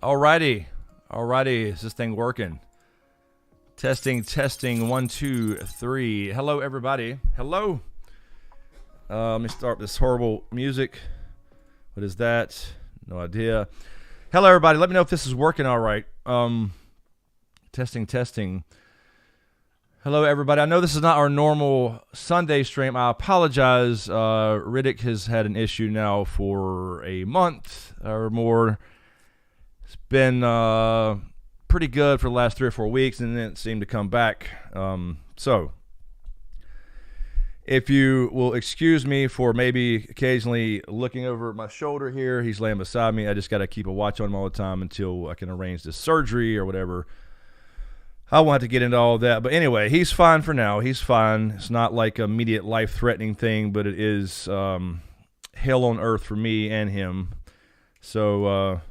Alrighty. Is this thing working? Testing. 1, 2, 3. Hello, everybody. Hello. Let me start this horrible music. What is that? No idea. Hello, everybody. Let me know if this is working all right. Testing. Hello, everybody. I know this is not our normal Sunday stream. I apologize. Riddick has had an issue now for a month or more. It's been pretty good for the last 3 or 4 weeks, and then it seemed to come back. So, if you will excuse me for maybe occasionally looking over my shoulder here, he's laying beside me. I just got to keep a watch on him all the time until I can arrange this surgery or whatever. I won't have to get into all of that. But anyway, he's fine for now. He's fine. It's not like an immediate life-threatening thing, but it is hell on earth for me and him. So,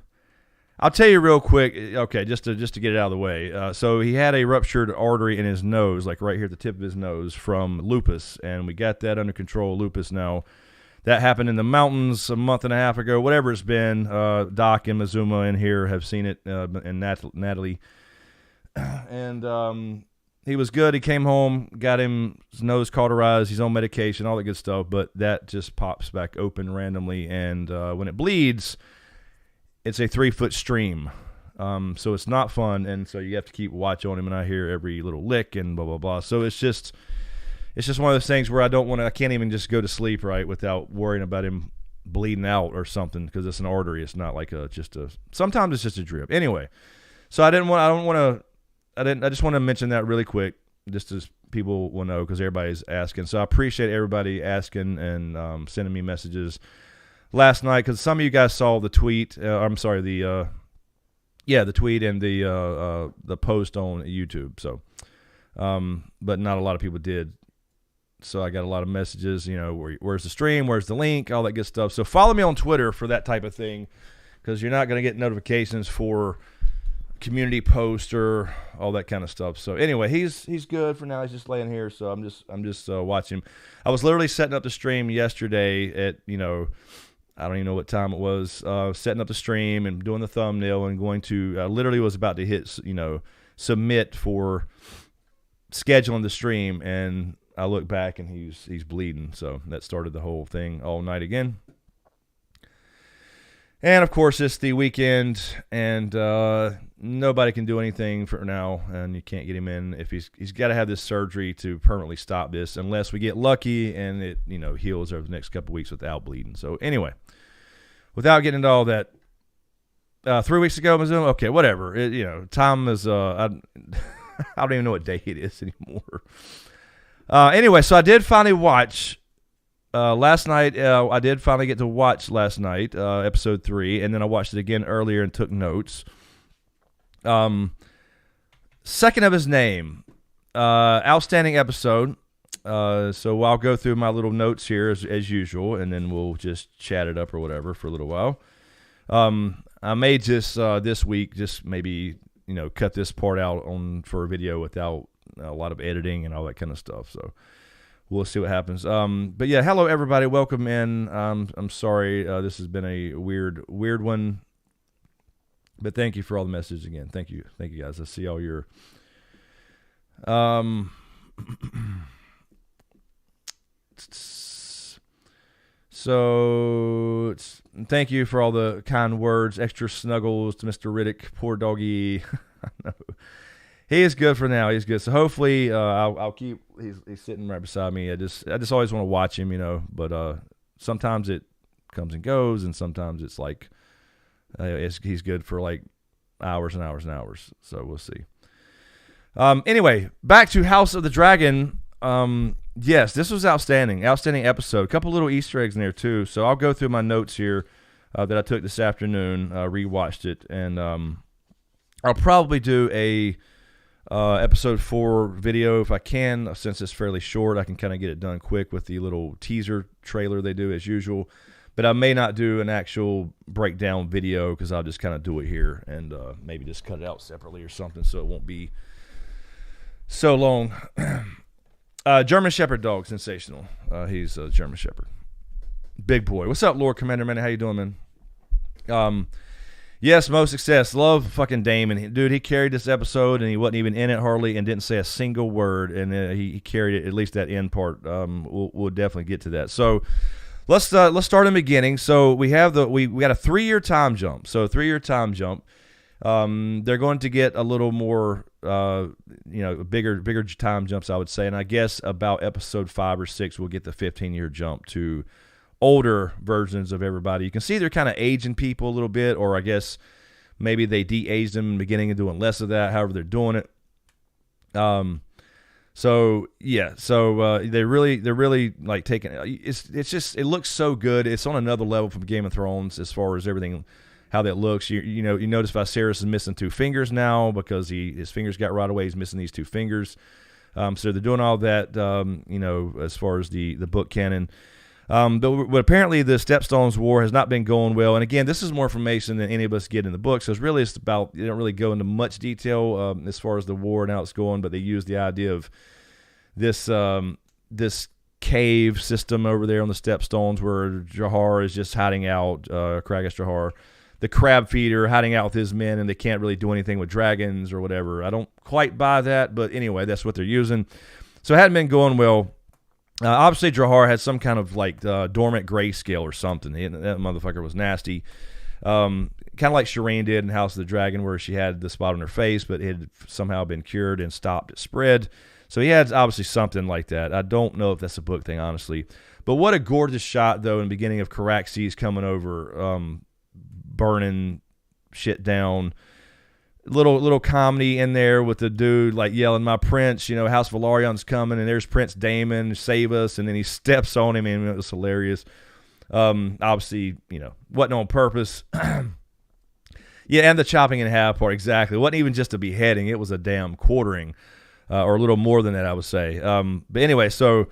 I'll tell you real quick, okay, just to get it out of the way. So he had a ruptured artery in his nose, like right here at the tip of his nose, from lupus, and we got that under control, lupus now. That happened in the mountains a month and a half ago, whatever it's been. Doc and Mazuma in here have seen it, and Natalie. And he was good. He came home, got his nose cauterized, he's on medication, all that good stuff, but that just pops back open randomly, and when it bleeds, it's a 3-foot stream, so it's not fun, and so you have to keep watch on him, and I hear every little lick and blah blah blah. So it's just one of those things where I can't even just go to sleep right without worrying about him bleeding out or something, because it's an artery. It's not like sometimes it's just a drip. Anyway, so I just want to mention that really quick, just as people will know, because everybody's asking. So I appreciate everybody asking and sending me messages last night, because some of you guys saw the tweet. I'm sorry, the tweet and the post on YouTube. So, but not a lot of people did. So I got a lot of messages. Where's the stream? Where's the link? All that good stuff. So follow me on Twitter for that type of thing, because you're not going to get notifications for community post or all that kind of stuff. So anyway, he's good for now. He's just laying here. So I'm just watching him. I was literally setting up the stream yesterday at I don't even know what time it was, setting up the stream and doing the thumbnail and going to, literally was about to hit, submit for scheduling the stream, and I look back and he's bleeding. So that started the whole thing all night again. And of course, it's the weekend, and nobody can do anything for now, and you can't get him in if he's got to have this surgery to permanently stop this, unless we get lucky and it heals over the next couple of weeks without bleeding. So anyway, without getting into all that, 3 weeks ago, Mizzou, okay, whatever. Time is I don't even know what day it is anymore. Anyway, so I did finally watch. Last night, I did finally get to watch last night, episode 3, and then I watched it again earlier and took notes. Second of his name, outstanding episode. So I'll go through my little notes here as usual, and then we'll just chat it up or whatever for a little while. I may just this week just maybe cut this part out for a video without a lot of editing and all that kind of stuff. So we'll see what happens. But yeah, hello everybody, welcome in. I'm sorry, this has been a weird one, but thank you for all the messages again. Thank you guys. I see all your so thank you for all the kind words, extra snuggles to Mr. Riddick, poor doggy. I know. He is good for now. He's good. So hopefully, I'll keep. He's sitting right beside me. I just always want to watch him, But sometimes it comes and goes, and sometimes it's like He's good for like hours and hours and hours. So we'll see. Anyway, back to House of the Dragon. Yes, this was outstanding. Outstanding episode. A couple little Easter eggs in there too. So I'll go through my notes here that I took this afternoon. Rewatched it, and I'll probably do a episode 4 video if I can, since it's fairly short. I can kind of get it done quick with the little teaser trailer they do as usual. But I may not do an actual breakdown video because I'll just kind of do it here and maybe just cut it out separately or something so it won't be so long. German Shepherd dog, sensational. He's a German Shepherd. Big boy. What's up, Lord Commander, man? How you doing, man? Yes, most success. Love fucking Damon. Dude, he carried this episode, and he wasn't even in it hardly and didn't say a single word, and he carried it, at least that end part. We'll definitely get to that. So let's start in the beginning. So we have we got a 3-year time jump. So a 3-year time jump. They're going to get a little more, bigger time jumps, I would say. And I guess about episode 5 or 6, we'll get the 15-year jump to older versions of everybody. You can see they're kind of aging people a little bit, or I guess maybe they de-aged them in the beginning and doing less of that. However, they're doing it. So they're really like taking it's just, it looks so good. It's on another level from Game of Thrones as far as everything, how that looks. You notice Viserys is missing 2 fingers now because his fingers got right away. He's missing these 2 fingers. So they're doing all that, as far as the book canon. But apparently the Stepstones War has not been going well. And again, this is more information than any of us get in the book. So it's about, they don't really go into much detail as far as the war and how it's going, but they use the idea of this cave system over there on the Stepstones where Jahar is just hiding out, Kragas Jahar, the crab feeder, hiding out with his men, and they can't really do anything with dragons or whatever. I don't quite buy that, but anyway, that's what they're using. So it hadn't been going well. Obviously, Jahar had some kind of like dormant grayscale or something. That motherfucker was nasty. Kind of like Shireen did in House of the Dragon, where she had the spot on her face, but it had somehow been cured and stopped its spread. So he had obviously something like that. I don't know if that's a book thing, honestly. But what a gorgeous shot, though, in the beginning of Caraxes coming over, burning shit down. Little comedy in there with the dude like yelling, "My prince, House Valarion's coming," and there's Prince Daemon, save us, and then he steps on him, and it was hilarious. Obviously, wasn't on purpose. Yeah, and the chopping in half part, exactly. It wasn't even just a beheading, it was a damn quartering, or a little more than that, I would say. But anyway, so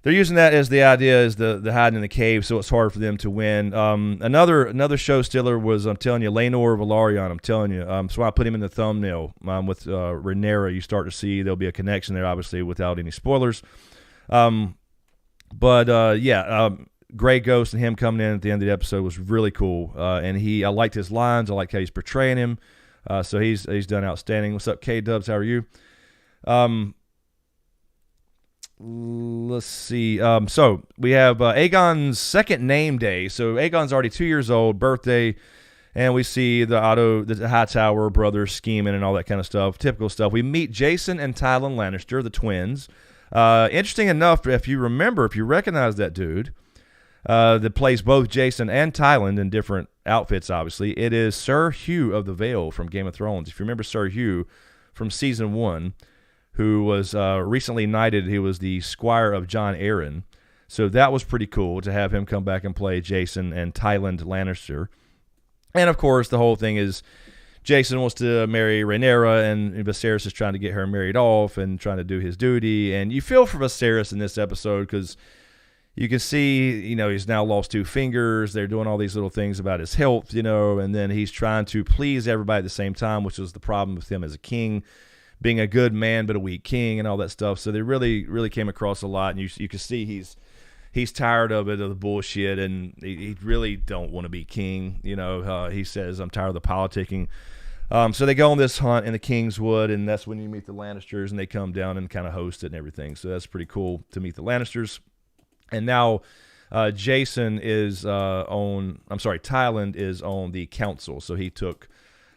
they're using that as the idea, is the hiding in the cave, so it's hard for them to win. Another show stealer was, I'm telling you, Laenor Velaryon, I'm telling you. So I put him in the thumbnail with Rhaenyra. You start to see there'll be a connection there, obviously, without any spoilers. Grey Ghost and him coming in at the end of the episode was really cool. And I liked his lines. I liked how he's portraying him. So he's done outstanding. What's up, K-Dubs? How are you? Let's see. So we have Aegon's second name day. So Aegon's already 2 years old, birthday, and we see the Hightower brothers scheming and all that kind of stuff. Typical stuff. We meet Jason and Tywin Lannister, the twins. Interesting enough, if you recognize that dude that plays both Jason and Tywin in different outfits, obviously, it is Sir Hugh of the Vale from Game of Thrones. If you remember Sir Hugh from season 1, who was recently knighted. He was the squire of Jon Arryn. So that was pretty cool to have him come back and play Jason and Tywin Lannister. And, of course, the whole thing is Jason wants to marry Rhaenyra, and Viserys is trying to get her married off and trying to do his duty. And you feel for Viserys in this episode because you can see, he's now lost 2 fingers. They're doing all these little things about his health, and then he's trying to please everybody at the same time, which was the problem with him as a king, being a good man but a weak king and all that stuff. So they really, really came across a lot, and you can see he's tired of it, of the bullshit, and he really don't want to be king. He says, "I'm tired of the politicking." So they go on this hunt in the Kingswood, and that's when you meet the Lannisters, and they come down and kind of host it and everything. So that's pretty cool to meet the Lannisters. And now Tywin is on the council, so he took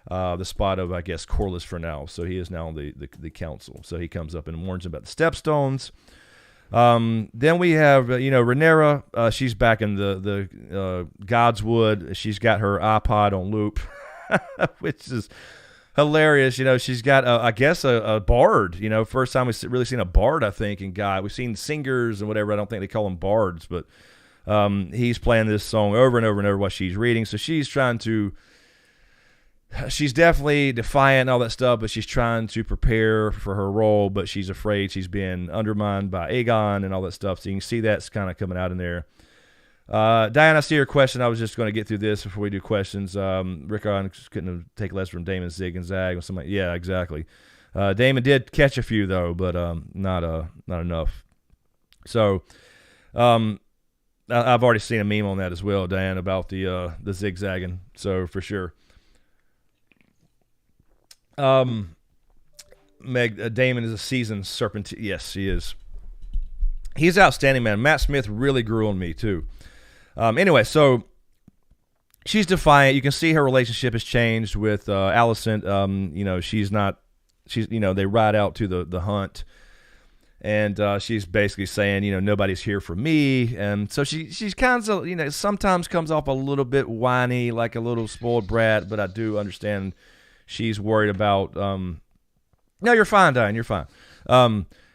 the spot of, I guess, Corlys for now. So he is now on the council. So he comes up and warns him about the Stepstones. Then we have, Rhaenyra. She's back in the Godswood. She's got her iPod on loop, which is hilarious. She's got, I guess, a bard. First time we've really seen a bard, I think, in God. We've seen singers and whatever. I don't think they call them bards, but he's playing this song over and over and over while she's reading. So she's definitely defiant and all that stuff, but she's trying to prepare for her role, but she's afraid she's being undermined by Aegon and all that stuff. So you can see that's kind of coming out in there. Diane, I see your question. I was just going to get through this before we do questions. Rickon couldn't take less from Damon Zig and Zag or something. Yeah, exactly. Damon did catch a few though, but not enough. So I've already seen a meme on that as well, Diane, about the zigzagging. So for sure. Meg, Damon is a seasoned serpent. Yes, he is. He's outstanding, man. Matt Smith really grew on me too. Anyway, so she's defiant. You can see her relationship has changed with Alicent. They ride out to the hunt, and she's basically saying, nobody's here for me. And so she's kind of, sometimes comes off a little bit whiny, like a little spoiled brat, but I do understand she's worried about, no, you're fine, Diane, you're fine.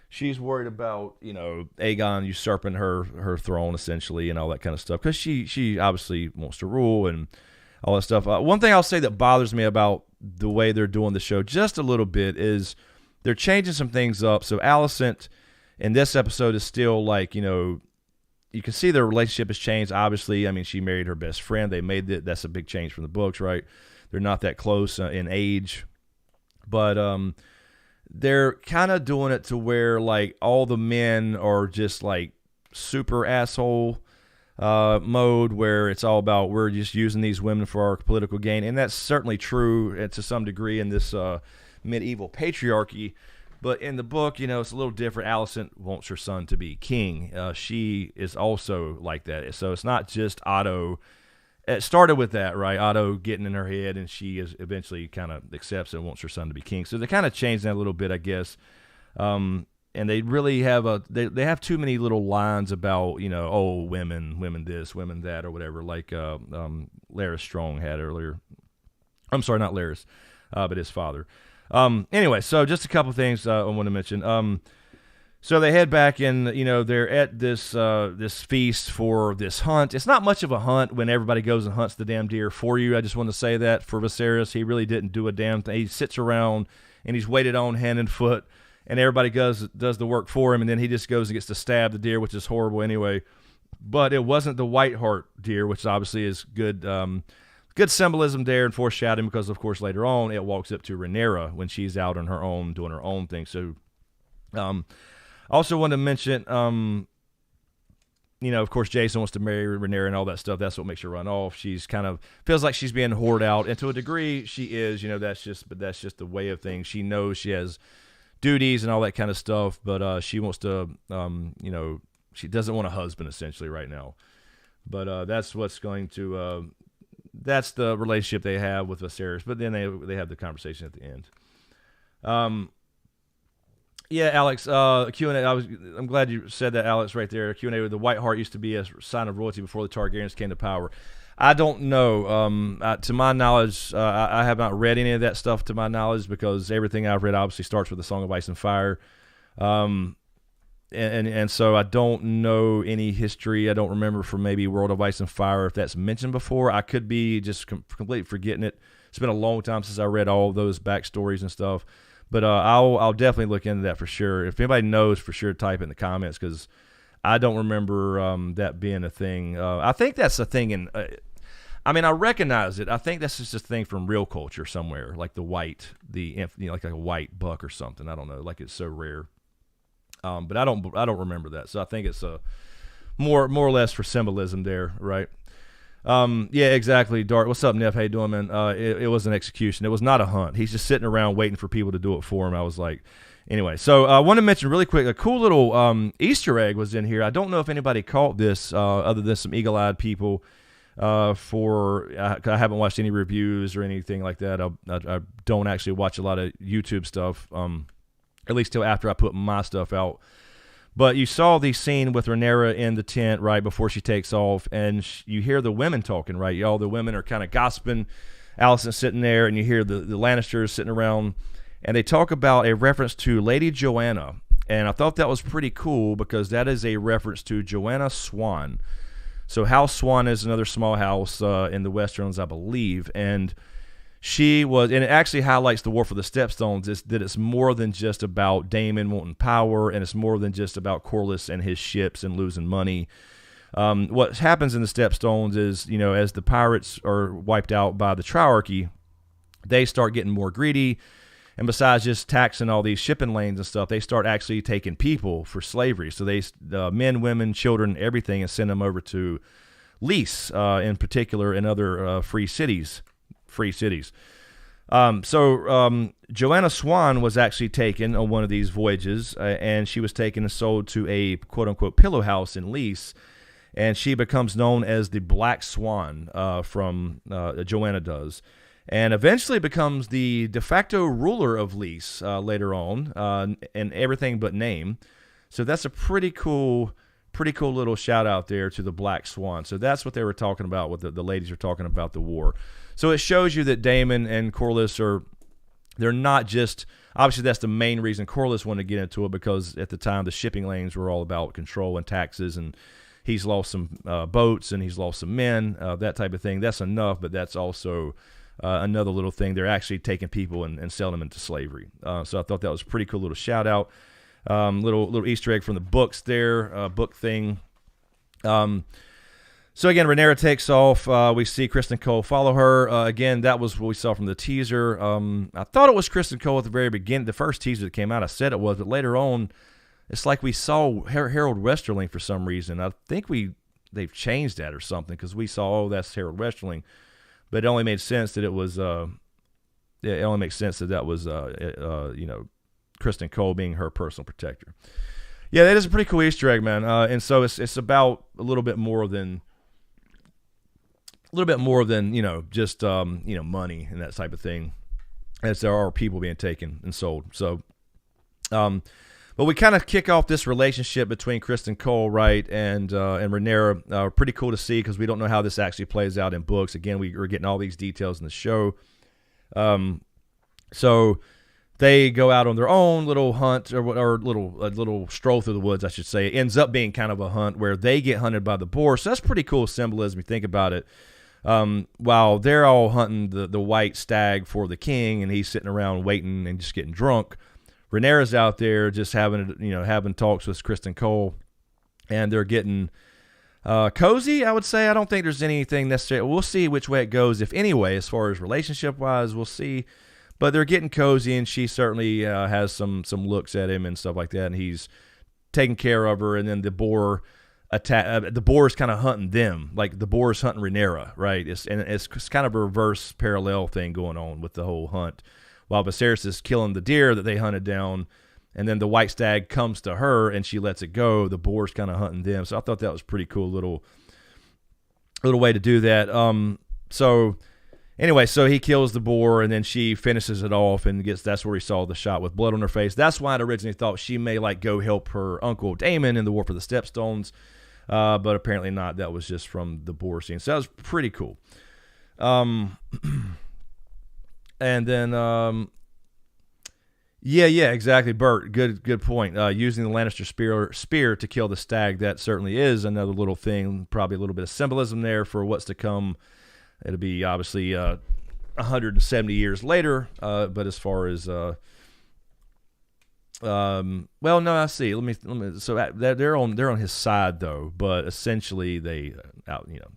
She's worried about, Aegon usurping her throne, essentially, and all that kind of stuff, because she obviously wants to rule and all that stuff. One thing I'll say that bothers me about the way they're doing the show just a little bit is they're changing some things up. So Alicent in this episode is still like, you can see their relationship has changed, obviously. I mean, she married her best friend. They made that's a big change from the books, right? They're not that close in age, but they're kind of doing it to where like all the men are just like super asshole mode, where it's all about we're just using these women for our political gain, and that's certainly true to some degree in this medieval patriarchy. But in the book, it's a little different. Alicent wants her son to be king. She is also like that, so it's not just Otto. It started with that, right? Otto getting in her head, and she is eventually kind of accepts and wants her son to be king. So they kind of changed that a little bit, I guess. And they really have they have too many little lines about, women this, women that, or whatever, like Larys Strong had earlier. I'm sorry, not Larys, but his father. Anyway, so just a couple things I want to mention. So they head back and, they're at this feast for this hunt. It's not much of a hunt when everybody goes and hunts the damn deer for you. I just want to say that for Viserys, he really didn't do a damn thing. He sits around and he's waited on hand and foot, and everybody does the work for him, and then he just goes and gets to stab the deer, which is horrible anyway. But it wasn't the White Hart deer, which obviously is good symbolism there and foreshadowing, because, of course, later on it walks up to Rhaenyra when she's out on her own doing her own thing. So also wanted to mention, of course, Jason wants to marry Rhaenyra and all that stuff. That's what makes her run off. She's kind of feels like she's being whored out, and to a degree, she is. That's just the way of things. She knows she has duties and all that kind of stuff, but she wants to, she doesn't want a husband essentially right now. But that's what's going to. That's the relationship they have with Viserys. But then they have the conversation at the end. Yeah, Alex, Q&A. I'm glad you said that, Alex, right there. Q&A, the White Hart used to be a sign of royalty before the Targaryens came to power. I don't know. To my knowledge, I have not read any of that stuff to my knowledge, because everything I've read obviously starts with the Song of Ice and Fire. And so I don't know any history. I don't remember from maybe World of Ice and Fire if that's mentioned before. I could be just completely forgetting it. It's been a long time since I read all of those backstories and stuff. But I'll definitely look into that for sure. If anybody knows for sure, type it in the comments, because I don't remember that being a thing. I think that's a thing in. I recognize it. I think that's just a thing from real culture somewhere, like like a white buck or something. I don't know. Like it's so rare. But I don't remember that. So I think it's more or less for symbolism there, right? Yeah, exactly. Dart, what's up, Neff? How you doing, man? It was an execution. It was not a hunt. He's just sitting around waiting for people to do it for him. I was like, anyway. So I want to mention really quick, a cool little Easter egg was in here. I don't know if anybody caught this other than some eagle-eyed people. I haven't watched any reviews or anything like that. I don't actually watch a lot of YouTube stuff, at least till after I put my stuff out. But you saw the scene with Rhaenyra in the tent right before she takes off, and you hear the women talking, right? All the women are kind of gossiping. Alicent's sitting there, and you hear the Lannisters sitting around, and they talk about a reference to Lady Joanna. And I thought that was pretty cool because that is a reference to Joanna Swan. So House Swan is another small house in the Westerlands, I believe, and she was, and it actually highlights the War for the Stepstones, is that it's more than just about Daemon wanting power, and it's more than just about Corlys and his ships and losing money. What happens in the Stepstones is, as the pirates are wiped out by the Triarchy, they start getting more greedy, and besides just taxing all these shipping lanes and stuff, they start actually taking people for slavery. So they, men, women, children, everything, and send them over to Lys, in particular, and other free cities. Joanna Swan was actually taken on one of these voyages, and she was taken and sold to a quote-unquote pillow house in Lys, and she becomes known as the Black Swan from Joanna does, and eventually becomes the de facto ruler of Lys later on, in everything but name. So that's a pretty cool little shout out there to the Black Swan. So that's what they were talking about, what the ladies were talking about the war. So it shows you that Daemon and Corlys they're not just, obviously that's the main reason Corlys wanted to get into it, because at the time the shipping lanes were all about control and taxes, and he's lost some boats and he's lost some men, that type of thing. That's enough, but that's also another little thing. They're actually taking people and selling them into slavery. So I thought that was a pretty cool little shout out. Little Easter egg from the books there, book thing. So again, Rhaenyra takes off. We see Kristen Cole follow her. Again, that was what we saw from the teaser. I thought it was Kristen Cole at the very beginning. The first teaser that came out, I said it was, but later on, it's like we saw Harold Westerling for some reason. I think they've changed that or something, because we saw, that's Harold Westerling, but it only made sense that it was. It only makes sense that was Kristen Cole being her personal protector. Yeah, that is a pretty cool Easter egg, man. And so it's about a little bit more than just money and that type of thing, as there are people being taken and sold. So, but we kind of kick off this relationship between Kristen Cole, right, and Rhaenyra. Pretty cool to see, because we don't know how this actually plays out in books. Again, we're getting all these details in the show. So they go out on their own little hunt, or little stroll through the woods, I should say. It ends up being kind of a hunt where they get hunted by the boar. So that's pretty cool symbolism, if you think about it. While they're all hunting the white stag for the king, and he's sitting around waiting and just getting drunk, Rhaenyra's out there just having talks with Kristen Cole, and they're getting cozy, I would say. I don't think there's anything necessarily. We'll see which way it goes, if anyway, as far as relationship-wise, we'll see. But they're getting cozy, and she certainly has some looks at him and stuff like that, and he's taking care of her, and then the boar the boar is kind of hunting them, like the boar is hunting Rhaenyra, right? It's kind of a reverse parallel thing going on with the whole hunt. While Viserys is killing the deer that they hunted down, and then the white stag comes to her and she lets it go, the boar's kind of hunting them. So I thought that was pretty cool little way to do that. So anyway, so he kills the boar, and then she finishes it off, and that's where he saw the shot with blood on her face. That's why I originally thought she may go help her uncle Daemon in the War for the Stepstones, but apparently not. That was just from the boar scene. So that was pretty cool. And then, yeah, exactly, Bert. Good point. Using the Lannister spear to kill the stag, that certainly is another little thing, probably a little bit of symbolism there for what's to come. It'll be obviously 170 years later, but as far as well, no, I see. Let me. So they're on his side though, but essentially they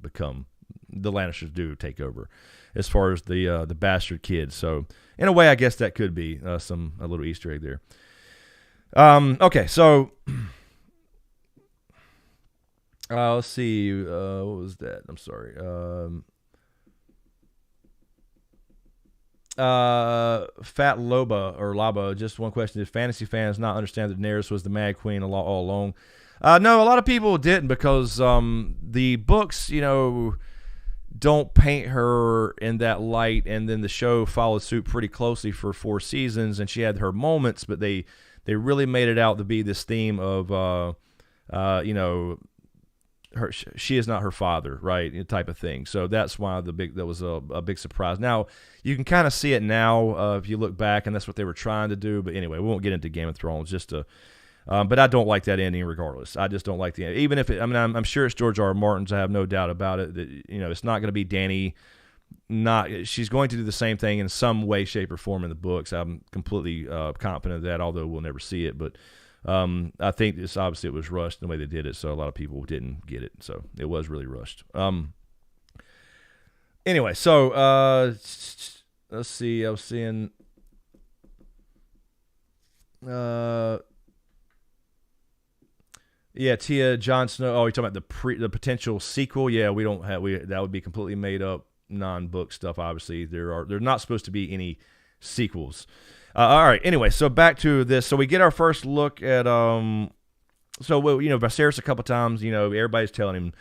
become, the Lannisters do take over as far as the bastard kids. So in a way, I guess that could be a little Easter egg there. Okay, so let's see. What was that? I'm sorry. Fat Laba, just one question. Did fantasy fans not understand that Daenerys was the Mad Queen all along? No, a lot of people didn't, because the books, don't paint her in that light, and then the show followed suit pretty closely for 4 seasons, and she had her moments, but they they really made it out to be this theme of, she is not her father, right? Type of thing. So that's why that was a big surprise. Now you can kind of see it now if you look back, and that's what they were trying to do. But anyway, we won't get into Game of Thrones. But I don't like that ending regardless. I just don't like the ending. Even if I'm sure it's George R. R. Martin's. I have no doubt about it. That it's not going to be Dany. She's going to do the same thing in some way, shape, or form in the books. I'm completely confident of that. Although we'll never see it, but. I think obviously it was rushed in the way they did it, so a lot of people didn't get it. So it was really rushed. Anyway, so let's see. I was seeing. Tia, Jon Snow. Oh, you're talking about the potential sequel? Yeah, we don't have that would be completely made up non-book stuff. Obviously, there's not supposed to be any sequels. All right. Anyway, so back to this. So we get our first look at Viserys a couple times. Everybody's telling him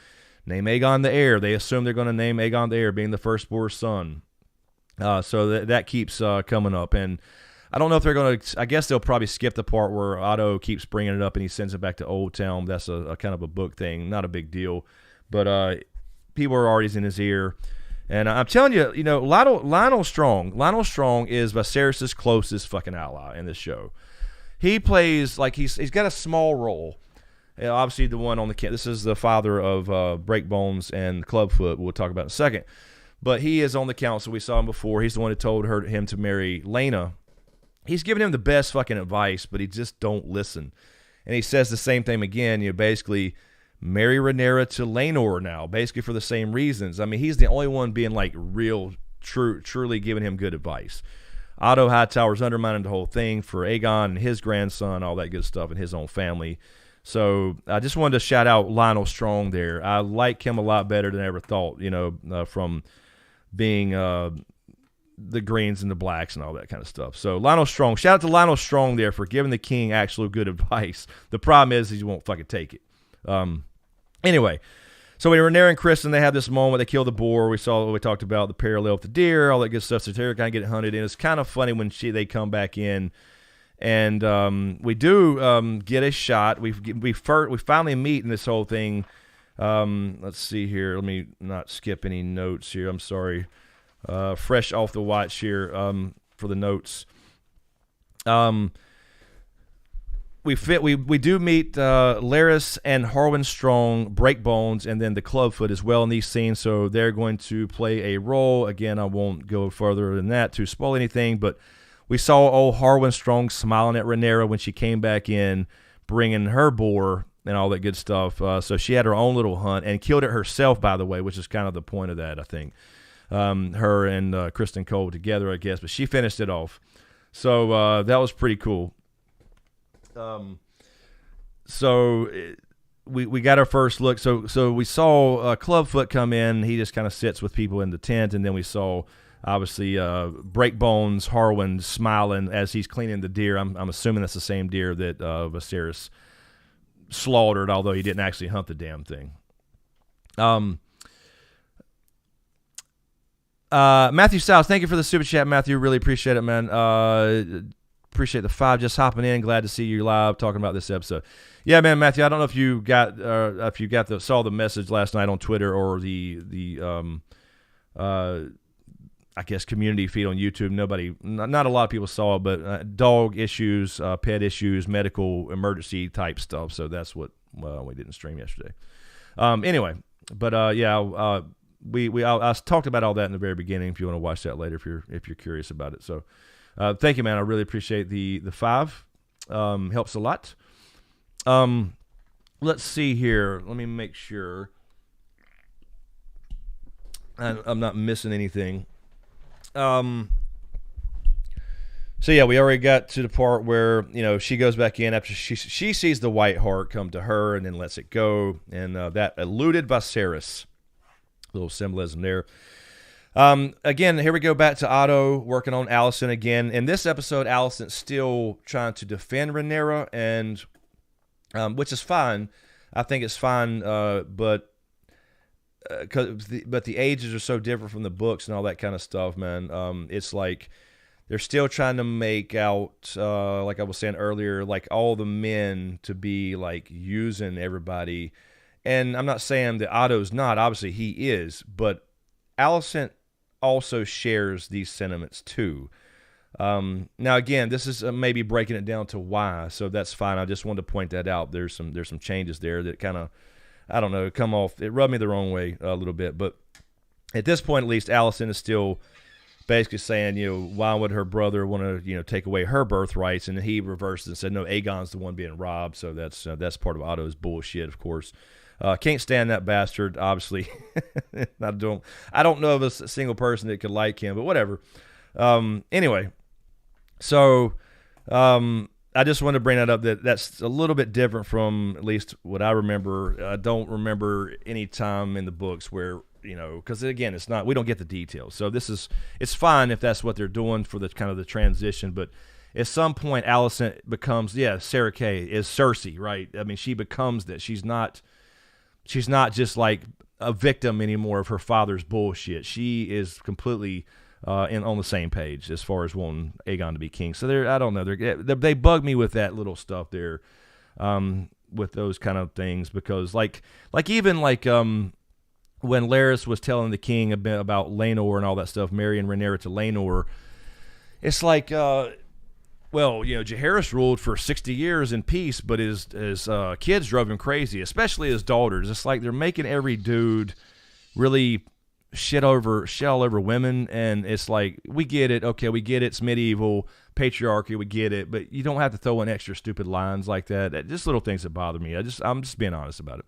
name Aegon the heir. They assume they're going to name Aegon the heir, being the firstborn son. So that keeps coming up, and I don't know if they're going to. I guess they'll probably skip the part where Otto keeps bringing it up and he sends it back to Old Town. That's a kind of a book thing, not a big deal, but people are already in his ear. And I'm telling you, Lionel Strong is Viserys' closest fucking ally in this show. He plays like he's got a small role. Obviously, the one on the this is the father of Breakbones and Clubfoot. We'll talk about in a second. But he is on the council. We saw him before. He's the one who told him to marry Laena. He's giving him the best fucking advice, but he just don't listen. And he says the same thing again. Basically. Marry Rhaenyra to Laenor now, basically for the same reasons. I mean, he's the only one being like truly giving him good advice. Otto Hightower's undermining the whole thing for Aegon and his grandson, all that good stuff, and his own family. So I just wanted to shout out Lionel Strong there. I like him a lot better than I ever thought, from being the Greens and the Blacks and all that kind of stuff. So Lionel Strong, shout out to Lionel Strong there for giving the king actual good advice. The problem is he won't fucking take it. Anyway, so when Rhaenyra and Kristen, they have this moment. They kill the boar. We talked about the parallel with the deer, all that good stuff. So they're kind of getting hunted, and it's kind of funny when they come back in, and we do get a shot. We finally meet in this whole thing. Let's see here. Let me not skip any notes here. I'm sorry. Fresh off the watch here for the notes. We do meet Larys and Harwin Strong, Breakbones, and then the Clubfoot as well in these scenes. So they're going to play a role. Again, I won't go further than that to spoil anything, but we saw old Harwin Strong smiling at Rhaenyra when she came back in, bringing her boar and all that good stuff. So she had her own little hunt and killed it herself, by the way, which is kind of the point of that, I think. Her and Kristen Cole together, I guess, but she finished it off. So that was pretty cool. So we got our first look. So we saw Clubfoot come in. He just kind of sits with people in the tent, and then we saw obviously Breakbones Harwin smiling as he's cleaning the deer. I'm assuming that's the same deer that Viserys slaughtered, although he didn't actually hunt the damn thing. Matthew Stiles, thank you for the super chat, Matthew. Really appreciate it, man. Appreciate the 5 just hopping in. Glad to see you live talking about this episode. Yeah, man, Matthew. I don't know if you saw the message last night on Twitter or the I guess community feed on YouTube. Not a lot of people saw it, but dog issues, pet issues, medical emergency type stuff. So that's what we didn't stream yesterday. Anyway, but I talked about all that in the very beginning. If you want to watch that later, if you're curious about it. So. Thank you, man. I really appreciate the 5. Helps a lot. Let's see here. Let me make sure I'm not missing anything. So yeah, we already got to the part where she goes back in after she sees the White Hart come to her and then lets it go, and that eluded Viserys. A little symbolism there. Again, here we go back to Otto working on Alicent again. In this episode, Alicent's still trying to defend Rhaenyra, and which is fine. I think it's fine, but the ages are so different from the books and all that kind of stuff, man. It's like they're still trying to make out, like I was saying earlier, like all the men to be like using everybody. And I'm not saying that Otto's not. Obviously, he is. But Alicent also shares these sentiments too. Now, again, this is maybe breaking it down to why, so that's fine. I just wanted to point that out. There's some changes there that kind of, I don't know, come off. It rubbed me the wrong way a little bit. But at this point, at least, Alicent is still basically saying, why would her brother want to, take away her birthrights? And he reversed and said, no, Aegon's the one being robbed. So that's part of Otto's bullshit, of course. Can't stand that bastard, obviously. I don't know of a single person that could like him, but whatever. Anyway, so I just wanted to bring that up, that's a little bit different from at least what I remember. I don't remember any time in the books where, because again, we don't get the details. So it's fine if that's what they're doing for the kind of the transition, but at some point Alicent becomes, Sarah Kay is Cersei, right? I mean, she becomes that. She's not just like a victim anymore of her father's bullshit. She is completely on the same page as far as wanting Aegon to be king. So I don't know. They bug me with that little stuff there, with those kind of things, because like even when Larys was telling the king a bit about Laenor and all that stuff, marrying Rhaenyra to Laenor, it's like, Jaehaerys ruled for 60 years in peace, but his kids drove him crazy, especially his daughters. It's like they're making every dude really shit all over women, and it's like, we get it, okay, we get it, it's medieval patriarchy, we get it, but you don't have to throw in extra stupid lines like that. Just little things that bother me. I'm just being honest about it.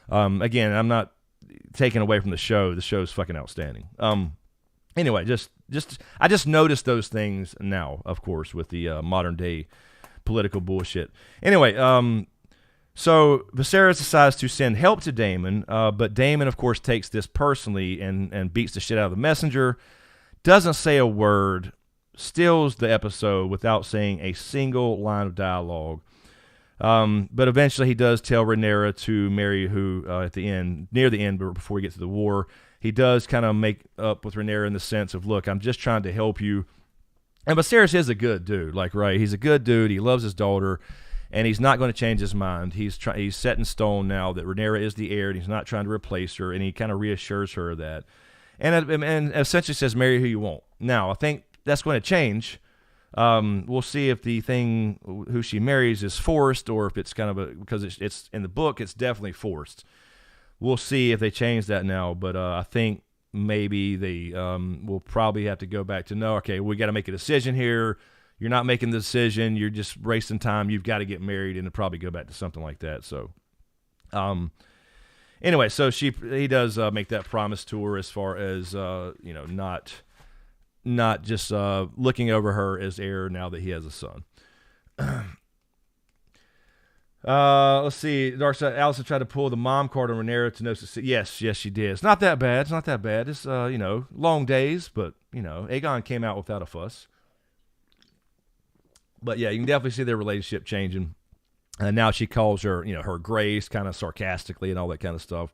Again, I'm not taking away from the show. The show's fucking outstanding. Anyway, I just noticed those things now, of course, with the modern day political bullshit. Anyway, so Viserys decides to send help to Daemon, but Daemon, of course, takes this personally and beats the shit out of the messenger, doesn't say a word, steals the episode without saying a single line of dialogue. But eventually he does tell Rhaenyra to marry who at the end, near the end, but before we get to the war. He does kind of make up with Rhaenyra in the sense of, look, I'm just trying to help you. And Viserys is a good dude, right? He's a good dude. He loves his daughter, and he's not going to change his mind. He's set in stone now that Rhaenyra is the heir, and he's not trying to replace her, and he kind of reassures her of that. And essentially says, marry who you want. Now, I think that's going to change. We'll see if the thing who she marries is forced, or if it's kind of because it's in the book, it's definitely forced. We'll see if they change that now, but I think maybe they will probably have to go back to, no, okay, we got to make a decision here. You're not making the decision. You're just wasting time. You've got to get married, and it'll probably go back to something like that. So, anyway, so he does make that promise to her as far as not just looking over her as heir now that he has a son. Let's see. Darkside Alicent tried to pull the mom card on Rhaenyra to know. Yes, she did. It's not that bad. It's long days, but Aegon came out without a fuss. But yeah, you can definitely see their relationship changing. And now she calls her, her Grace, kind of sarcastically and all that kind of stuff.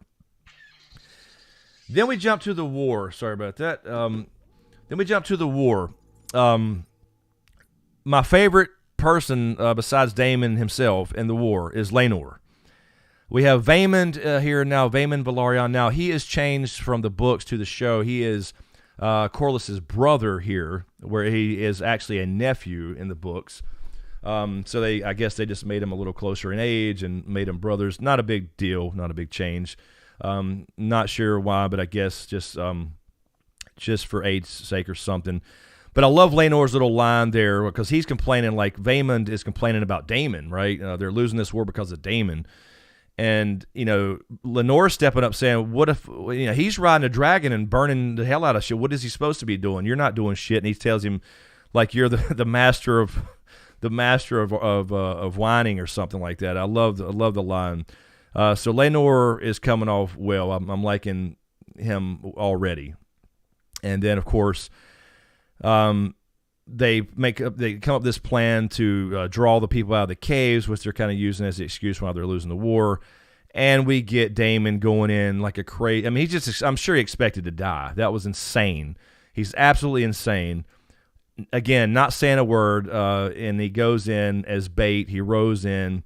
Then we jump to the war. Sorry about that. Then we jump to the war. My favorite person besides Daemon himself in the war is Laenor. We have Vaemond here now, Vaemond Velaryon. Now, he is changed from the books to the show. He is Corlys's brother here, where he is actually a nephew in the books. So I guess they just made him a little closer in age and made them brothers. Not a big deal, not a big change. Not sure why, but I guess just for age's sake or something. But I love Laenor's little line there, because he's complaining, like Vaemond is complaining about Daemon, right? They're losing this war because of Daemon. And, Laenor's stepping up saying, what if, he's riding a dragon and burning the hell out of shit. What is he supposed to be doing? You're not doing shit. And he tells him, like, you're the master of whining or something like that. I love the line. So Laenor is coming off well. I'm liking him already. And then, of course, they come up with this plan to draw the people out of the caves, which they're kind of using as the excuse while they're losing the war. And we get Daemon going in like a crazy. I mean, I'm sure he expected to die. That was insane. He's absolutely insane. again, not saying a word, and he goes in as bait. He rows in.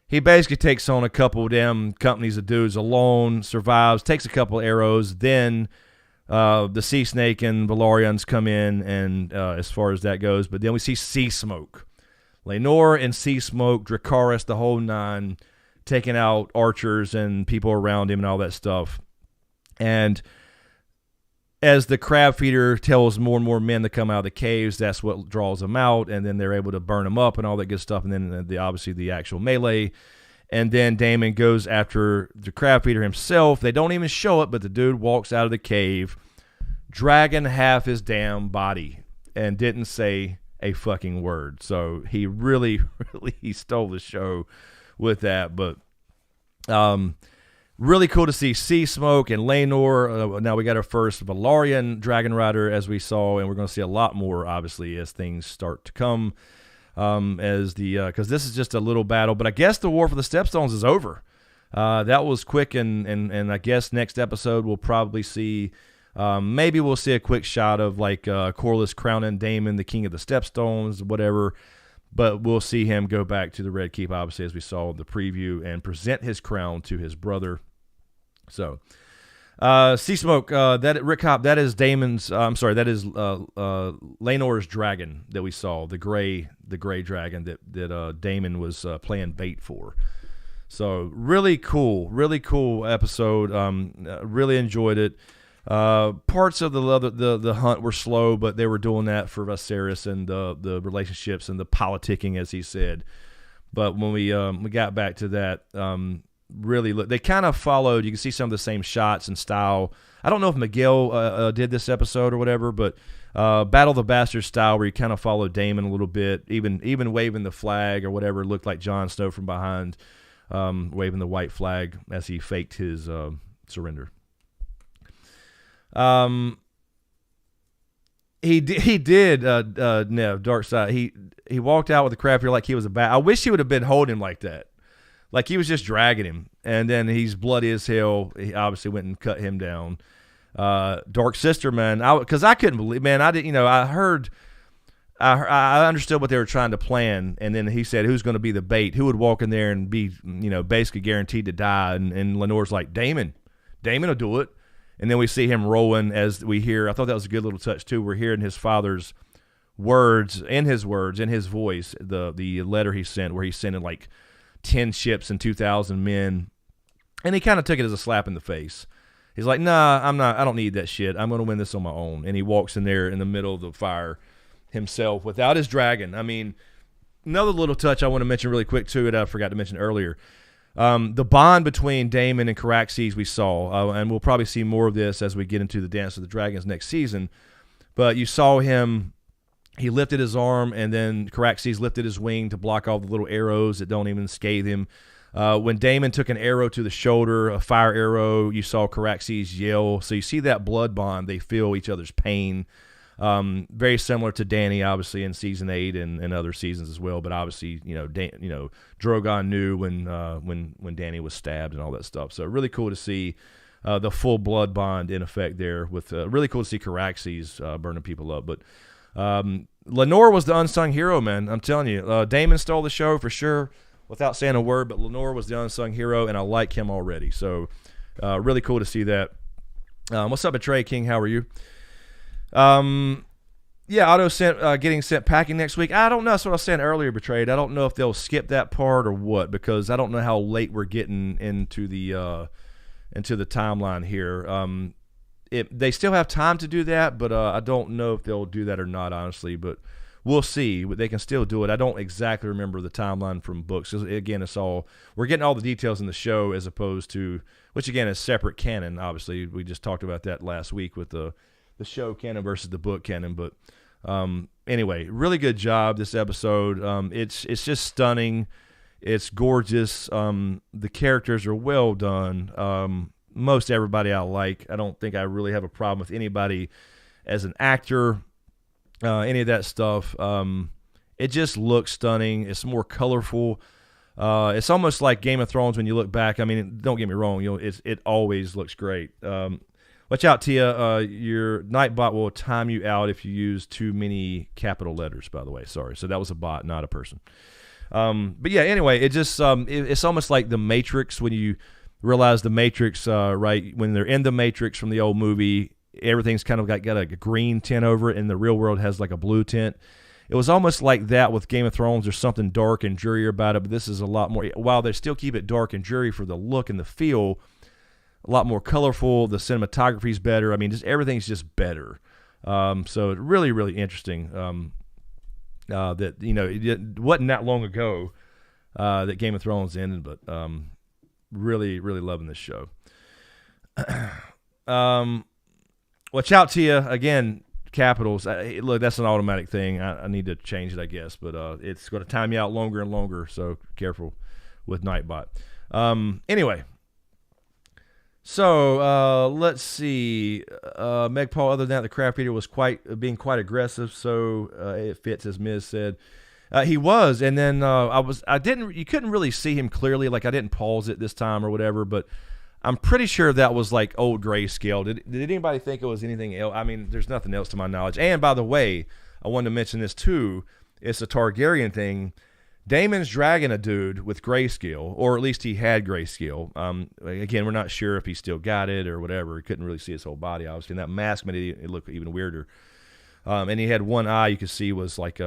He basically takes on a couple of them companies of dudes alone, survives, takes a couple arrows. Then the Sea Snake and Valorians come in, and as far as that goes. But then we see Sea Smoke. Lenore and Sea Smoke, Dracarys, the whole nine, taking out archers and people around him and all that stuff. And as the crab feeder tells more and more men to come out of the caves, that's what draws them out, and then they're able to burn them up and all that good stuff, and then obviously the actual melee. And then Damon goes after the crab feeder himself. They don't even show it, but the dude walks out of the cave, dragging half his damn body, and didn't say a fucking word. So he really stole the show with that. But really cool to see Sea Smoke and Lenore. Now we got our first Valorian Dragon Rider, as we saw, and we're going to see a lot more, obviously, as things start to come. Because this is just a little battle. But I guess the War for the Stepstones is over. That was quick, and I guess next episode we'll probably see, maybe we'll see a quick shot of like Corlys crowning Daemon, the King of the Stepstones, whatever. But we'll see him go back to the Red Keep, obviously, as we saw in the preview, and present his crown to his brother. So, Sea Smoke, that Rick Hop, that is Daemon's. I'm sorry, that is Lenore's dragon that we saw, the gray dragon that Daemon was playing bait for. So really cool episode. Really enjoyed it. Parts of the hunt were slow, but they were doing that for Viserys and the relationships and the politicking, as he said. But when we got back to that, really they kind of followed. You can see some of the same shots and style. I don't know if Miguel did this episode or whatever, but Battle of the Bastards style, where you kind of followed Daemon a little bit, even waving the flag or whatever, looked like Jon Snow from behind, waving the white flag as he faked his surrender. He did Dark Side. He walked out with the crab feeder like he was a bat. I wish he would have been holding him like that. Like he was just dragging him, and then he's bloody as hell. He obviously went and cut him down. Dark Sister, man, because I couldn't believe, man. I didn't, I understood what they were trying to plan, and then he said, "Who's going to be the bait? Who would walk in there and be, basically guaranteed to die?" And Lenore's like, "Daemon will do it." And then we see him rolling as we hear. I thought that was a good little touch too. We're hearing his father's words, in his voice, the letter he sent, where he's sending like 10 ships and 2,000 men, and he kind of took it as a slap in the face. He's like, "Nah, I'm not. I don't need that shit. I'm going to win this on my own." And he walks in there in the middle of the fire himself without his dragon. I mean, another little touch I want to mention really quick too that I forgot to mention earlier. The bond between Daemon and Caraxes we saw, and we'll probably see more of this as we get into the Dance of the Dragons next season. But you saw him. He lifted his arm, and then Caraxes lifted his wing to block all the little arrows that don't even scathe him. When Daemon took an arrow to the shoulder, a fire arrow, you saw Caraxes yell. So you see that blood bond. They feel each other's pain. Very similar to Dany, obviously, in Season 8 and other seasons as well. But obviously, Drogon knew when Dany was stabbed and all that stuff. So really cool to see the full blood bond in effect there. With really cool to see Caraxes burning people up. But Lenore was the unsung hero, man. I'm telling you, Daemon stole the show for sure, without saying a word. But Lenore was the unsung hero, and I like him already. So really cool to see that. What's up, Betray King? How are you? Yeah, Otto getting sent packing next week. I don't know. That's what I was saying earlier, Betrayed. I don't know if they'll skip that part or what, because I don't know how late we're getting into the timeline here. They still have time to do that, but I don't know if they'll do that or not, honestly. But we'll see. They can still do it. I don't exactly remember the timeline from books. Again, we're getting all the details in the show, as opposed to, which again is separate canon. Obviously, we just talked about that last week with the show canon versus the book canon. But anyway, really good job this episode. It's just stunning. It's gorgeous. The characters are well done. Most everybody I like. I don't think I really have a problem with anybody as an actor, any of that stuff. It just looks stunning. It's more colorful. It's almost like Game of Thrones when you look back. I mean, don't get me wrong. It always looks great. Watch out, Tia. Your Nightbot will time you out if you use too many capital letters, by the way. Sorry. So that was a bot, not a person. But yeah, anyway, it just it's almost like the Matrix when you realize the Matrix, right? When they're in the Matrix from the old movie, everything's kind of got a green tint over it, and the real world has like a blue tint. It was almost like that with Game of Thrones. There's something dark and dreary about it, but this is a lot more. While they still keep it dark and dreary for the look and the feel, a lot more colorful. The cinematography is better. I mean, just everything's just better. So it's really, really interesting. That it wasn't that long ago that Game of Thrones ended, but really, really loving this show. Watch out, Tia. Again, capitals. Look, that's an automatic thing. I need to change it, I guess, but it's going to time you out longer and longer. So careful with Nightbot. Anyway. So let's see. Meg Paul. Other than that, the craft reader was being quite aggressive. So it fits, as Miz said. He was, and then you couldn't really see him clearly. Like I didn't pause it this time or whatever, but I'm pretty sure that was like old grayscale. Did anybody think it was anything else? I mean, there's nothing else to my knowledge. And by the way, I wanted to mention this too. It's a Targaryen thing. Daemon's dragging a dude with grayscale, or at least he had grayscale. Again, we're not sure if he still got it or whatever. He couldn't really see his whole body, obviously. And that mask made it look even weirder. And he had one eye you could see was like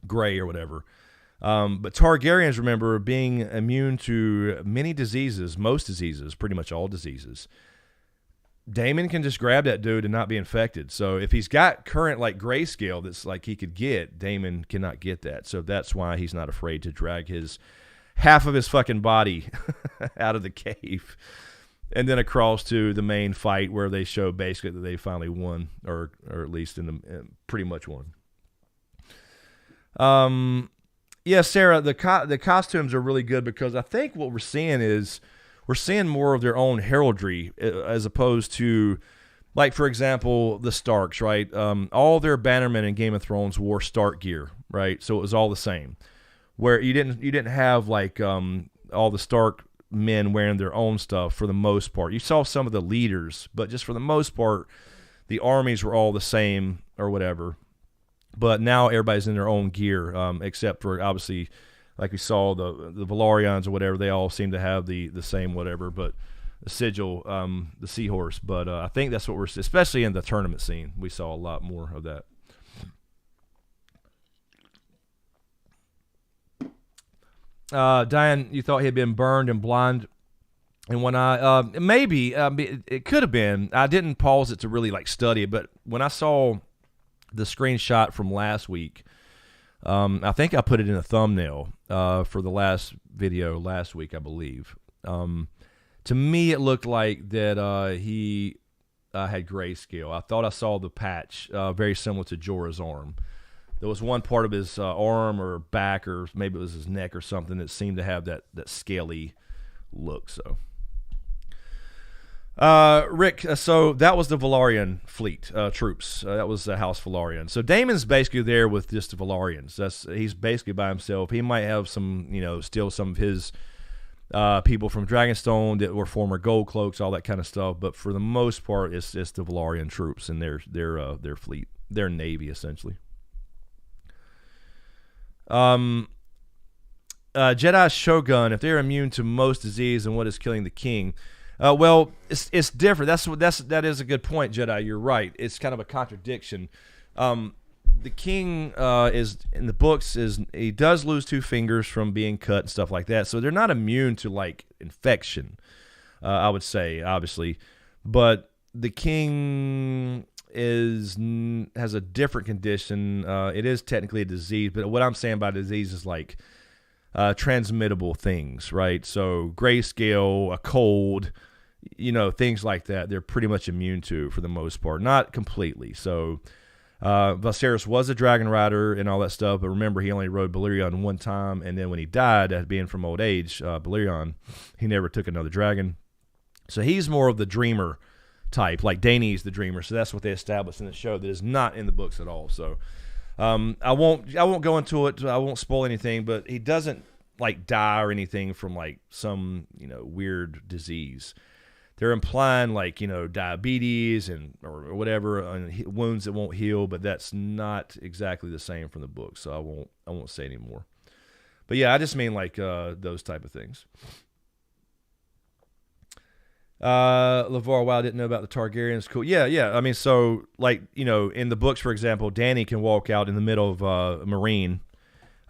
gray or whatever. But Targaryens, remember, being immune to many diseases, most diseases, pretty much all diseases. Daemon can just grab that dude and not be infected. So if he's got current like grayscale that's like he could get, Daemon cannot get that. So that's why he's not afraid to drag half of his fucking body out of the cave and then across to the main fight where they show basically that they finally won, or at least pretty much won. Yeah, Sarah, the costumes are really good because I think what we're seeing more of their own heraldry as opposed to, like, for example, the Starks, right? All their bannermen in Game of Thrones wore Stark gear, right? So it was all the same. Where you didn't have like all the Stark men wearing their own stuff for the most part. You saw some of the leaders, but just for the most part, the armies were all the same or whatever. But now everybody's in their own gear, except for obviously, like we saw the Valarians or whatever. They all seem to have the same whatever, but the sigil, the seahorse. But I think that's what we're, especially in the tournament scene, we saw a lot more of that. Diane, you thought he had been burned and blind in one eye. Maybe it could have been. I didn't pause it to really like study it, but when I saw the screenshot from last week, I think I put it in a thumbnail for the last video last week, I believe. To me, it looked like that he had grayscale. I thought I saw the patch very similar to Jorah's arm. There was one part of his arm or back, or maybe it was his neck or something, that seemed to have that scaly look. So, Rick, so that was the Valarian fleet troops. That was House Valarian. So Daemon's basically there with just the Valarians. He's basically by himself. He might have some, still some of his people from Dragonstone that were former Gold Cloaks, all that kind of stuff. But for the most part, it's the Valarian troops and their fleet, their navy essentially. Jedi Shogun, if they're immune to most disease, and what is killing the king? Well, it's different. That is a good point, Jedi. You're right. It's kind of a contradiction. The king is in the books he does lose 2 fingers from being cut and stuff like that. So they're not immune to like infection. I would say, obviously, but the king has a different condition. It is technically a disease, but what I'm saying by disease is like transmittable things, right? So grayscale, a cold, things like that, they're pretty much immune to for the most part, not completely. So Viserys was a dragon rider and all that stuff, but remember, he only rode Balerion one time, and then when he died, as being from old age, Balerion, he never took another dragon. So he's more of the dreamer type, like Dany's the dreamer. So that's what they established in the show that is not in the books at all. So I won't go into it. I won't spoil anything, but he doesn't like die or anything from like some weird disease. they're implying like, diabetes and or whatever, and wounds that won't heal, but that's not exactly the same from the book, so I won't say anymore. But yeah, I just mean like those type of things. LeVar, wow, I didn't know about the Targaryens. Cool. Yeah. I mean, so like, in the books, for example, Dany can walk out in the middle of Meereen.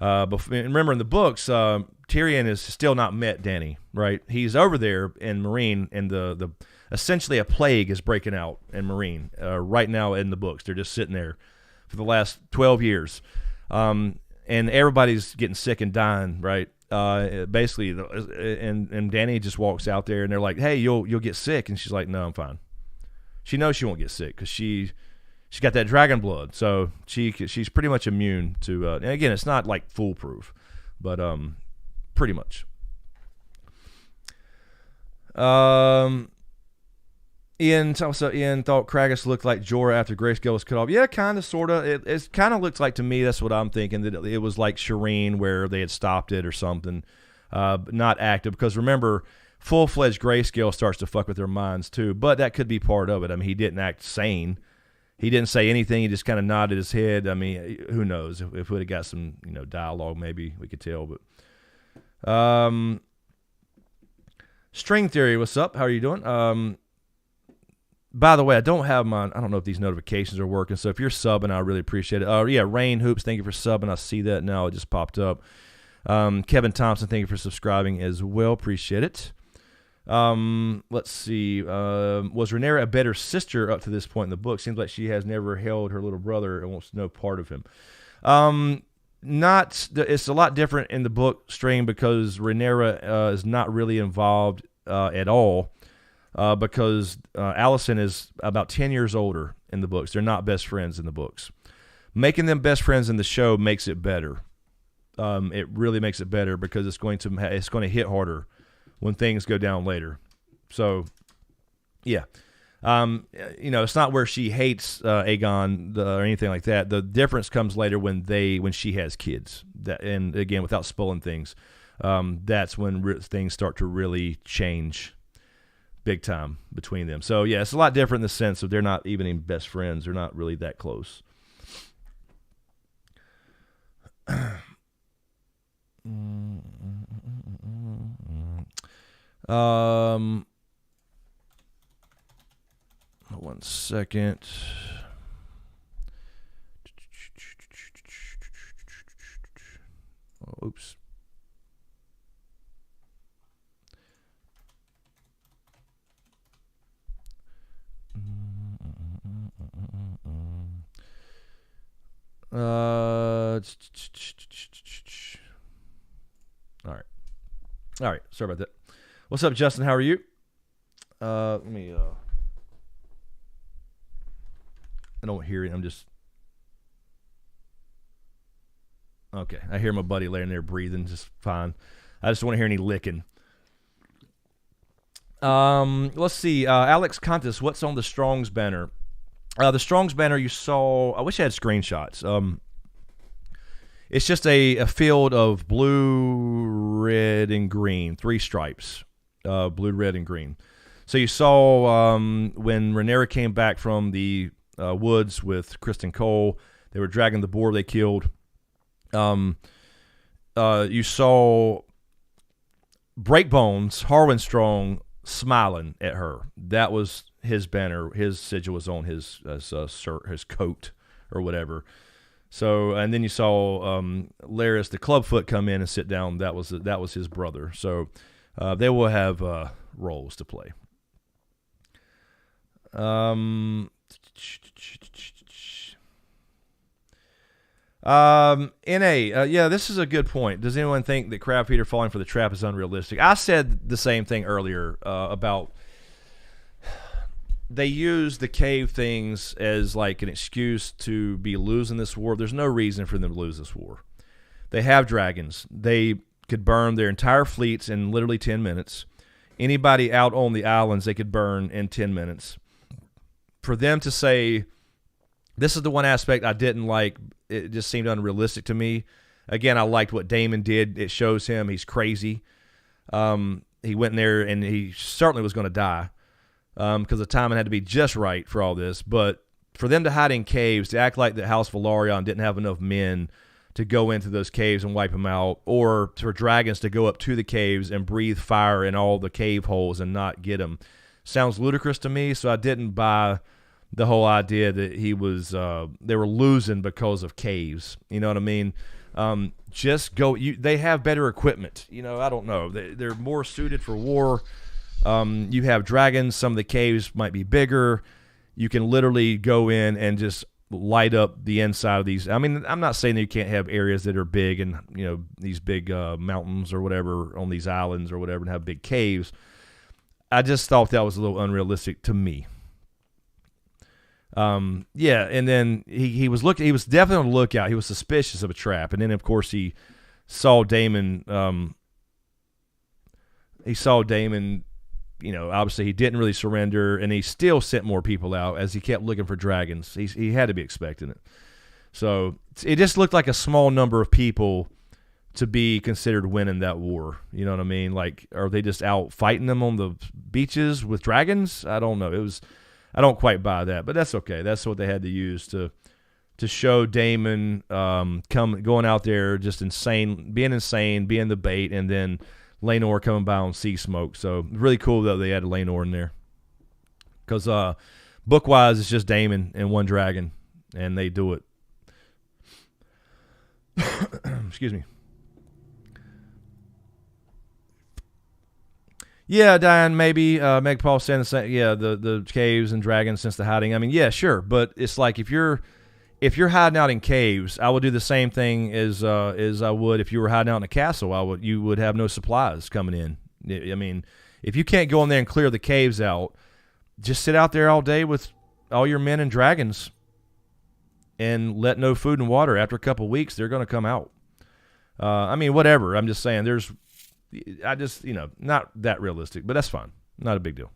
And remember in the books, Tyrion has still not met Dany, right? He's over there in Meereen, and the essentially a plague is breaking out in Meereen right now in the books. They're just sitting there for the last 12 years. And everybody's getting sick and dying, right? Basically, and Dany just walks out there, and they're like, "Hey, you'll get sick," and she's like, "No, I'm fine." She knows she won't get sick because she got that dragon blood, so she's pretty much immune to. And again, it's not like foolproof, but pretty much. Ian thought Kragus looked like Jorah after Grayscale was cut off. Yeah, kind of, sort of. It kind of looks like, to me, that's what I'm thinking, that it was like Shireen where they had stopped it or something, but not active. Because remember, full-fledged Grayscale starts to fuck with their minds too, but that could be part of it. I mean, he didn't act sane. He didn't say anything. He just kind of nodded his head. I mean, who knows? If we'd have got some, dialogue, maybe we could tell. But String Theory, what's up? How are you doing? By the way, I don't know if these notifications are working, so if you're subbing, I really appreciate it. Yeah, Rain Hoops, thank you for subbing. I see that now. It just popped up. Kevin Thompson, thank you for subscribing as well. Appreciate it. Let's see. Was Rhaenyra a better sister up to this point in the book? Seems like she has never held her little brother and wants no part of him. It's a lot different in the book String because Rhaenyra is not really involved at all. Because Alicent is about 10 years older in the books. They're not best friends in the books. Making them best friends in the show makes it better. It really makes it better because it's going to hit harder when things go down later. So, yeah. It's not where she hates Aegon or anything like that. The difference comes later when she has kids. And again, without spoiling things, that's when things start to really change big time between them. So yeah, it's a lot different in the sense of they're not even best friends. They're not really that close. One second. Oh, oops. All right. Sorry about that. What's up, Justin? How are you? Let me. I don't hear it. I'm just. Okay, I hear my buddy laying there breathing just fine. I just don't want to hear any licking. Let's see. Alex Contis, what's on the Strong's banner? The Strong's banner you saw, I wish I had screenshots. It's just a field of blue, red, and green. 3 stripes. Blue, red, and green. So you saw when Rhaenyra came back from the woods with Kristen Cole, they were dragging the boar they killed. You saw Breakbones, Harwin Strong, smiling at her. That was his banner. His sigil was on his shirt, his coat, or whatever. So, and then you saw Larys the Clubfoot come in and sit down. That was his brother. So, they will have roles to play. Yeah, this is a good point. Does anyone think that Crab Feeder falling for the trap is unrealistic? I said the same thing earlier about they use the cave things as like an excuse to be losing this war. There's no reason for them to lose this war. They have dragons. They could burn their entire fleets in literally 10 minutes. Anybody out on the islands they could burn in 10 minutes. For them to say, this is the one aspect I didn't like, it just seemed unrealistic to me. Again, I liked what Daemon did. It shows him he's crazy. He went in there and he certainly was going to die. because the timing had to be just right for all this. But for them to hide in caves, to act like the House Velaryon didn't have enough men to go into those caves and wipe them out, or for dragons to go up to the caves and breathe fire in all the cave holes and not get them, sounds ludicrous to me. So I didn't buy the whole idea that he was they were losing because of caves. You know what I mean? Just go. They have better equipment. You know, I don't know. They're more suited for war. You have dragons. Some of the caves might be bigger. You can literally go in and just light up the inside of these. I mean, I'm not saying that you can't have areas that are big and, you know, these big mountains or whatever on these islands or whatever and have big caves. I just thought that was a little unrealistic to me. Yeah, and then he was definitely on the lookout. He was suspicious of a trap, and then of course he saw Daemon. You know, obviously he didn't really surrender, and he still sent more people out as he kept looking for dragons. He had to be expecting it. So it just looked like a small number of people to be considered winning that war. You know what I mean? Like, are they just out fighting them on the beaches with dragons? I don't know. I don't quite buy that, but that's okay. That's what they had to use to show Daemon going out there just insane, being the bait, and then Laenor coming by on sea smoke. So really cool that they added Laenor in there, because book-wise it's just Daemon and one dragon, and they do it. Excuse me. Yeah, Diane, maybe. Meg Paul saying the same. Yeah, the caves and dragons since the hiding. I mean, yeah, sure, but it's like if you're hiding out in caves, I would do the same thing as I would if you were hiding out in a castle. You would have no supplies coming in. I mean, if you can't go in there and clear the caves out, just sit out there all day with all your men and dragons, and let no food and water. After a couple of weeks, they're going to come out. I mean, whatever. I'm just saying, not that realistic, but that's fine. Not a big deal.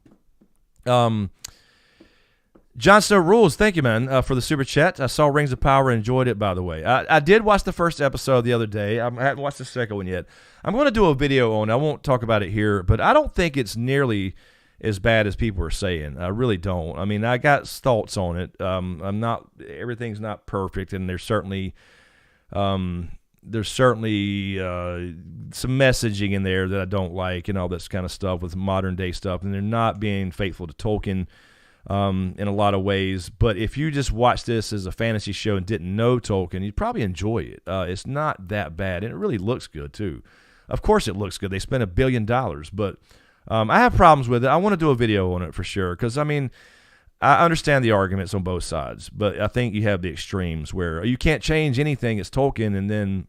John Snow Rules, thank you, man, for the super chat. I saw Rings of Power and enjoyed it, by the way. I did watch the first episode the other day. I haven't watched the second one yet. I'm going to do a video on it. I won't talk about it here, but I don't think it's nearly as bad as people are saying. I really don't. I mean, I got thoughts on it. Everything's not perfect, and there's certainly some messaging in there that I don't like, and all this kind of stuff with modern day stuff, and they're not being faithful to Tolkien in a lot of ways. But if you just watch this as a fantasy show and didn't know Tolkien, you'd probably enjoy it. It's not that bad, and it really looks good too. Of course it looks good. They spent $1 billion, but I have problems with it. I want to do a video on it for sure, because I mean, I understand the arguments on both sides, but I think you have the extremes where you can't change anything. It's Tolkien, and then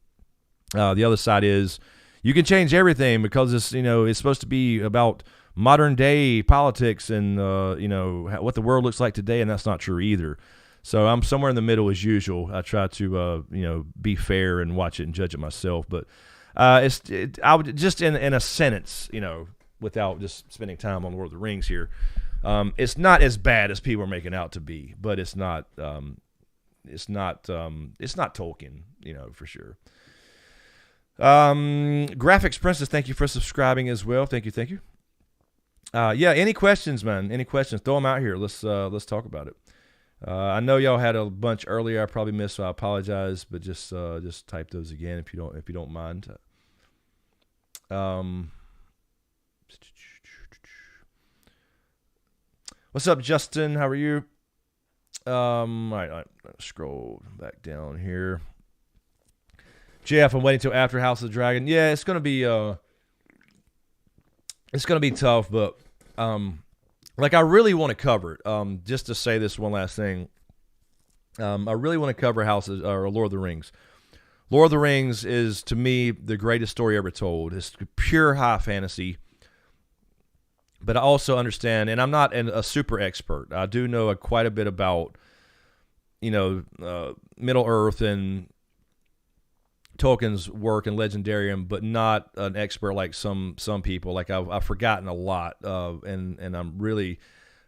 the other side is you can change everything because it's supposed to be about modern day politics and what the world looks like today, and that's not true either. So I'm somewhere in the middle as usual. I try to be fair and watch it and judge it myself, but I would just in a sentence, without just spending time on Lord of the Rings here. It's not as bad as people are making out to be, but it's not Tolkien, for sure. Graphics Princess, thank you for subscribing as well. Thank you. Yeah, any questions, man? Any questions? Throw them out here. Let's talk about it. I know y'all had a bunch earlier. I probably missed, so I apologize. But just type those again if you don't mind. What's up, Justin? How are you? All right, scroll back down here. Jeff, I'm waiting till after House of the Dragon. Yeah, it's gonna be tough, but I really want to cover it. Just to say this one last thing, I really want to cover Lord of the Rings. Lord of the Rings is, to me, the greatest story ever told. It's pure high fantasy, but I also understand, and I'm not a super expert. I do know quite a bit about, Middle Earth and Tolkien's work and Legendarium, but not an expert like some people. Like I've forgotten a lot, and I'm really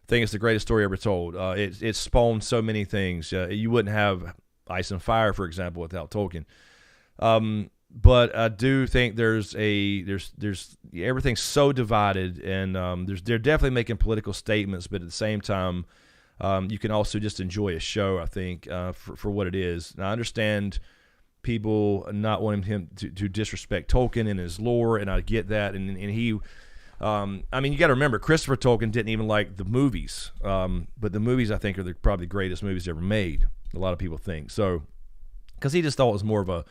think it's the greatest story ever told. It spawned so many things. You wouldn't have Ice and Fire, for example, without Tolkien. but I do think there's everything's so divided, and they're definitely making political statements, but at the same time, you can also just enjoy a show, I think, for what it is. Now, I understand people not wanting him to disrespect Tolkien and his lore, and I get that, and he. I mean, you got to remember, Christopher Tolkien didn't even like the movies, but the movies, I think, are probably the greatest movies ever made. A lot of people think so, because he just thought it was more of a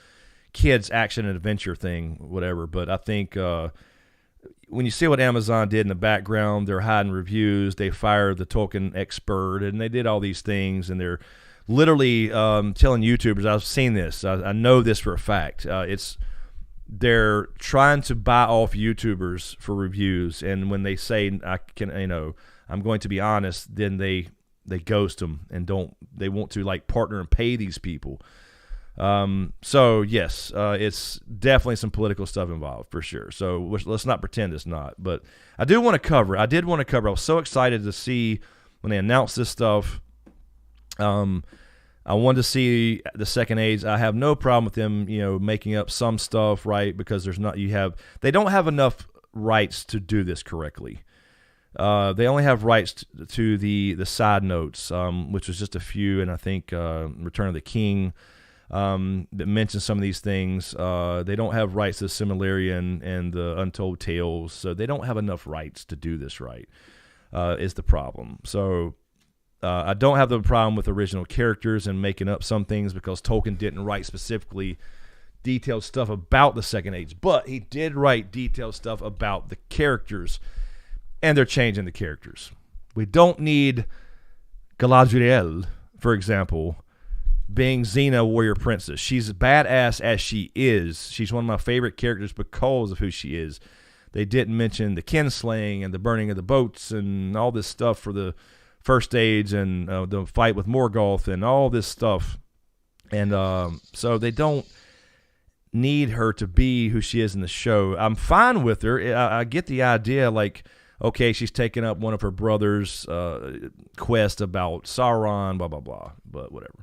kids action and adventure thing, whatever. But I think when you see what Amazon did in the background, they're hiding reviews, they fired the Tolkien expert, and they did all these things, and they're literally telling YouTubers, I've seen this, I know this for a fact, they're trying to buy off YouTubers for reviews, and when they say I'm going to be honest, then they ghost them and they want to like partner and pay these people. So yes, it's definitely some political stuff involved for sure. So let's not pretend it's not, but I did want to cover. I was so excited to see when they announced this stuff. I wanted to see the second age. I have no problem with them, making up some stuff, right? Because they don't have enough rights to do this correctly. They only have rights to the side notes, which was just a few, and I think Return of the King that mentions some of these things. They don't have rights to Silmarillion and the Untold Tales, so they don't have enough rights to do this right, is the problem. So I don't have the problem with original characters and making up some things, because Tolkien didn't write specifically detailed stuff about the Second Age, but he did write detailed stuff about the characters, and they're changing the characters. We don't need Galadriel, for example, being Xena, warrior princess. She's badass as she is. She's one of my favorite characters because of who she is. They didn't mention the kinslaying and the burning of the boats and all this stuff for the First Age, and the fight with Morgoth and all this stuff. And so they don't need her to be who she is in the show. I'm fine with her. I get the idea, like, okay, she's taking up one of her brother's quest about Sauron, blah, blah, blah, but whatever.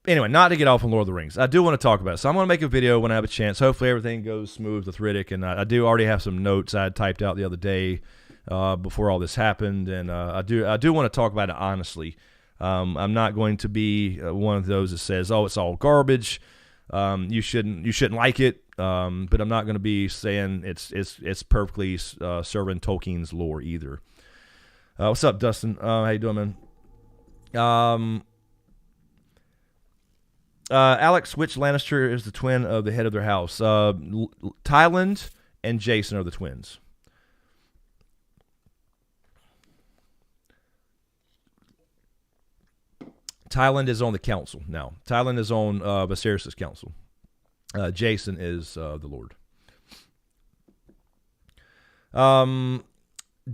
Anyway, not to get off on Lord of the Rings, I do want to talk about it. So I'm going to make a video when I have a chance. Hopefully everything goes smooth with Riddick, and I do already have some notes I had typed out the other day before all this happened, and I do want to talk about it honestly. I'm not going to be one of those that says, "Oh, it's all garbage. You shouldn't like it." But I'm not going to be saying it's perfectly serving Tolkien's lore either. What's up, Dustin? How you doing, man? Alex, which Lannister is the twin of the head of their house? Tyland and Jason are the twins. Tyland is on the council now. Tyland is on Viserys' council. Jason is the Lord.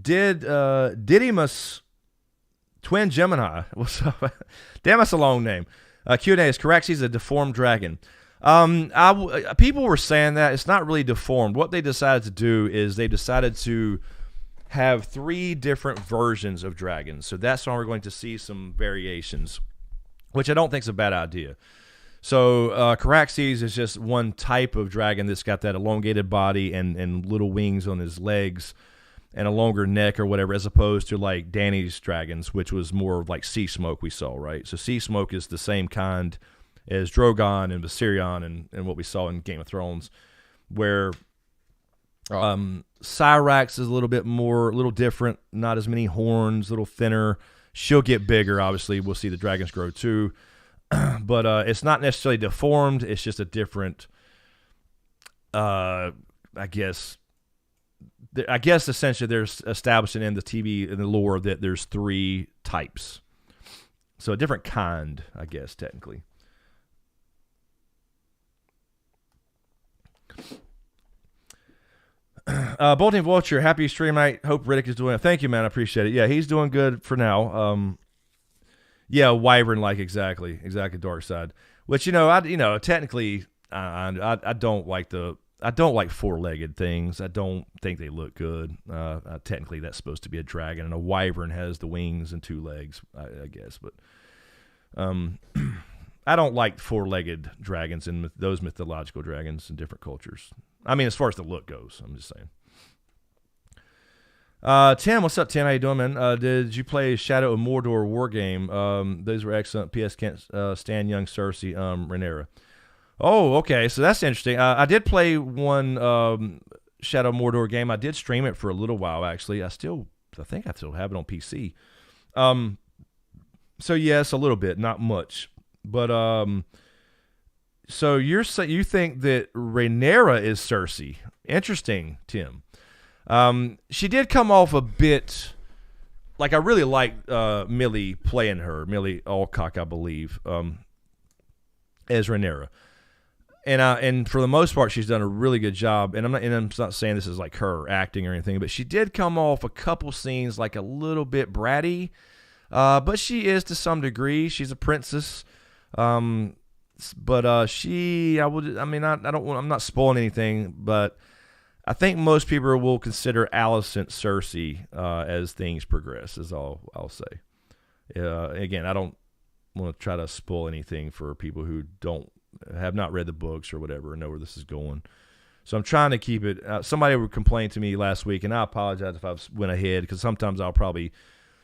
Didymus, twin Gemini. What's up? Damn, that's a long name. Q&A is correct. He's a deformed dragon. People were saying that it's not really deformed. What they decided to do is they decided to have 3 different versions of dragons. So that's why we're going to see some variations, which I don't think is a bad idea. So Caraxes is just one type of dragon that's got that elongated body and little wings on his legs and a longer neck or whatever, as opposed to like Dany's dragons, which was more like Sea Smoke we saw, right? So Sea Smoke is the same kind as Drogon and Viserion and what we saw in Game of Thrones, where Syrax is a little different, not as many horns, a little thinner. She'll get bigger, obviously. We'll see the dragons grow too. But it's not necessarily deformed. It's just a different, I guess essentially there's establishing in the TV, in the lore, that there's 3 types. So a different kind, I guess, technically. Bolting Vulture, happy stream night. Hope Riddick is doing it. Thank you, man. I appreciate it. Yeah, he's doing good for now. Yeah, Wyvern-like, exactly, Dark Side. Which, technically, I don't like I don't like 4-legged things. I don't think they look good. Technically, that's supposed to be a dragon, and a wyvern has the wings and 2 legs, I guess. But I don't like four-legged dragons and those mythological dragons in different cultures. I mean, as far as the look goes, I'm just saying. Tim, what's up, Tim? How you doing, man? Did you play Shadow of Mordor war game? Those were excellent. P.S. Can't stand young Cersei, Rhaenyra. Oh, okay. So that's interesting. I did play one Shadow of Mordor game. I did stream it for a little while, actually. I think I still have it on PC. So yes, a little bit, not much. But so you think that Rhaenyra is Cersei? Interesting, Tim. She did come off a bit like I really liked Millie playing her, Millie Alcock, I believe, as Rhaenyra. And for the most part, she's done a really good job. And I'm not saying this is like her acting or anything, but she did come off a couple scenes like a little bit bratty. But she is to some degree. She's a princess. I'm not spoiling anything, but I think most people will consider Alicent Cersei as things progress, is all I'll say. Again, I don't want to try to spoil anything for people who have not read the books or whatever and know where this is going. So I'm trying to keep it. Somebody would complain to me last week, and I apologize if I went ahead, because sometimes I'll probably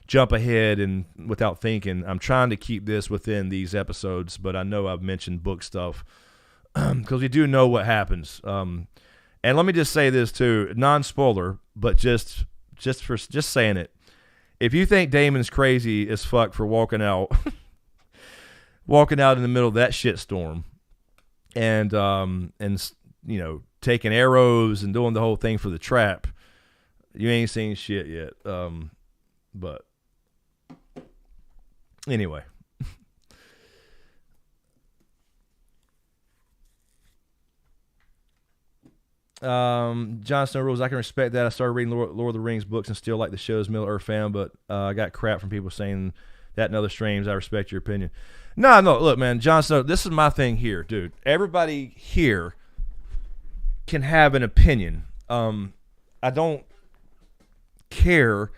jump ahead and without thinking. I'm trying to keep this within these episodes, but I know I've mentioned book stuff because we do know what happens. And let me just say this too, non-spoiler, but just saying it. If you think Damon's crazy as fuck for walking out in the middle of that shitstorm, and taking arrows and doing the whole thing for the trap, you ain't seen shit yet. But anyway. Jon Snow rules. I can respect that. I started reading Lord of the Rings books and still like the show's Middle-earth fan, but I got crap from people saying that in other streams. I respect your opinion. No, look, man, Jon Snow, this is my thing here, dude. Everybody here can have an opinion. I don't care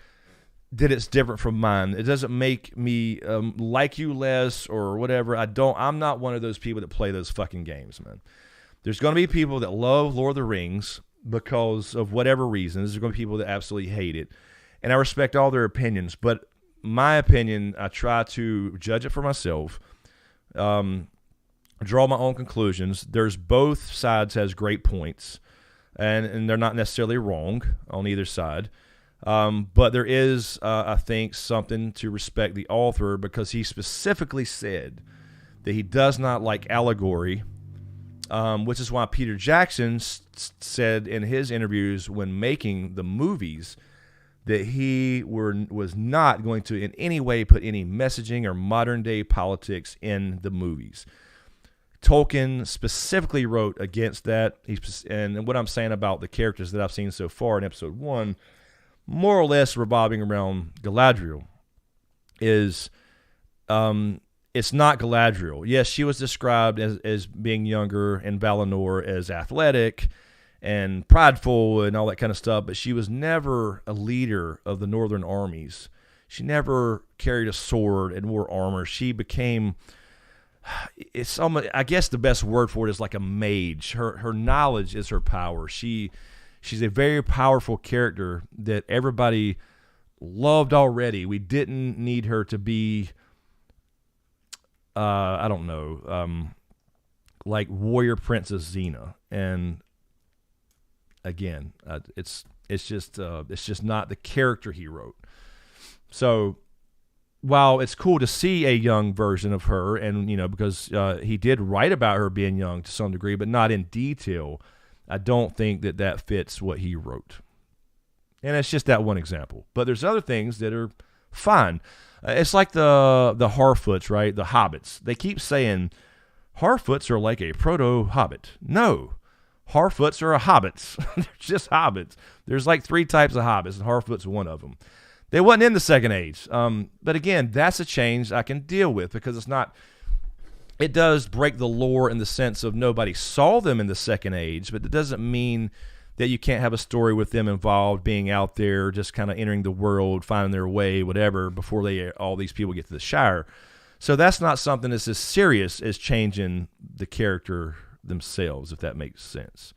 that it's different from mine. It doesn't make me like you less or whatever. I'm not one of those people that play those fucking games, man. There's going to be people that love Lord of the Rings because of whatever reasons. There's going to be people that absolutely hate it. And I respect all their opinions. But my opinion, I try to judge it for myself, draw my own conclusions. There's both sides has great points, and they're not necessarily wrong on either side. But there is, I think, something to respect the author, because he specifically said that he does not like allegory, which is why Peter Jackson said in his interviews when making the movies that he was not going to in any way put any messaging or modern-day politics in the movies. Tolkien specifically wrote against that. And what I'm saying about the characters that I've seen so far in episode 1, more or less revolving around Galadriel, is it's not Galadriel. Yes, she was described as being younger, and Valinor as athletic and prideful and all that kind of stuff, but she was never a leader of the northern armies. She never carried a sword and wore armor. She became, I guess the best word for it is like a mage. Her knowledge is her power. She's a very powerful character that everybody loved already. We didn't need her to be, I don't know, like warrior princess Xena. And again, it's just not the character he wrote. So while it's cool to see a young version of her, and because he did write about her being young to some degree, but not in detail, I don't think that fits what he wrote. And it's just that one example. But there's other things that are fine. It's like the Harfoots, right? The hobbits. They keep saying Harfoots are like a proto-hobbit. No. Harfoots are hobbits. They're just hobbits. There's like 3 types of hobbits, and Harfoot's one of them. They wasn't in the Second Age. But again, that's a change I can deal with, because it's not... It does break the lore in the sense of nobody saw them in the Second Age, but it doesn't mean that you can't have a story with them involved, being out there, just kind of entering the world, finding their way, whatever, before all these people get to the Shire. So that's not something that's as serious as changing the character themselves, if that makes sense.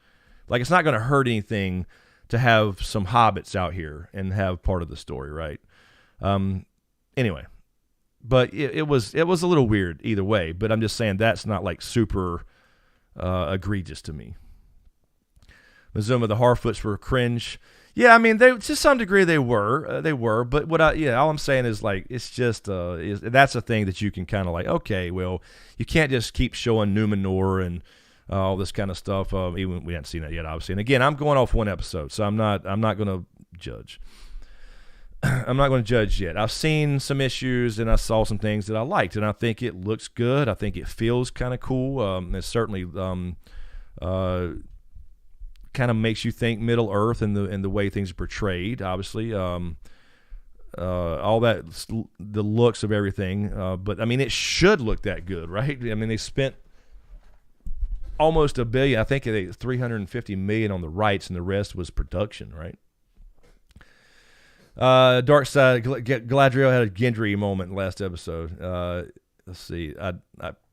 Like, it's not going to hurt anything to have some hobbits out here and have part of the story, right? Anyway, but it was a little weird either way. But I'm just saying that's not like super egregious to me. Mazuma, the Harfoots were cringe. Yeah, I mean, they to some degree they were. But all I'm saying is like it's just that's a thing that you can kind of like, okay, well, you can't just keep showing Numenor and all this kind of stuff. Even we haven't seen that yet, obviously. And again, I'm going off one episode, so I'm not going to judge. I'm not going to judge yet. I've seen some issues and I saw some things that I liked, and I think it looks good. I think it feels kind of cool. It certainly kind of makes you think Middle Earth and the way things are portrayed. Obviously, all that, the looks of everything. But I mean, it should look that good, right? I mean, they spent almost $1 billion. I think they $350 million on the rights, and the rest was production, right? Dark Side, Galadriel had a Gendry moment in the last episode. Let's see. I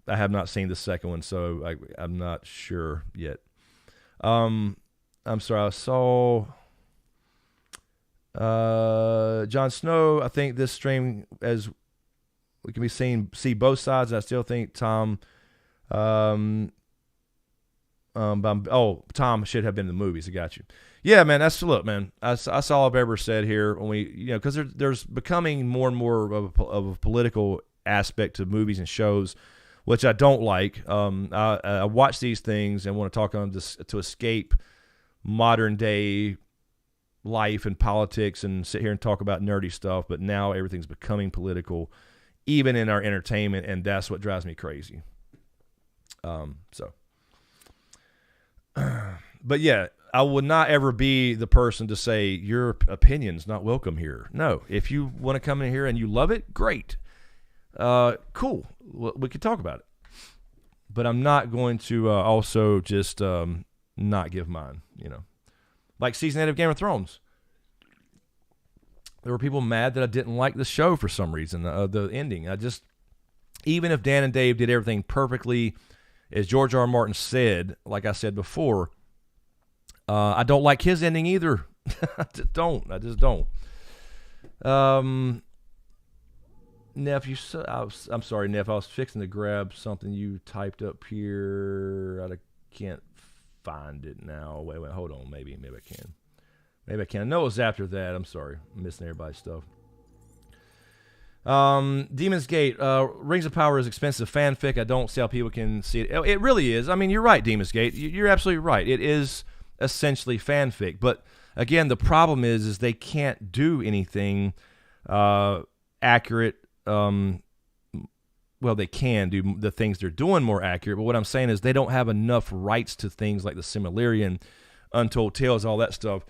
have not seen the second one, so I'm not sure yet. I'm sorry. I saw Jon Snow. I think this stream, as we can see both sides. I still think Tom. Tom should have been in the movies. I got you. Yeah, man. Look, man. That's all I've ever said here. When because there's becoming more and more of a political aspect to movies and shows, which I don't like. I watch these things and want to talk on this to escape modern day life and politics and sit here and talk about nerdy stuff. But now everything's becoming political, even in our entertainment, and that's what drives me crazy. But yeah, I would not ever be the person to say your opinion's not welcome here. No, if you want to come in here and you love it, great. Cool. We could talk about it. But I'm not going to also just not give mine, Like season 8 of Game of Thrones. There were people mad that I didn't like the show for some reason, the ending. Even if Dan and Dave did everything perfectly, as George R. R. Martin said, like I said before, I don't like his ending either. I just don't. Neff, I'm sorry, Neff. I was fixing to grab something you typed up here. I can't find it now. Wait, hold on. Maybe I can. Maybe I can. No, it was after that. I'm sorry. I'm missing everybody's stuff. Demon's Gate. Rings of Power is expensive fanfic. I don't see how people can see it. It really is. I mean, you're right, Demon's Gate. You're absolutely right. It is essentially fanfic. But again, the problem is they can't do anything accurate. Well, they can do the things they're doing more accurate, but what I'm saying is they don't have enough rights to things like the Silmarillion, Untold Tales, all that stuff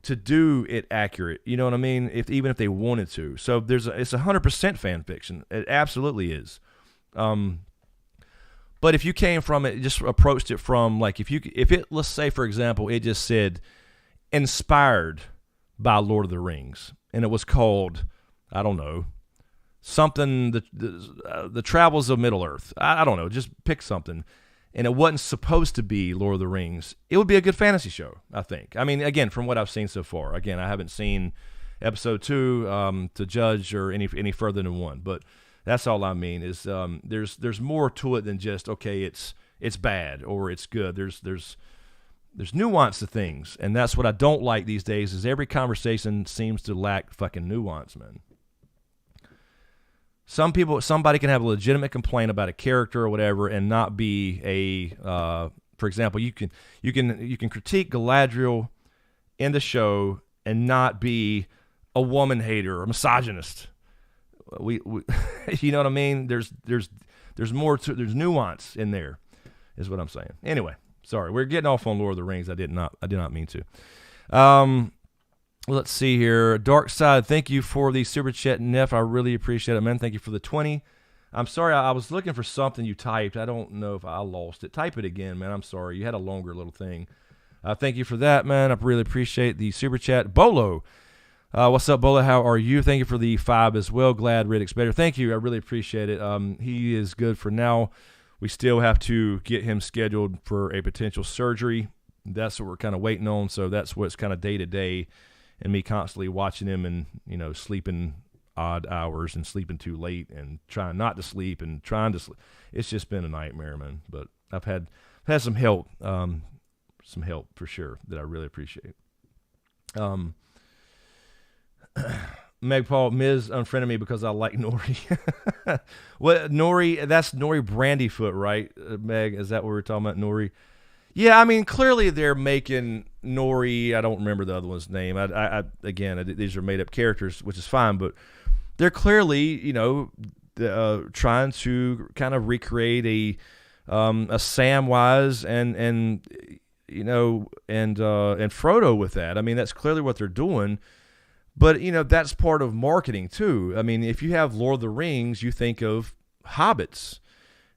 to do it accurate. You know what I mean? Even if they wanted to. So it's 100% fan fiction. It absolutely is. But if you came from it, just approached it from like if it, let's say for example, it just said inspired by Lord of the Rings, and it was called, I don't know, something, the Travels of Middle Earth. I don't know, just pick something. And it wasn't supposed to be Lord of the Rings. It would be a good fantasy show, I think. I mean, again, from what I've seen so far. Again, I haven't seen episode 2 to judge or any further than 1. But that's all I mean is there's more to it than just, okay, it's bad or it's good. There's nuance to things. And that's what I don't like these days is every conversation seems to lack fucking nuance, man. Somebody can have a legitimate complaint about a character or whatever, and not be for example, you can critique Galadriel in the show and not be a woman hater or a misogynist. We you know what I mean? There's more to, there's nuance in there, is what I'm saying. Anyway, sorry, we're getting off on Lord of the Rings. I did not mean to. Let's see here. Dark Side, thank you for the super chat, Neff. I really appreciate it, man. Thank you for the 20. I'm sorry, I was looking for something you typed. I don't know if I lost it. Type it again, man. I'm sorry. You had a longer little thing. Thank you for that, man. I really appreciate the super chat. Bolo, What's up, Bola? How are you? Thank you for the 5 as well. Glad Riddick's better. Thank you. I really appreciate it. He is good for now. We still have to get him scheduled for a potential surgery. That's what we're kind of waiting on. So that's what's kind of day to day, and me constantly watching him and sleeping odd hours and sleeping too late and trying not to sleep and trying to sleep. It's just been a nightmare, man. But I've had some help for sure that I really appreciate. Meg Paul, Miz unfriended me because I like Nori. What Nori? That's Nori Brandyfoot, right? Meg, is that what we're talking about? Nori? Yeah, I mean, clearly they're making Nori. I don't remember the other one's name. Again, these are made up characters, which is fine, but they're clearly, trying to kind of recreate a Samwise and Frodo with that. I mean, that's clearly what they're doing. But, that's part of marketing, too. I mean, if you have Lord of the Rings, you think of hobbits.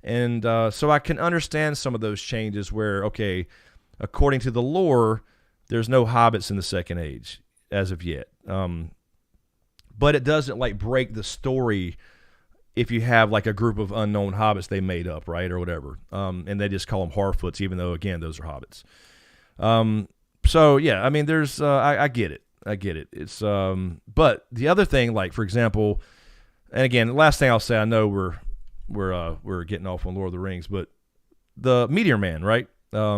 And so I can understand some of those changes where, okay, according to the lore, there's no hobbits in the Second Age as of yet. But it doesn't, break the story if you have, a group of unknown hobbits they made up, right, or whatever. And they just call them Harfoots, even though, again, those are hobbits. So, yeah, I mean, there's I get it. I get it. It's but the other thing, for example, and again, the last thing I'll say, I know we're getting off on Lord of the Rings, but the Meteor Man, right? If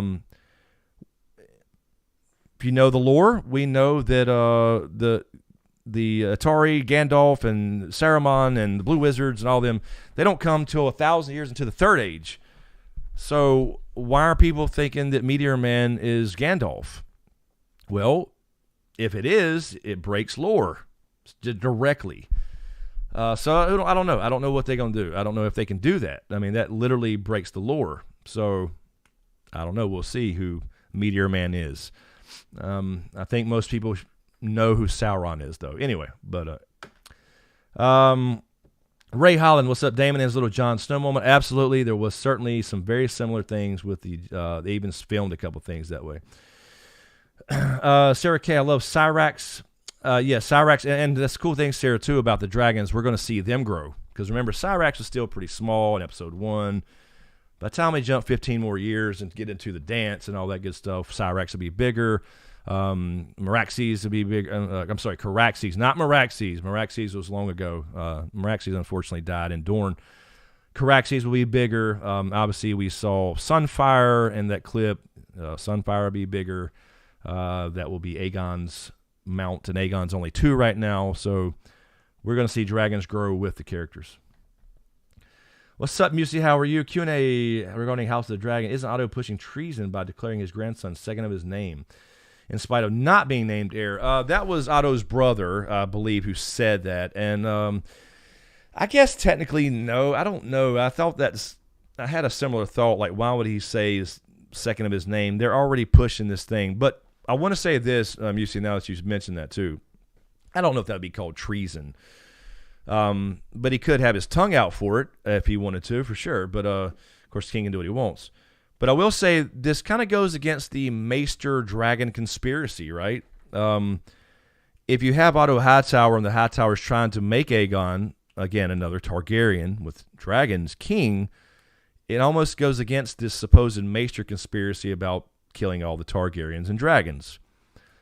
you know the lore, we know that the Atari, Gandalf, and Saruman, and the Blue Wizards, and all them, they don't come till 1,000 years into the Third Age. So why are people thinking that Meteor Man is Gandalf? Well, if it is, it breaks lore directly. So I don't know. I don't know what they're going to do. I don't know if they can do that. I mean, that literally breaks the lore. So I don't know. We'll see who Meteor Man is. I think most people know who Sauron is, though. Anyway, but Ray Holland, what's up, Damon? And his little Jon Snow moment. Absolutely. There was certainly some very similar things with they even filmed a couple things that way. Sarah K, I love Cyrax. Cyrax, and that's the cool thing, Sarah, too, about the dragons. We're going to see them grow. Because remember, Cyrax was still pretty small in episode 1. By the time they jump 15 more years and get into the dance and all that good stuff, Cyrax will be bigger. Meraxes will be big. Caraxes, not Meraxes. Meraxes was long ago. Meraxes unfortunately died in Dorne. Caraxes will be bigger. Obviously, we saw Sunfire in that clip. Sunfire will be bigger. That will be Aegon's mount, and Aegon's only 2 right now, so we're going to see dragons grow with the characters. What's up, Musey? How are you? Q&A regarding House of the Dragon. Isn't Otto pushing treason by declaring his grandson second of his name, in spite of not being named heir? That was Otto's brother, I believe, who said that, and I guess technically, no. I don't know. I had a similar thought, why would he say his second of his name? They're already pushing this thing, but I want to say this, Musey, now that you've mentioned that too. I don't know if that would be called treason. But he could have his tongue out for it if he wanted to, for sure. But, of course, the king can do what he wants. But I will say this kind of goes against the Maester Dragon conspiracy, right? If you have Otto Hightower and the Hightowers trying to make Aegon, again, another Targaryen with dragons, king, it almost goes against this supposed Maester conspiracy about killing all the Targaryens and dragons.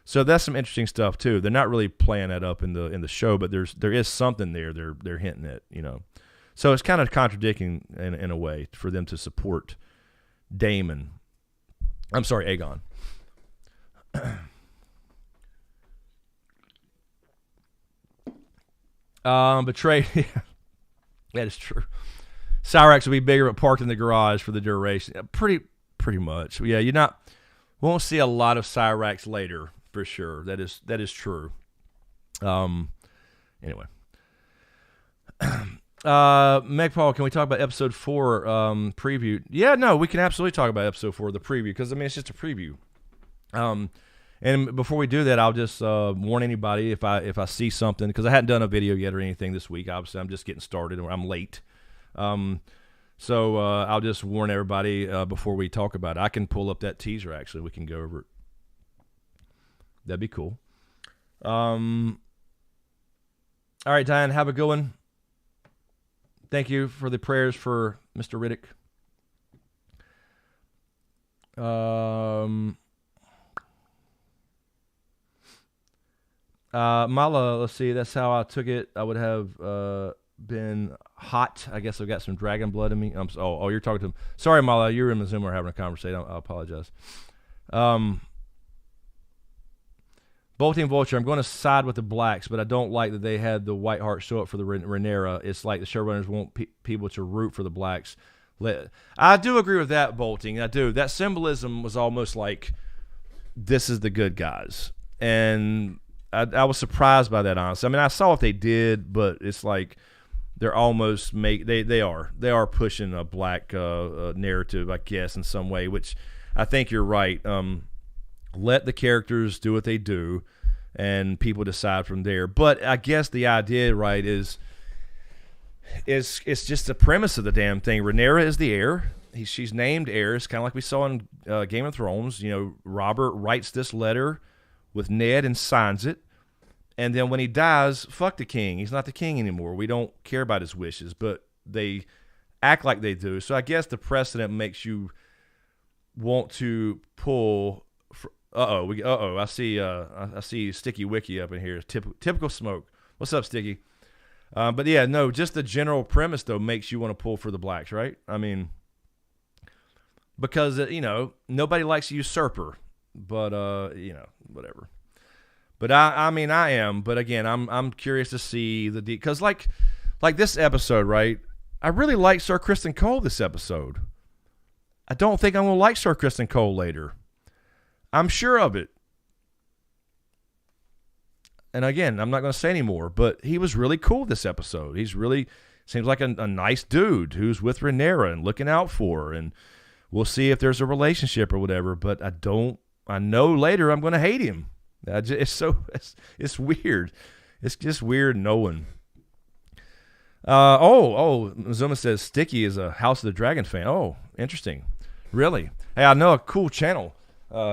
So that's some interesting stuff too. They're not really playing that up in the show, but there is something there they're hinting at, So it's kind of contradicting in a way for them to support Aegon. Betrayed. Yeah, that is true. Cyrax will be bigger but parked in the garage for the duration. Pretty much. Yeah, won't see a lot of Cyrax later for sure. That is true. Anyway. Meg Paul, can we talk about episode 4 preview? Yeah, no, we can absolutely talk about episode 4, the preview, because it's just a preview. And before we do that, I'll just warn anybody if I see something, because I hadn't done a video yet or anything this week. Obviously, I'm just getting started, or I'm late. So I'll just warn everybody before we talk about it. I can pull up that teaser, actually. We can go over it. That'd be cool. All right, Diane, have a good one. Thank you for the prayers for Mr. Riddick. Mala, let's see. That's how I took it. I would have been hot. I guess I've got some dragon blood in me. You're talking to him. Sorry, Mala. You were in the Zoom. We're having a conversation. I apologize. Bolting Vulture. I'm going to side with the blacks, but I don't like that they had the White Heart show up for the Rhaenyra. It's like the showrunners want people to root for the blacks. I do agree with that, Bolting. I do. That symbolism was almost like this is the good guys, and I was surprised by that, honestly. I mean, I saw what they did, but it's like they're almost they are pushing a black narrative, I guess, in some way, which I think you're right. Let the characters do what they do, and people decide from there. But I guess the idea, right, is it's just the premise of the damn thing. Rhaenyra is the heir. She's named heir. It's kind of like we saw in Game of Thrones. You know, Robert writes this letter with Ned and signs it. And then when he dies, fuck the king. He's not the king anymore. We don't care about his wishes, but they act like they do. So I guess the precedent makes you want to pull. I see Sticky Wiki up in here. Typical Smoke. What's up, Sticky? But yeah, no, just the general premise though makes you want to pull for the blacks, right? I mean, because nobody likes a usurper, but whatever. But I mean, I am. But again, I'm curious to see because like this episode, right? I really like Sir Kristen Cole this episode. I don't think I'm gonna like Sir Kristen Cole later. I'm sure of it. And again, I'm not going to say anymore, but he was really cool this episode. He's really seems like a nice dude who's with Rhaenyra and looking out for her. And we'll see if there's a relationship or whatever. But I know later I'm going to hate him. It's weird. It's just weird knowing. Zuma says Sticky is a House of the Dragon fan. Oh, interesting. Really? Hey, I know a cool channel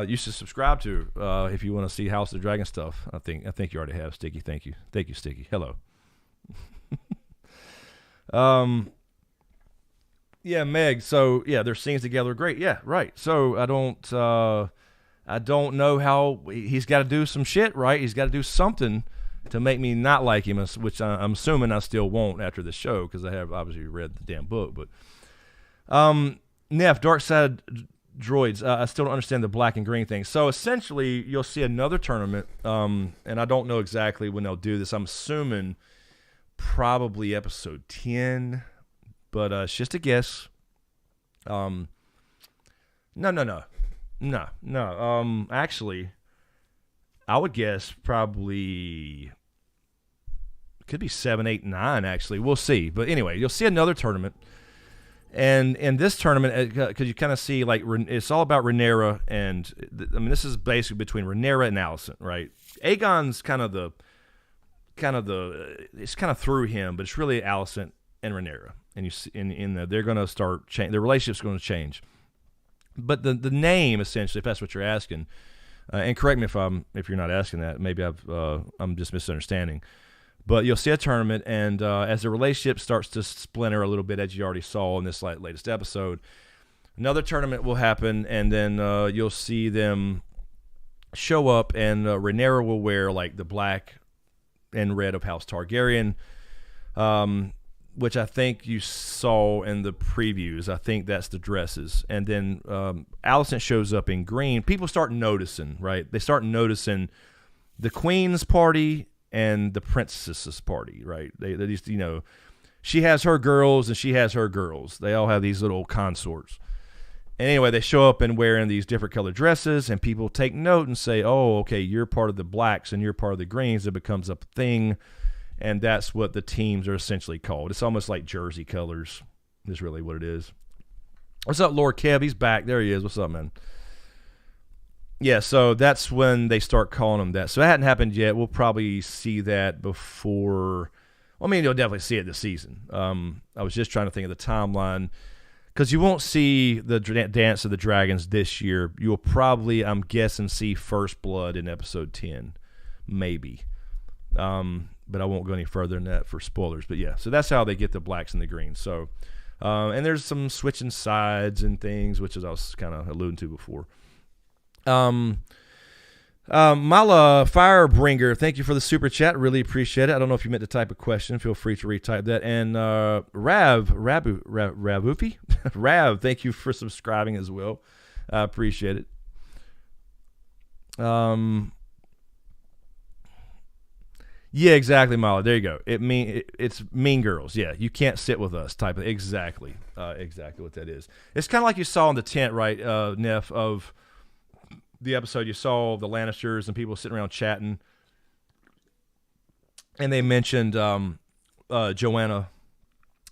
you should subscribe to if you want to see House of the Dragon stuff. I think you already have, Sticky. Thank you, Sticky. Hello. Yeah, Meg. So yeah, their scenes together are great. Yeah, right. So I don't know how he's got to do some shit, right? He's got to do something to make me not like him, which I'm assuming I still won't after the show because I have obviously read the damn book. But Neff, Dark Side Droids, I still don't understand the black and green thing. So essentially, you'll see another tournament, and I don't know exactly when they'll do this. I'm assuming probably episode 10, but it's just a guess. No. Actually, I would guess probably could be 7, 8, 9. Actually, we'll see. But anyway, you'll see another tournament. And in this tournament, because you kind of see, like, it's all about Rhaenyra, and this is basically between Rhaenyra and Alicent, right? Aegon's it's kind of through him, but it's really Alicent and Rhaenyra, and you see, they're going to start change. Their relationship's going to change, but the name essentially, if that's what you're asking, and correct me if you're not asking that, maybe I'm just misunderstanding. But you'll see a tournament, and as the relationship starts to splinter a little bit, as you already saw in this latest episode, another tournament will happen, and then you'll see them show up, and Rhaenyra will wear like the black and red of House Targaryen, which I think you saw in the previews. I think that's the dresses. And then Alicent shows up in green. People start noticing, right? They start noticing the Queen's party and the princess's party, right? They just, she has her girls and she has her girls. They all have these little consorts. And anyway, they show up and wearing these different colored dresses, and people take note and say, oh, okay, you're part of the blacks and you're part of the greens. It becomes a thing, and that's what the teams are essentially called. It's almost like jersey colors is really what it is. What's up, Lord Kev? He's back. There he is. What's up, man? Yeah, so that's when they start calling them that. So that hadn't happened yet. We'll probably see that before. Well, you'll definitely see it this season. I was just trying to think of the timeline because you won't see the Dance of the Dragons this year. You'll probably, I'm guessing, see First Blood in episode 10, maybe. But but I won't go any further than that for spoilers. But yeah, so that's how they get the blacks and the greens. So, and there's some switching sides and things, which is I was kind of alluding to before. Mala Firebringer, thank you for the super chat. Really appreciate it. I don't know if you meant to type a question. Feel free to retype that. And Ravufi, Rav, thank you for subscribing as well. I appreciate it. Yeah, exactly, Mala. There you go. It's Mean Girls. Yeah, you can't sit with us. Type of exactly what that is. It's kind of like you saw in the tent, right, Neff, of the episode. You saw the Lannisters and people sitting around chatting, and they mentioned Joanna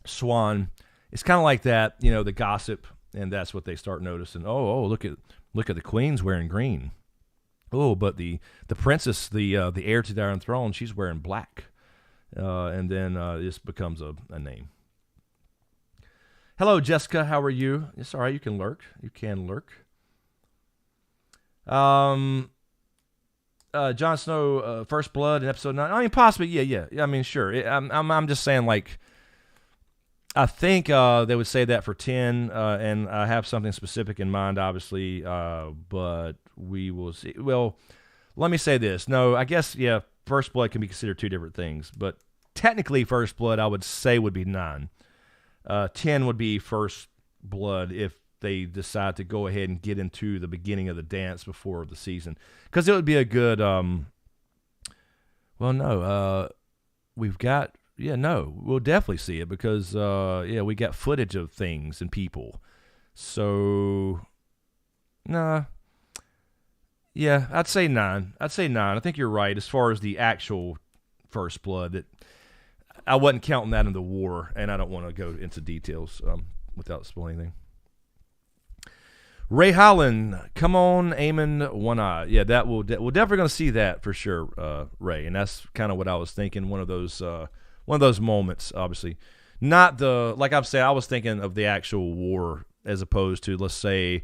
Swan. It's kind of like that, you know, the gossip, and that's what they start noticing. Oh, look at the queen's wearing green. Oh, but the princess, the heir to the Iron Throne, she's wearing black. And then this becomes a name. Hello, Jessica. How are you? It's all right. You can lurk. Jon Snow, First Blood in episode 9. I mean, possibly, yeah. I mean, sure. I'm just saying, like, I think they would say that for 10, and I have something specific in mind, obviously, but we will see. Well, let me say this. No, I guess, yeah, First Blood can be considered two different things, but technically First Blood, I would say, would be 9. 10 would be First Blood if they decide to go ahead and get into the beginning of the dance before the season. Because it would be a good, we'll definitely see it because, we got footage of things and people. So, nah. Yeah, I'd say 9. I think you're right as far as the actual First Blood. That I wasn't counting that in the war, and I don't want to go into details without spoiling anything. Ray Holland, come on, Eamon One Eye. Yeah, that we're definitely going to see that for sure, Ray, and that's kind of what I was thinking. One of those moments, obviously, not the like I'm saying. I was thinking of the actual war as opposed to, let's say,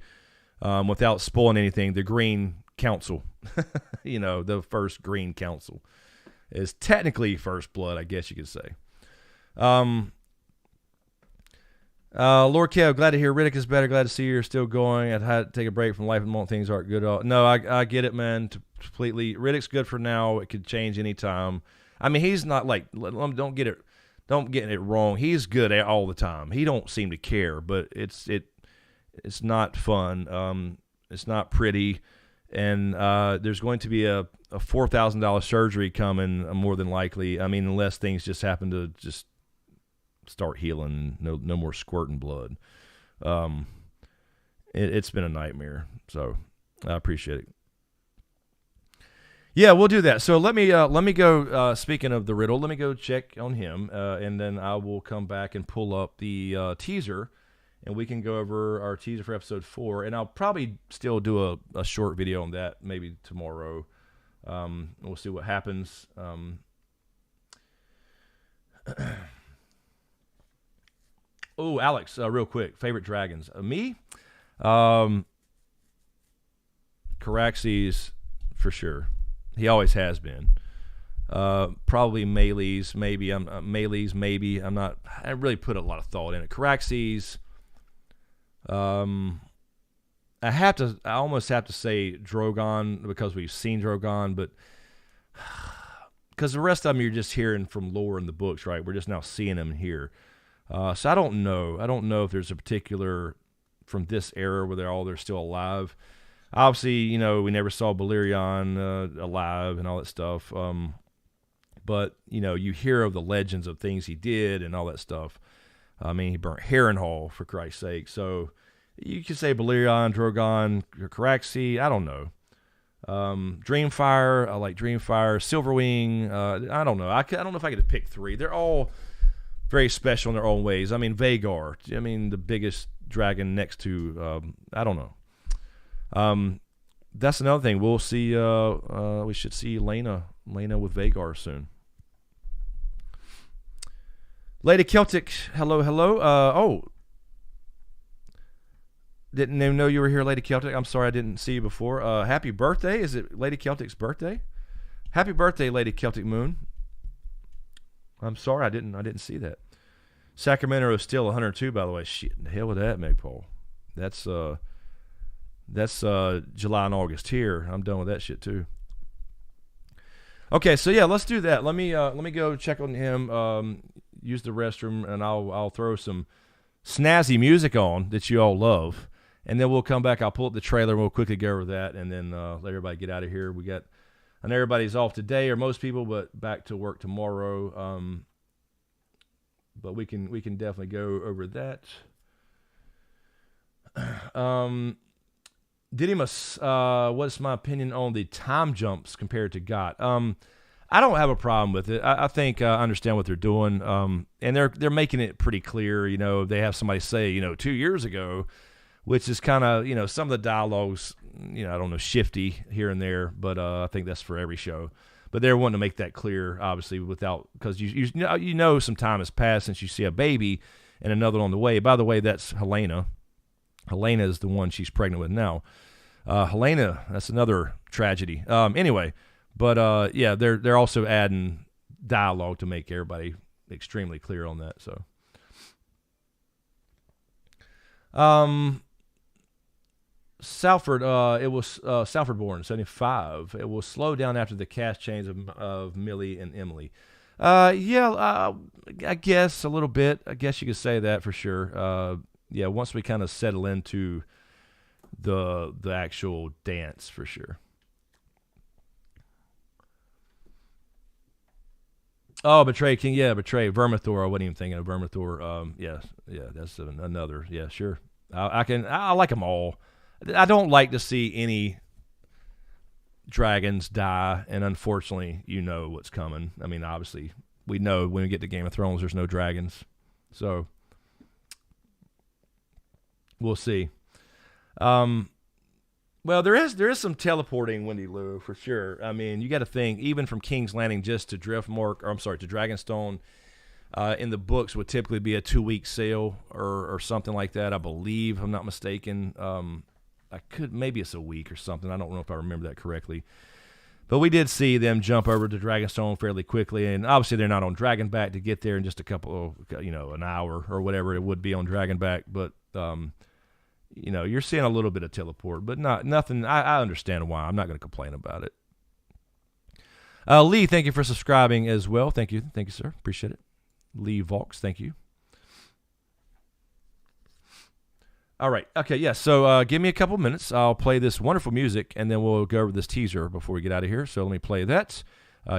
without spoiling anything, the Green Council. You know, the first Green Council is technically First Blood, I guess you could say. Lord Kev, glad to hear Riddick is better. Glad to see you're still going. I'd had to take a break from life and moment. Things aren't good at all. No, I get it, man. Completely. Riddick's good for now. It could change anytime. I mean, he's not like, don't get it wrong. He's good all the time. He don't seem to care, but it's not fun. It's not pretty. And there's going to be a $4,000 surgery coming, more than likely. I mean, unless things just happen to just start healing, no more squirting blood. It's been a nightmare, so I appreciate it. Yeah, we'll do that. So let me go. Speaking of the riddle, let me go check on him, and then I will come back and pull up the teaser, and we can go over our teaser for episode 4. And I'll probably still do a short video on that maybe tomorrow. We'll see what happens. Oh, Alex, real quick, favorite dragons. Me? Caraxes, for sure. He always has been. Probably Melees, maybe. Melees, maybe. I really put a lot of thought in it. Caraxes. I almost have to say Drogon because we've seen Drogon, but because the rest of them you're just hearing from lore in the books, right? We're just now seeing them here. So I don't know. I don't know if there's a particular from this era where they're still alive. Obviously, you know, we never saw Balerion alive and all that stuff. But, you know, you hear of the legends of things he did and all that stuff. I mean, he burnt Harrenhal, for Christ's sake. So you could say Balerion, Drogon, Caraxes. I don't know. Dreamfire. I like Dreamfire. Silverwing. I don't know. I don't know if I could pick 3. They're all very special in their own ways. I mean, Vhagar. I mean, the biggest dragon next to, I don't know. That's another thing. We'll see, we should see Lena with Vhagar soon. Lady Celtic, hello. Didn't even know you were here, Lady Celtic. I'm sorry I didn't see you before. Happy birthday. Is it Lady Celtic's birthday? Happy birthday, Lady Celtic Moon. I'm sorry, I didn't see that. Sacramento is still 102, by the way. Shit, the hell with that, Megpole. That's July and August here. I'm done with that shit too. Okay, so yeah, let's do that. Let me go check on him. Use the restroom, and I'll throw some snazzy music on that you all love, and then we'll come back. I'll pull up the trailer, and we'll quickly go over that, and then let everybody get out of here. I know everybody's off today, or most people, but back to work tomorrow. But we can definitely go over that. Didymus, what's my opinion on the time jumps compared to GOT? I don't have a problem with it. I think I understand what they're doing, and they're making it pretty clear. You know, they have somebody say, 2 years ago, which is kind of, some of the dialogues, I don't know, shifty here and there, but I think that's for every show. But they're wanting to make that clear, obviously, because you know some time has passed since you see a baby and another on the way. By the way, that's Helena. Helena is the one she's pregnant with now. Helena, that's another tragedy. Anyway, but yeah, they're also adding dialogue to make everybody extremely clear on that. So, Salford, it was Salford born 75. It will slow down after the cast change of Millie and Emily. Yeah, I guess a little bit. I guess you could say that for sure. Yeah, once we kind of settle into the actual dance, for sure. Oh, Betray King, yeah, Betray Vermithor. I wasn't even thinking of Vermithor. Yeah, that's another. Yeah, sure. I like them all. I don't like to see any dragons die, and unfortunately, you know what's coming. I mean, obviously, we know when we get to Game of Thrones, there's no dragons, so we'll see. Well, there is some teleporting, Wendy Lou, for sure. I mean, you got to think, even from King's Landing just to to Dragonstone, in the books would typically be a 2-week sail or something like that, I believe, if I'm not mistaken. Maybe it's a week or something. I don't know if I remember that correctly. But we did see them jump over to Dragonstone fairly quickly, and obviously they're not on Dragonback to get there in just an hour or whatever it would be on Dragonback. But you're seeing a little bit of teleport, but nothing. I understand why. I'm not going to complain about it. Lee, thank you for subscribing as well. Thank you, sir. Appreciate it. Lee Vaux, thank you. All right. Okay, yeah. So give me a couple minutes. I'll play this wonderful music, and then we'll go over this teaser before we get out of here. So let me play that.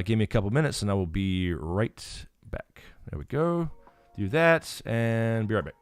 Give me a couple minutes, and I will be right back. There we go. Do that, and be right back.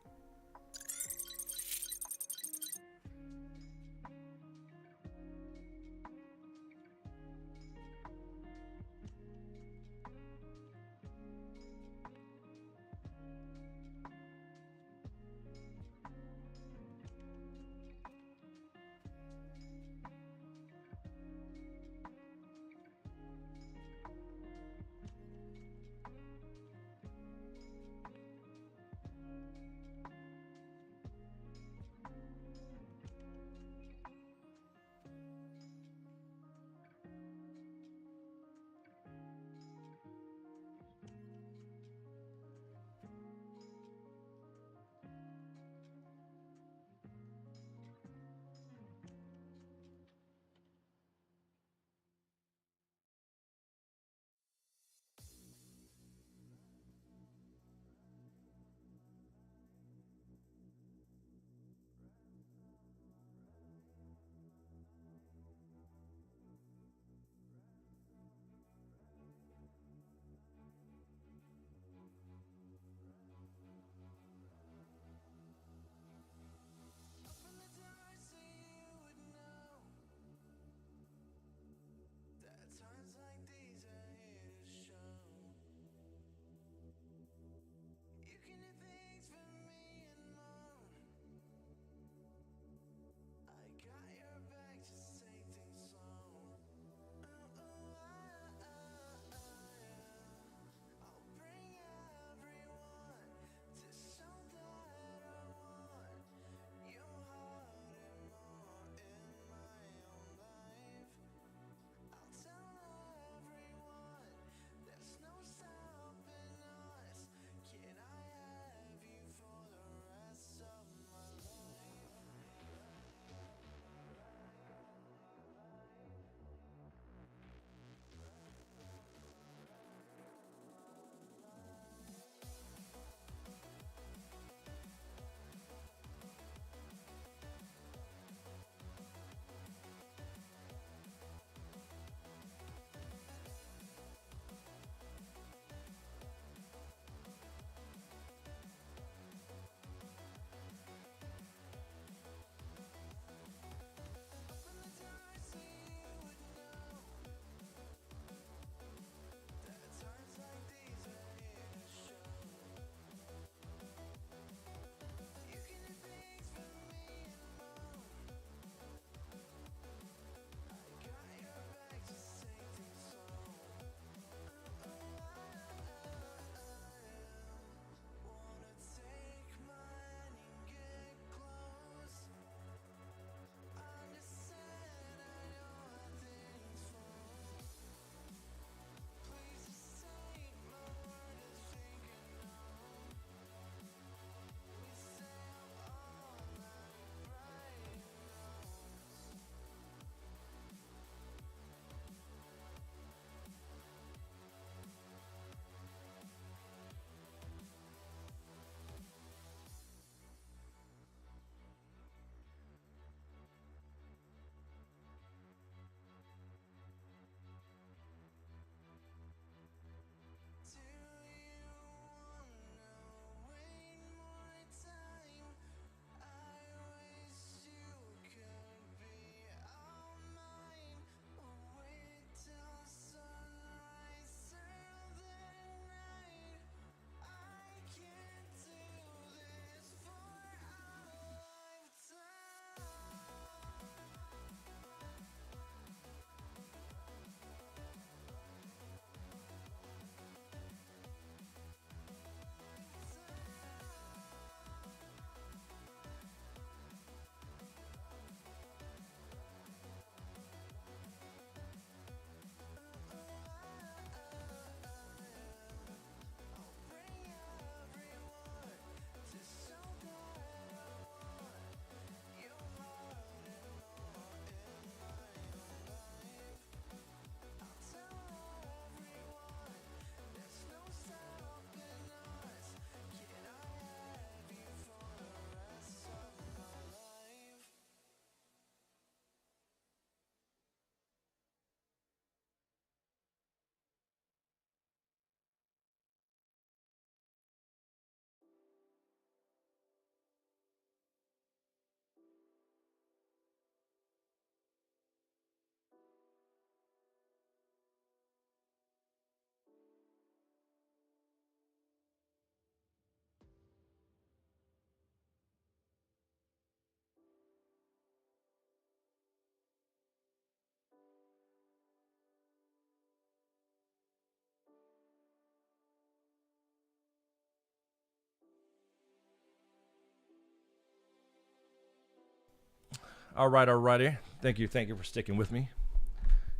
Alrighty. Thank you for sticking with me.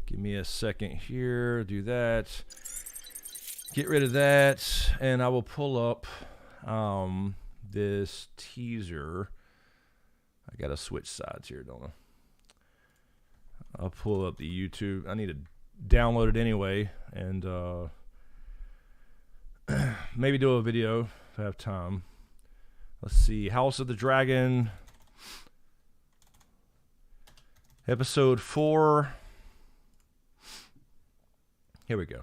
Give me a second here. Do that. Get rid of that, and I will pull up this teaser. I gotta switch sides here, don't I? I'll pull up the YouTube. I need to download it anyway, and maybe do a video if I have time. Let's see, House of the Dragon, episode 4. Here we go.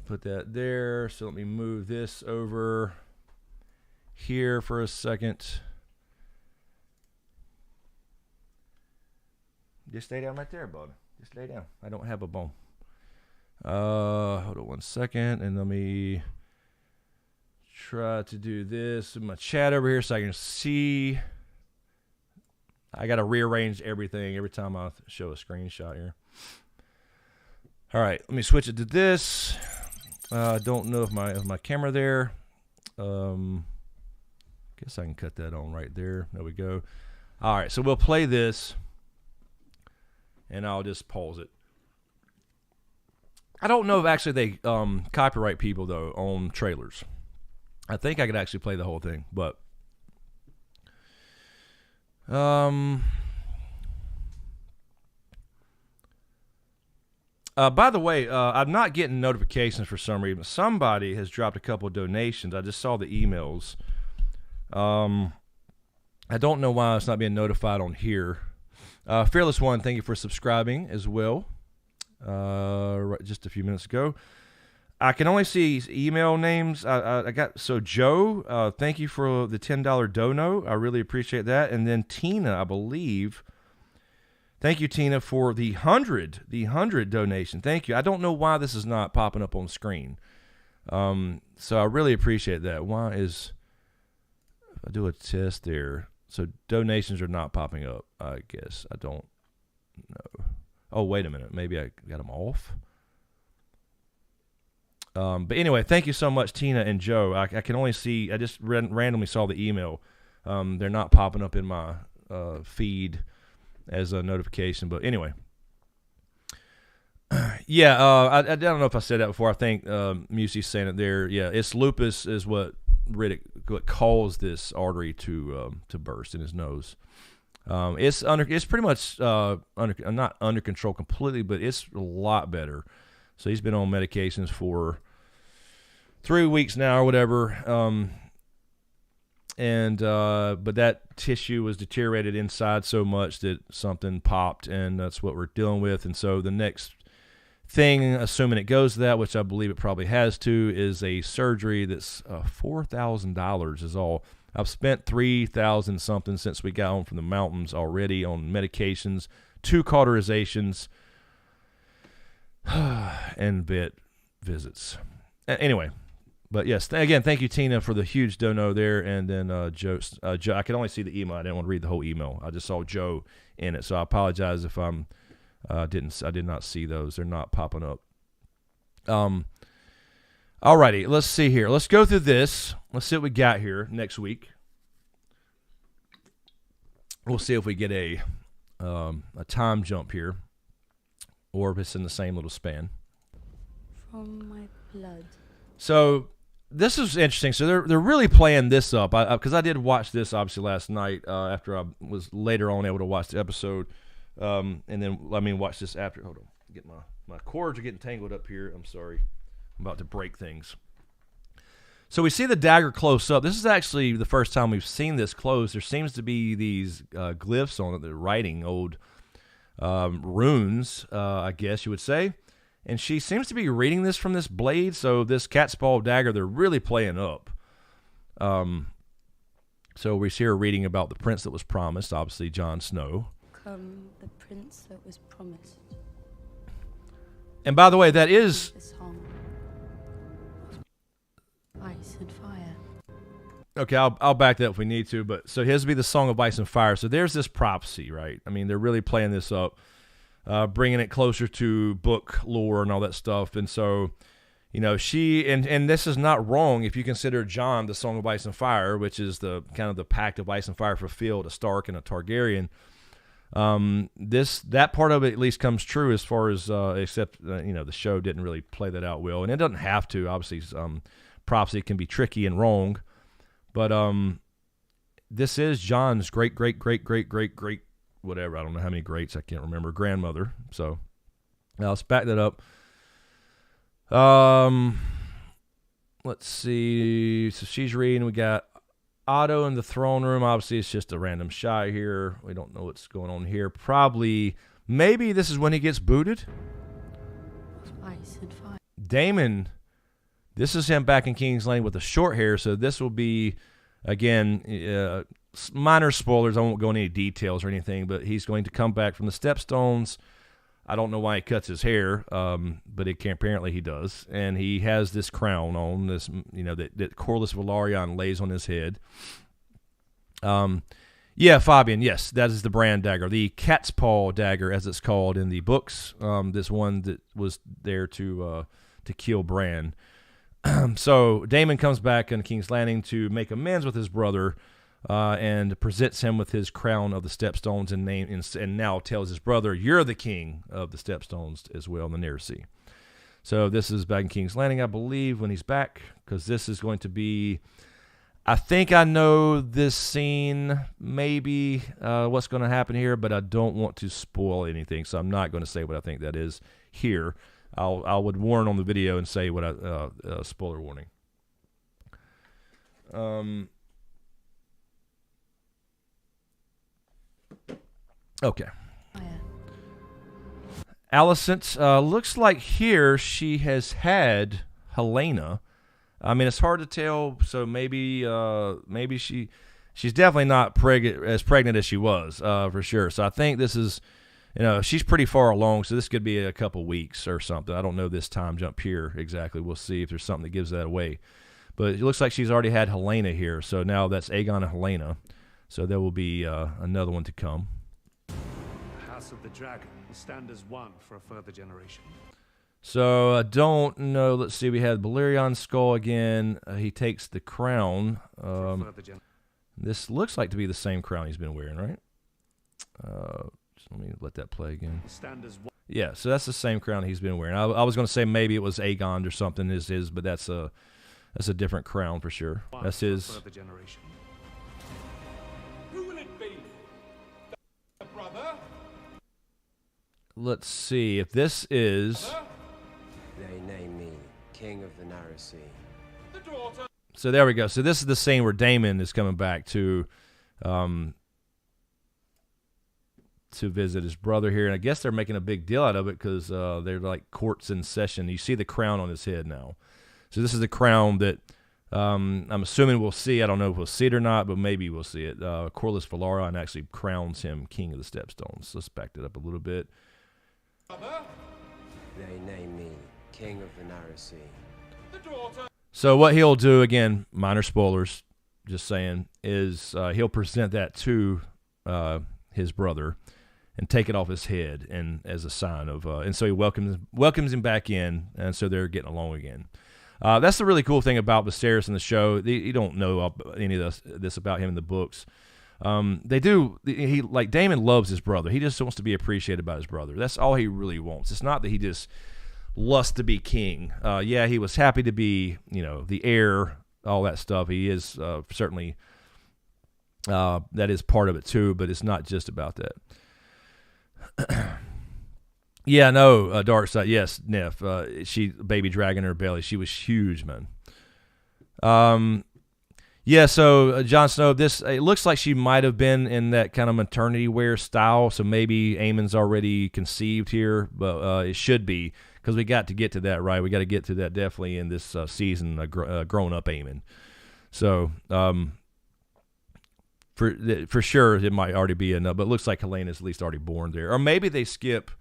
Put that there. So let me move this over here for a second. Just lay down right there, bud. Just lay down. I don't have a bone. Hold on 1 second, and let me try to do this in my chat over here so I can see. I got to rearrange everything every time I show a screenshot here. All right, let me switch it to this. Don't know if my camera there. Guess I can cut that on right there. There we go. All right, so we'll play this, and I'll just pause it. I don't know if actually they copyright people though on trailers. I think I could actually play the whole thing, but by the way, I'm not getting notifications for some reason. Somebody has dropped a couple of donations. I just saw the emails. I don't know why it's not being notified on here. Fearless One, thank you for subscribing as well. Just a few minutes ago. I can only see email names. I got Joe. Thank you for the $10 dono. I really appreciate that. And then Tina, I believe. Thank you, Tina, for the 100 donation. Thank you. I don't know why this is not popping up on screen. So I really appreciate that. Why is, if I do a test there, so donations are not popping up, I guess. I don't know. Oh, wait a minute. Maybe I got them off. But anyway, thank you so much, Tina and Joe. I can only see, I just randomly saw the email. They're not popping up in my feed as a notification. But anyway. Yeah, I don't know if I said that before. I think Musie's saying it there. Yeah, it's lupus is what caused this artery to burst in his nose. It's pretty much not under control completely, but it's a lot better. So he's been on medications for 3 weeks now or whatever. But that tissue was deteriorated inside so much that something popped, and that's what we're dealing with. And so the next thing, assuming it goes to that, which I believe it probably has to, is a surgery that's $4,000 is all. I've spent $3,000 something since we got home from the mountains already on medications, 2 cauterizations, and vet visits. Anyway, but yes, again, thank you, Tina, for the huge dono there. And then Joe, I could only see the email. I didn't want to read the whole email. I just saw Joe in it, so I apologize if I did not see those. They're not popping up. Alrighty, let's see here. Let's go through this. Let's see what we got here next week. We'll see if we get a time jump here, or if it's in the same little span. From my blood. So this is interesting. So they're really playing this up, because I did watch this obviously last night after I was later on able to watch the episode, and then watch this after. Hold on, get my cords are getting tangled up here. I'm sorry. I'm about to break things. So we see the dagger close up. This is actually the first time we've seen this close. There seems to be these glyphs on it. They're writing old runes, I guess you would say. And she seems to be reading this from this blade. So this cat's paw dagger, they're really playing up. So we see her reading about the prince that was promised, obviously Jon Snow. Come, the prince that was promised. And by the way, that is... The song. Ice and fire. Okay, I'll back that if we need to. But so here's to be the Song of Ice and Fire. So there's this prophecy, right? I mean, they're really playing this up, bringing it closer to book lore and all that stuff. And so, she and this is not wrong if you consider Jon the Song of Ice and Fire, which is the kind of the pact of ice and fire fulfilled, a Stark and a Targaryen. That part of it at least comes true as far as except the show didn't really play that out well, and it doesn't have to. Obviously, prophecy can be tricky and wrong, but this is Jon's great whatever, I don't know how many greats, I can't remember, grandmother. So now let's back that up. Let's see. So she's reading. We got Otto in the throne room. Obviously, it's just a random shot here. We don't know what's going on here. Maybe this is when he gets booted. Ice and fire. Daemon, this is him back in King's Landing with the short hair. So this will be, again, minor spoilers. I won't go into any details or anything, but he's going to come back from the Stepstones. I don't know why he cuts his hair, but apparently he does. And he has this crown on, this, that Corlys Velaryon lays on his head. Yeah, Fabian, yes, that is the Bran dagger, the cat's paw dagger, as it's called in the books. This one that was there to kill Bran. So Daemon comes back in King's Landing to make amends with his brother, and presents him with his crown of the Stepstones, and now tells his brother, "You're the king of the Stepstones as well in the Near Sea." So this is back in King's Landing, I believe, when he's back, because this is going to be, I think I know this scene, maybe what's going to happen here, but I don't want to spoil anything, so I'm not going to say what I think that is here. I would warn on the video and say what spoiler warning. Okay. Alicent, looks like here she has had Helena. I mean, it's hard to tell, so maybe she's definitely not as pregnant as she was, for sure. So I think this is, she's pretty far along, so this could be a couple weeks or something. I don't know this time jump here exactly. We'll see if there's something that gives that away. But it looks like she's already had Helena here, so now that's Aegon and Helena. So there will be another one to come. Of the dragon will stand as one for a further generation. So I don't know. Let's see. We have Balerion skull again. He takes the crown. This looks like to be the same crown he's been wearing, right? Let me let that play again. Yeah, so that's the same crown he's been wearing. I was going to say maybe it was Aegon or something, but that's a different crown for sure. That's his. Who will it be? The brother? Let's see if this is. They name me King of the Narrow Sea. The daughter. So there we go. So this is the scene where Daemon is coming back to visit his brother here, and I guess they're making a big deal out of it because they're like courts in session. You see the crown on his head now. So this is the crown that I'm assuming we'll see. I don't know if we'll see it or not, but maybe we'll see it. Corlys Velaryon actually crowns him King of the Stepstones. Let's back that up a little bit. They name me King of the Narrow Sea. The daughter. So what he'll do, again, minor spoilers, just saying, is he'll present that to his brother and take it off his head, and as a sign of, and so he welcomes him back in, and so they're getting along again. That's the really cool thing about Viserys in the show. You don't know any of this about him in the books. They do. Daemon loves his brother. He just wants to be appreciated by his brother. That's all he really wants. It's not that he just lusts to be king. Yeah, he was happy to be, the heir, all that stuff. He is certainly that is part of it too, but it's not just about that. Yeah, no, Dark Side. Yes, Neff. She baby dragon in her belly. She was huge, man. Yeah, so Jon Snow, it looks like she might have been in that kind of maternity wear style, so maybe Aemon's already conceived here, but it should be, because we got to get to that, right? We got to get to that definitely in this season, grown-up Aemon. So for sure it might already be enough, but it looks like Helena's at least already born there. Or maybe they skip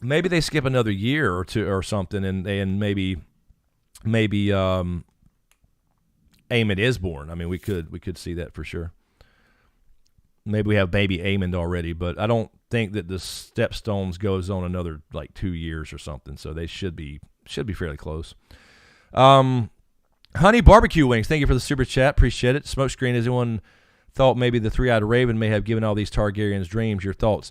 another year or two or something, and maybe Aemon is born. I mean, we could see that for sure. Maybe we have baby Aemon already, but I don't think that the Stepstones goes on another like 2 years or something, so they should be fairly close. Honey Barbecue Wings, thank you for the super chat, appreciate it. SmokeScreen, has anyone thought maybe the three-eyed raven may have given all these Targaryens dreams? Your thoughts?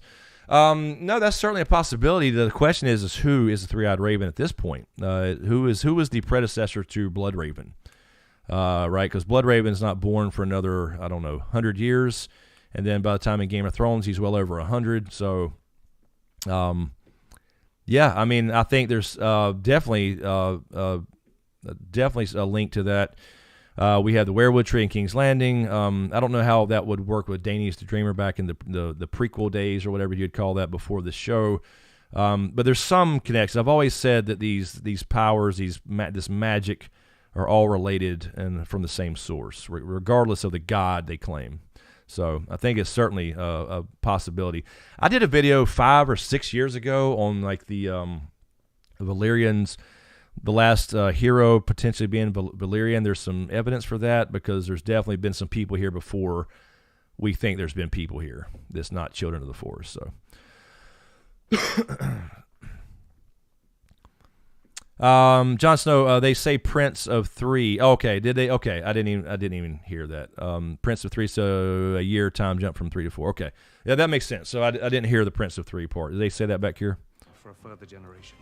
No, that's certainly a possibility. The question is who is the three-eyed raven at this point? Who was the predecessor to Bloodraven? Right, because Bloodraven's not born for another, I don't know, 100 years, and then by the time in Game of Thrones, he's well over 100. So, yeah, I mean, I think there's definitely a link to that. We have the Werewood Tree in King's Landing. I don't know how that would work with Daenerys the Dreamer back in the prequel days or whatever you'd call that before the show. But there's some connection. I've always said that these powers, this magic, are all related and from the same source, regardless of the god they claim. So I think it's certainly a possibility. I did a video 5 or 6 years ago on like the Valyrians. The last hero potentially being Valyrian. There's some evidence for that because there's definitely been some people here before we think there's been people here that's not children of the Forest. So, Jon Snow, they say Prince of 3. Okay, did they? Okay, I didn't even hear that. Prince of 3, so a year time jump from 3 to 4. Okay, yeah, that makes sense. So I didn't hear the Prince of 3 part. Did they say that back here? For a further generation.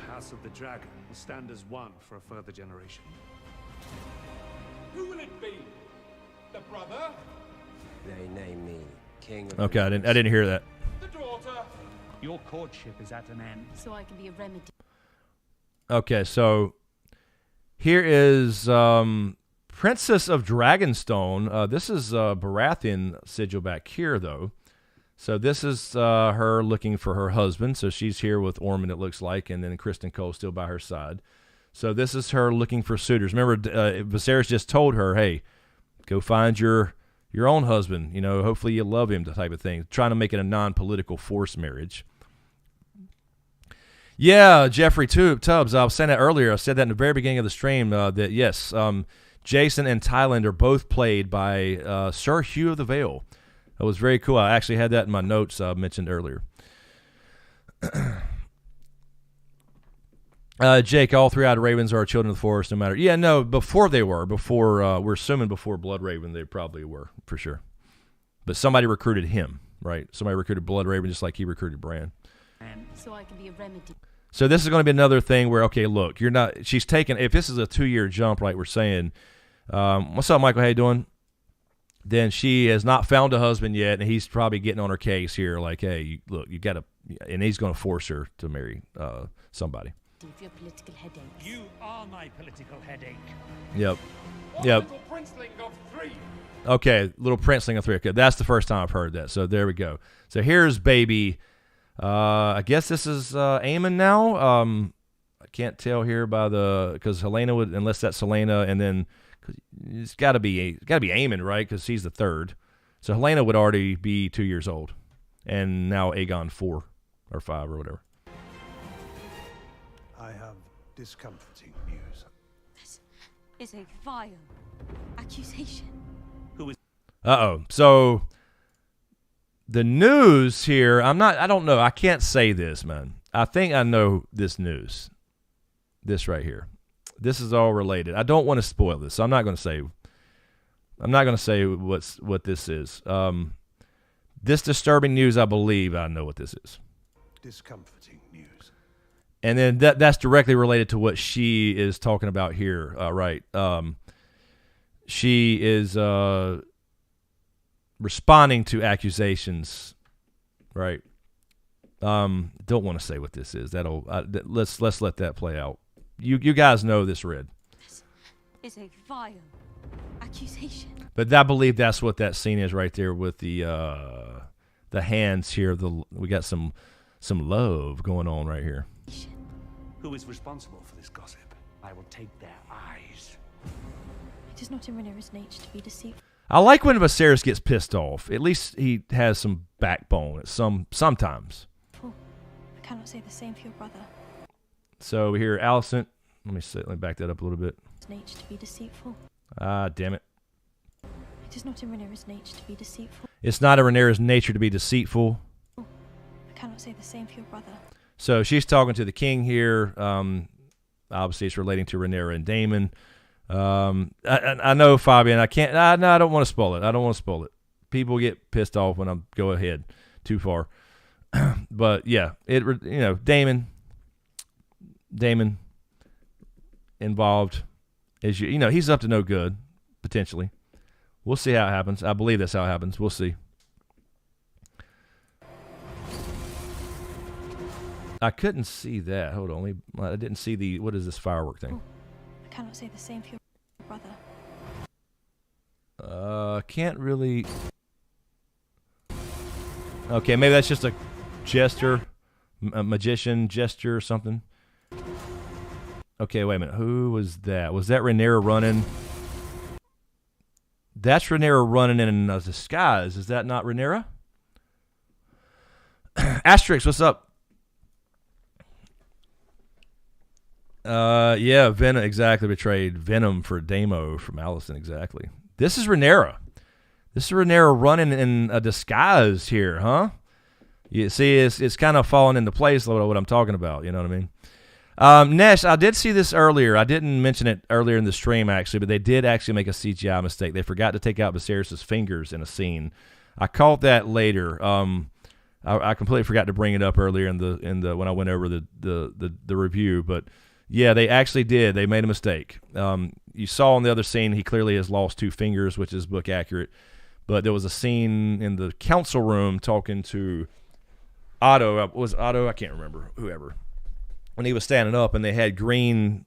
House of the Dragon will stand as one for a further generation. Who will it be? The brother? They name me King of the Okay, I didn't hear that. The daughter? Your courtship is at an end. So I can be a remedy. Okay, so here is Princess of Dragonstone. This is Baratheon sigil back here, though. So this is her looking for her husband. So she's here with Ormond, it looks like, and then Kristen Cole still by her side. So this is her looking for suitors. Remember, Viserys just told her, hey, go find your own husband. You know, hopefully you love him, the type of thing. Trying to make it a non-political forced marriage. Yeah, Jeffrey Tubbs, I was saying that earlier. I said that in the very beginning of the stream, that yes, Jason and Tyland are both played by Sir Hugh of the Vale. That was very cool. I actually had that in my notes I mentioned earlier. Jake, all three-eyed ravens are children of the forest, no matter. Yeah, no, before they were. We're assuming before Bloodraven they probably were, for sure. But somebody recruited him, right? Somebody recruited Bloodraven just like he recruited Bran. So I can be a remedy. So this is going to be another thing where, okay, look, she's taking, if this is a 2-year jump, like we're saying, what's up, Michael, how you doing? Then she has not found a husband yet, and he's probably getting on her case here, like, hey, look, you got to, and he's going to force her to marry somebody. Your political headache. You are my political headache. Yep. What Yep. little princeling of 3? Okay, little princeling of 3. Okay, that's the first time I've heard that. So there we go. So here's baby. I guess this is Aemon now. I can't tell here by because Helena would, unless that's Helena, and then it's got to be Aemon, right? Because he's the third. So Helena would already be 2 years old, and now Aegon 4 or 5 or whatever. I have discomforting news. This is a vile accusation. Uh-oh. So the news here, I don't know. I can't say this, man. I think I know this news. This right here. This is all related. I don't want to spoil this, so I'm not going to say what this is. This disturbing news, I believe I know what this is. Discomforting news. And then that's directly related to what she is talking about here, right? She is responding to accusations, right? Don't want to say what this is. Let's let that play out. You guys know this, Red. This is a vile accusation. But I believe that's what that scene is right there with the hands here. We got some love going on right here. Who is responsible for this gossip? I will take their eyes. It is not in Rhaenyra's nature to be deceitful. I like when Viserys gets pissed off. At least he has some backbone sometimes. I cannot say the same for your brother. So we hear Alicent. Let me back that up a little bit. It's nature to be deceitful. Ah, damn it. It is not in Rhaenyra's nature to be deceitful. It's not in Rhaenyra's nature to be deceitful. I cannot say the same for your brother. So she's talking to the king here. Obviously, it's relating to Rhaenyra and Daemon. I know, Fabian. I can't. No, I don't want to spoil it. I don't want to spoil it. People get pissed off when I go ahead too far. But yeah, Daemon involved. He's up to no good potentially. We'll see how it happens. I believe that's how it happens. We'll see. I couldn't see that. Hold on. I didn't see what is this firework thing? I cannot say the same for your brother. Can't really. Okay, maybe that's just a gesture, a magician gesture or something. Okay, wait a minute. Who was that? Was that Rhaenyra running? That's Rhaenyra running in a disguise. Is that not Rhaenyra? Asterix, what's up? Yeah, Venom exactly betrayed Venom for Damo from Allison, exactly. This is Rhaenyra. This is Rhaenyra running in a disguise here, huh? You see, it's kind of falling into place what I'm talking about. You know what I mean? Nesh, I did see this earlier. I didn't mention it earlier in the stream, actually, but they did actually make a CGI mistake. They forgot to take out Viserys' fingers in a scene. I caught that later. I completely forgot to bring it up earlier in the when I went over the review, but yeah, they actually did. They made a mistake. You saw in the other scene he clearly has lost 2 fingers, which is book accurate. But there was a scene in the council room talking to Otto. Was Otto? I can't remember. Whoever. When he was standing up, and they had green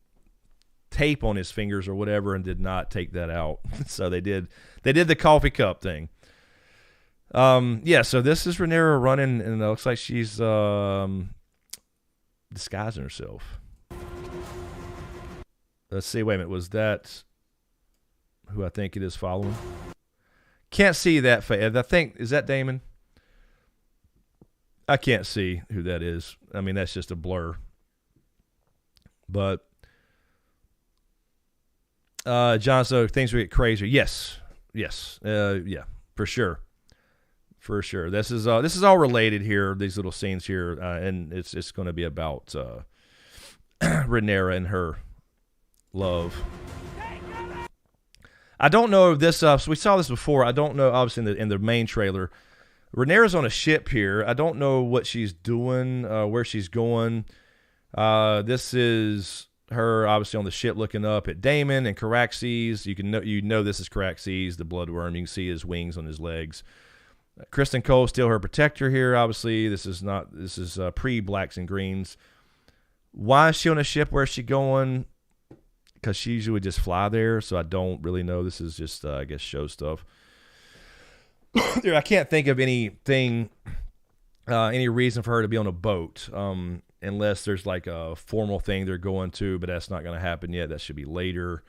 tape on his fingers or whatever, and did not take that out. So they did the coffee cup thing. Yeah. So this is Rhaenyra running, and it looks like she's disguising herself. Let's see. Wait a minute. Was that who I think it is following? Can't see that face. I think, is that Daemon? I can't see who that is. I mean, that's just a blur. But John, so things will get crazier. Yes. Yeah, for sure. For sure. This is all related here. These little scenes here, and it's going to be about Rhaenyra and her love. I don't know if this. So we saw this before. I don't know. Obviously, in the main trailer, Rhaenyra's on a ship here. I don't know what she's doing, where she's going. This is her obviously on the ship looking up at Daemon and Caraxes. You know this is Caraxes, the bloodworm. You can see his wings on his legs. Kristen Cole still her protector here. Obviously, this is pre Blacks and Greens. Why is she on a ship? Where's she going? Because she usually would just fly there, so I don't really know. This is just, I guess, show stuff. Dude, I can't think of anything, any reason for her to be on a boat, unless there's like a formal thing they're going to, but that's not going to happen yet. That should be later.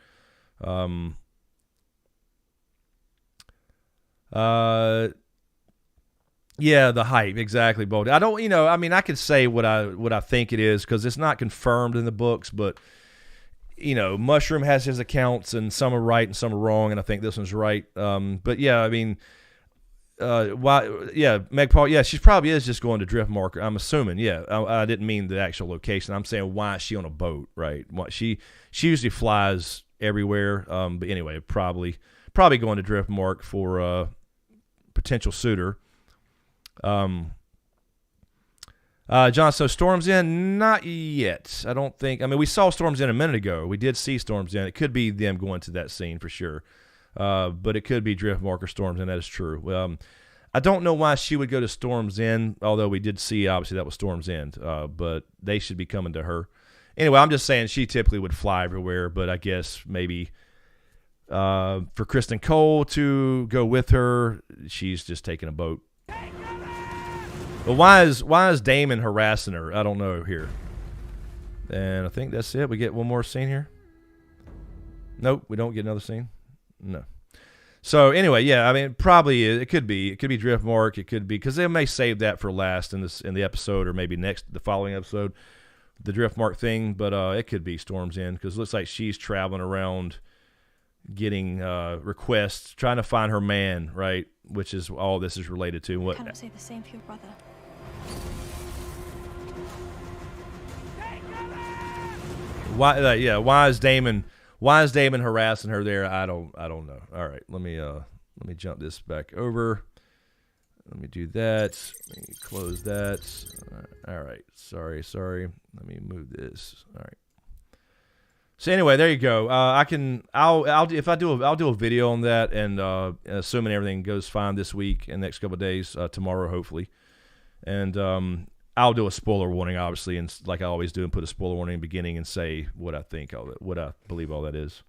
Yeah, the hype, exactly, Boldy. I don't, I mean, I could say what I think it is because it's not confirmed in the books, but Mushroom has his accounts, and some are right and some are wrong, and I think this one's right. But yeah, I mean, why? Yeah, Meg Paul. Yeah, she probably is just going to Driftmark. I'm assuming. Yeah, I didn't mean the actual location. I'm saying why is she on a boat, right? She usually flies everywhere. But anyway, probably going to Driftmark for a potential suitor. John, so Storm's End? Not yet. I don't think. I mean, we saw Storm's End a minute ago. We did see Storm's End. It could be them going to that scene for sure. But it could be Driftmark or Storm's End. That is true. I don't know why she would go to Storm's End, although we did see, obviously, that was Storm's End. But they should be coming to her. Anyway, I'm just saying she typically would fly everywhere, but I guess maybe for Kristen Cole to go with her, she's just taking a boat. But why is Daemon harassing her? I don't know here. And I think that's it. We get one more scene here. Nope, we don't get another scene. No. So anyway, yeah, I mean, probably it could be Driftmark. It could be because they may save that for last in the episode, or maybe the following episode, the Driftmark thing. But it could be Storm's End because it looks like she's traveling around getting requests, trying to find her man, right? Which is all this is related to. I What? cannot say the same for your brother. Why? Yeah. Why is Damon? Why is Damon harassing her there? I don't know. All right. Let me jump this back over. Let me do that. Let me close that. All right. Sorry. Let me move this. All right. So anyway, there you go. I'll do a video on that, and assuming everything goes fine this week and next couple of days, tomorrow hopefully, and I'll do a spoiler warning, obviously, and like I always do, and put a spoiler warning in the beginning and say what I think, what I believe all that is.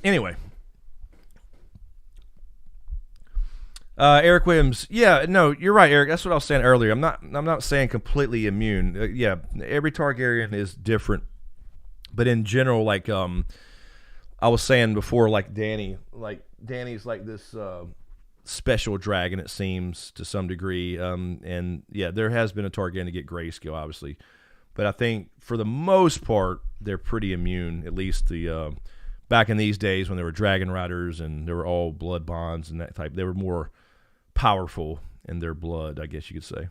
Anyway. Eric Williams, yeah, no, you're right, Eric. That's what I was saying earlier. I'm not saying completely immune. Yeah, every Targaryen is different, but in general, like I was saying before, like Dany's like this special dragon, it seems, to some degree. And yeah, there has been a Targaryen to get grayscale, obviously, but I think for the most part they're pretty immune. At least the back in these days when there were dragon riders and there were all blood bonds and that type, they were more powerful in their blood, I guess you could say.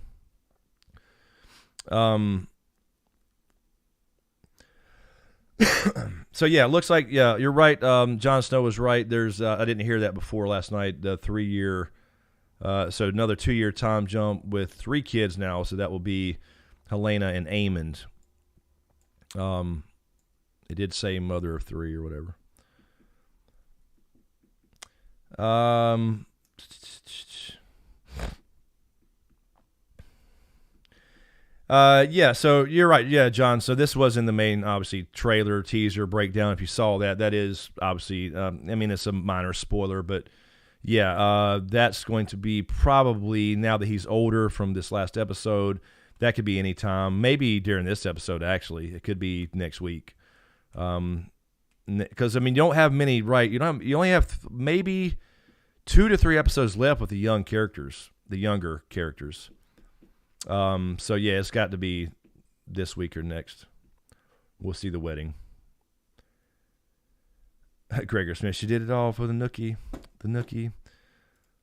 So yeah, it looks like, yeah, you're right. Jon Snow was right. There's I didn't hear that before last night. The 3-year, so another 2-year time jump with 3 kids now. So that will be Helena and Aemond. It did say mother of 3 or whatever. Yeah, so you're right. Yeah, John. So this was in the main, obviously, trailer, teaser, breakdown. If you saw that, that is obviously, I mean, it's a minor spoiler, but yeah, that's going to be probably, now that he's older from this last episode, that could be any time. Maybe during this episode, actually. It could be next week. Because, I mean, you don't have many, right? You only have maybe 2 to 3 episodes left with the younger characters. So yeah, it's got to be this week or next. We'll see the wedding. Gregor Smith, she did it all for the nookie.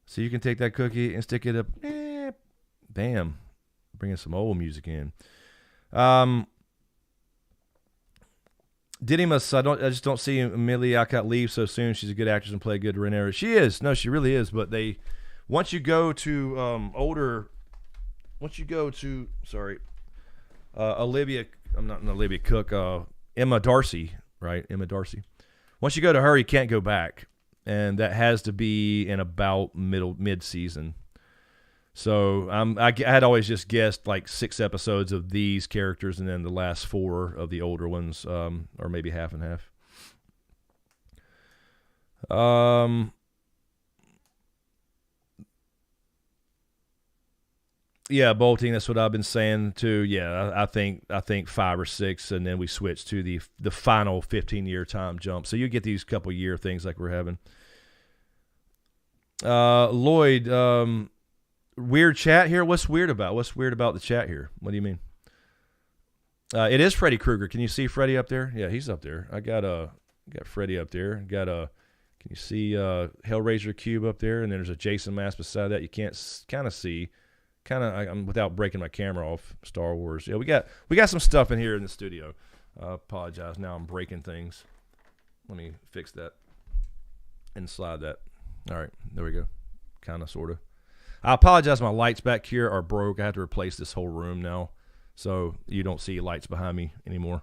So you can take that cookie and stick it up. Bam. Bringing some old music in. Didymus, I just don't see Amelia Alcott leave so soon. She's a good actress and play a good Rhaenyra. She is. No, she really is. But once you go to Olivia Cook, Emma Darcy, right? Emma Darcy. Once you go to her, you can't go back, and that has to be in about mid-season. So I had always just guessed like 6 episodes of these characters, and then the last 4 of the older ones, or maybe half and half. Yeah, bolting. That's what I've been saying too. Yeah, I think 5 or 6, and then we switch to the final 15-year time jump. So you get these couple year things like we're having. Lloyd, weird chat here. What's weird about the chat here? What do you mean? It is Freddy Krueger. Can you see Freddy up there? Yeah, he's up there. I got Freddy up there. Can you see Hellraiser cube up there? And then there's a Jason mask beside that. You can't kind of see. I'm without breaking my camera off. Star Wars. Yeah, we got some stuff in here in the studio. I apologize. Now I'm breaking things. Let me fix that and slide that. All right, there we go. Kind of, sort of. I apologize. My lights back here are broke. I have to replace this whole room now, so you don't see lights behind me anymore.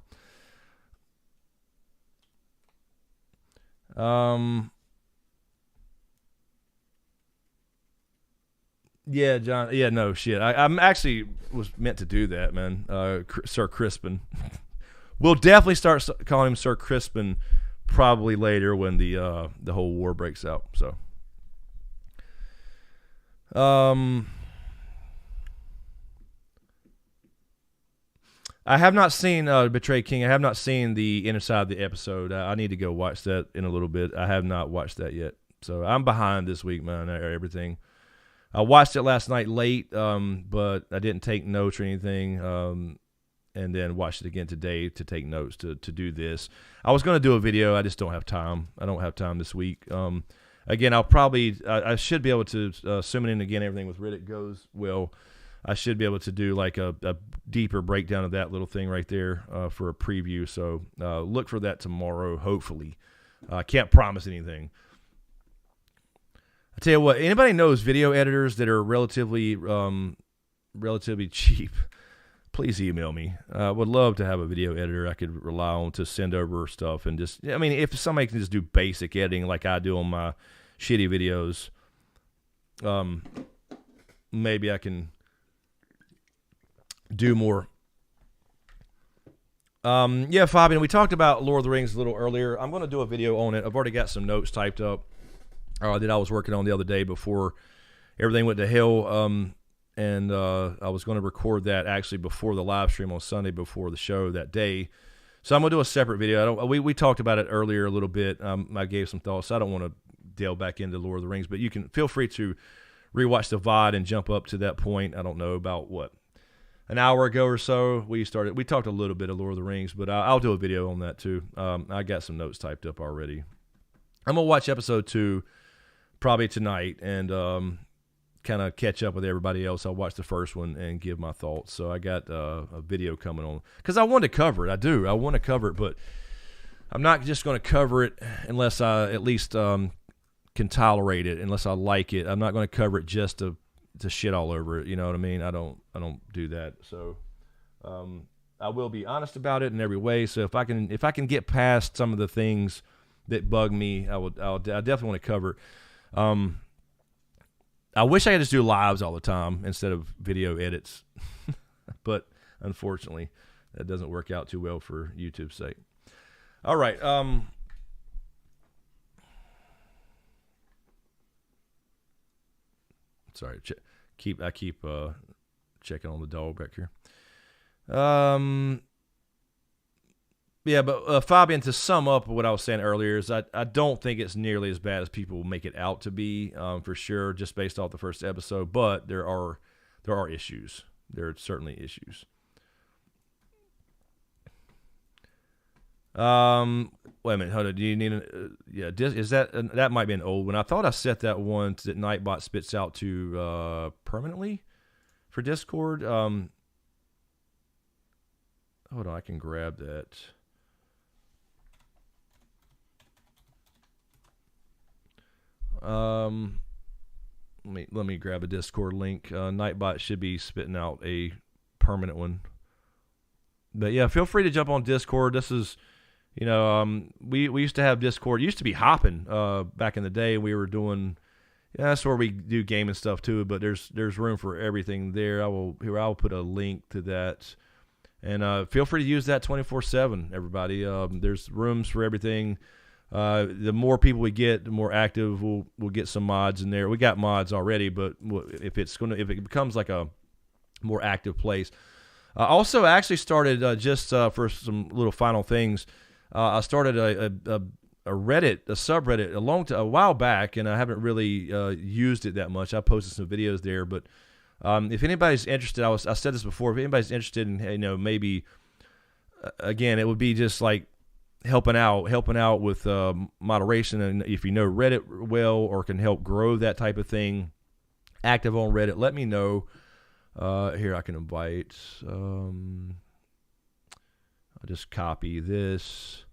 Yeah, John. Yeah, no shit. I'm actually was meant to do that, man. Sir Crispin. We'll definitely start calling him Sir Crispin probably later when the whole war breaks out. So, I have not seen Betrayed King. I have not seen the inside the episode. I need to go watch that in a little bit. I have not watched that yet, so I'm behind this week, man. Everything. I watched it last night late, but I didn't take notes or anything. and then watched it again today to take notes to do this. I was going to do a video. I just don't have time. I don't have time this week. Again, I should be able to, assuming again everything with Riddick goes well, I should be able to do like a deeper breakdown of that little thing right there for a preview. So look for that tomorrow, hopefully. I can't promise anything. I tell you what, anybody knows video editors that are relatively cheap, please email me. I would love to have a video editor I could rely on to send over stuff and just, I mean, if somebody can just do basic editing like I do on my shitty videos, maybe I can do more. Yeah, Fabian, we talked about Lord of the Rings a little earlier. I'm going to do a video on it. I've already got some notes typed up that I was working on the other day before everything went to hell. And I was going to record that actually before the live stream on Sunday before the show that day. So I'm going to do a separate video. We talked about it earlier a little bit. I gave some thoughts. I don't want to delve back into Lord of the Rings, but you can feel free to rewatch the VOD and jump up to that point. I don't know, about what, an hour ago or so we talked a little bit of Lord of the Rings, but I'll do a video on that too. I got some notes typed up already. I'm going to watch episode 2 probably tonight and kind of catch up with everybody else. I'll watch the first one and give my thoughts. So I got a video coming on because I want to cover it. I want to cover it, but I'm not just going to cover it unless I at least can tolerate it, unless I like it. I'm not going to cover it just to shit all over it. You know what I mean? I don't do that. So I will be honest about it in every way. So if I can get past some of the things that bug me, I definitely want to cover it. I wish I could just do lives all the time instead of video edits, but unfortunately, that doesn't work out too well for YouTube's sake. All right. Sorry. I keep checking on the dog back here. Yeah, but Fabian, to sum up what I was saying earlier, is I don't think it's nearly as bad as people make it out to be, for sure, just based off the first episode. But there are issues. There are certainly issues. Wait a minute, hold on. Do you need is that might be an old one? I thought I set that one that Nightbot spits out to permanently for Discord. Hold on, I can grab that. Let me grab a Discord link. Nightbot should be spitting out a permanent one. But yeah, feel free to jump on Discord. This is, we used to have Discord. It used to be hopping back in the day. We were doing, that's where we do gaming stuff too. But there's room for everything there. I'll put a link to that, and feel free to use that 24/7. Everybody, there's rooms for everything. The more people we get, the more active we'll get some mods in there. We got mods already, but if it becomes like a more active place. Also, I actually started just for some little final things. I started a Reddit, a subreddit, a while back, and I haven't really used it that much. I posted some videos there, but if anybody's interested, I said this before. If anybody's interested in, maybe again, it would be just like helping out with moderation, and if you know Reddit well or can help grow that type of thing, active on Reddit, let me know. Here I can invite. I'll just copy this.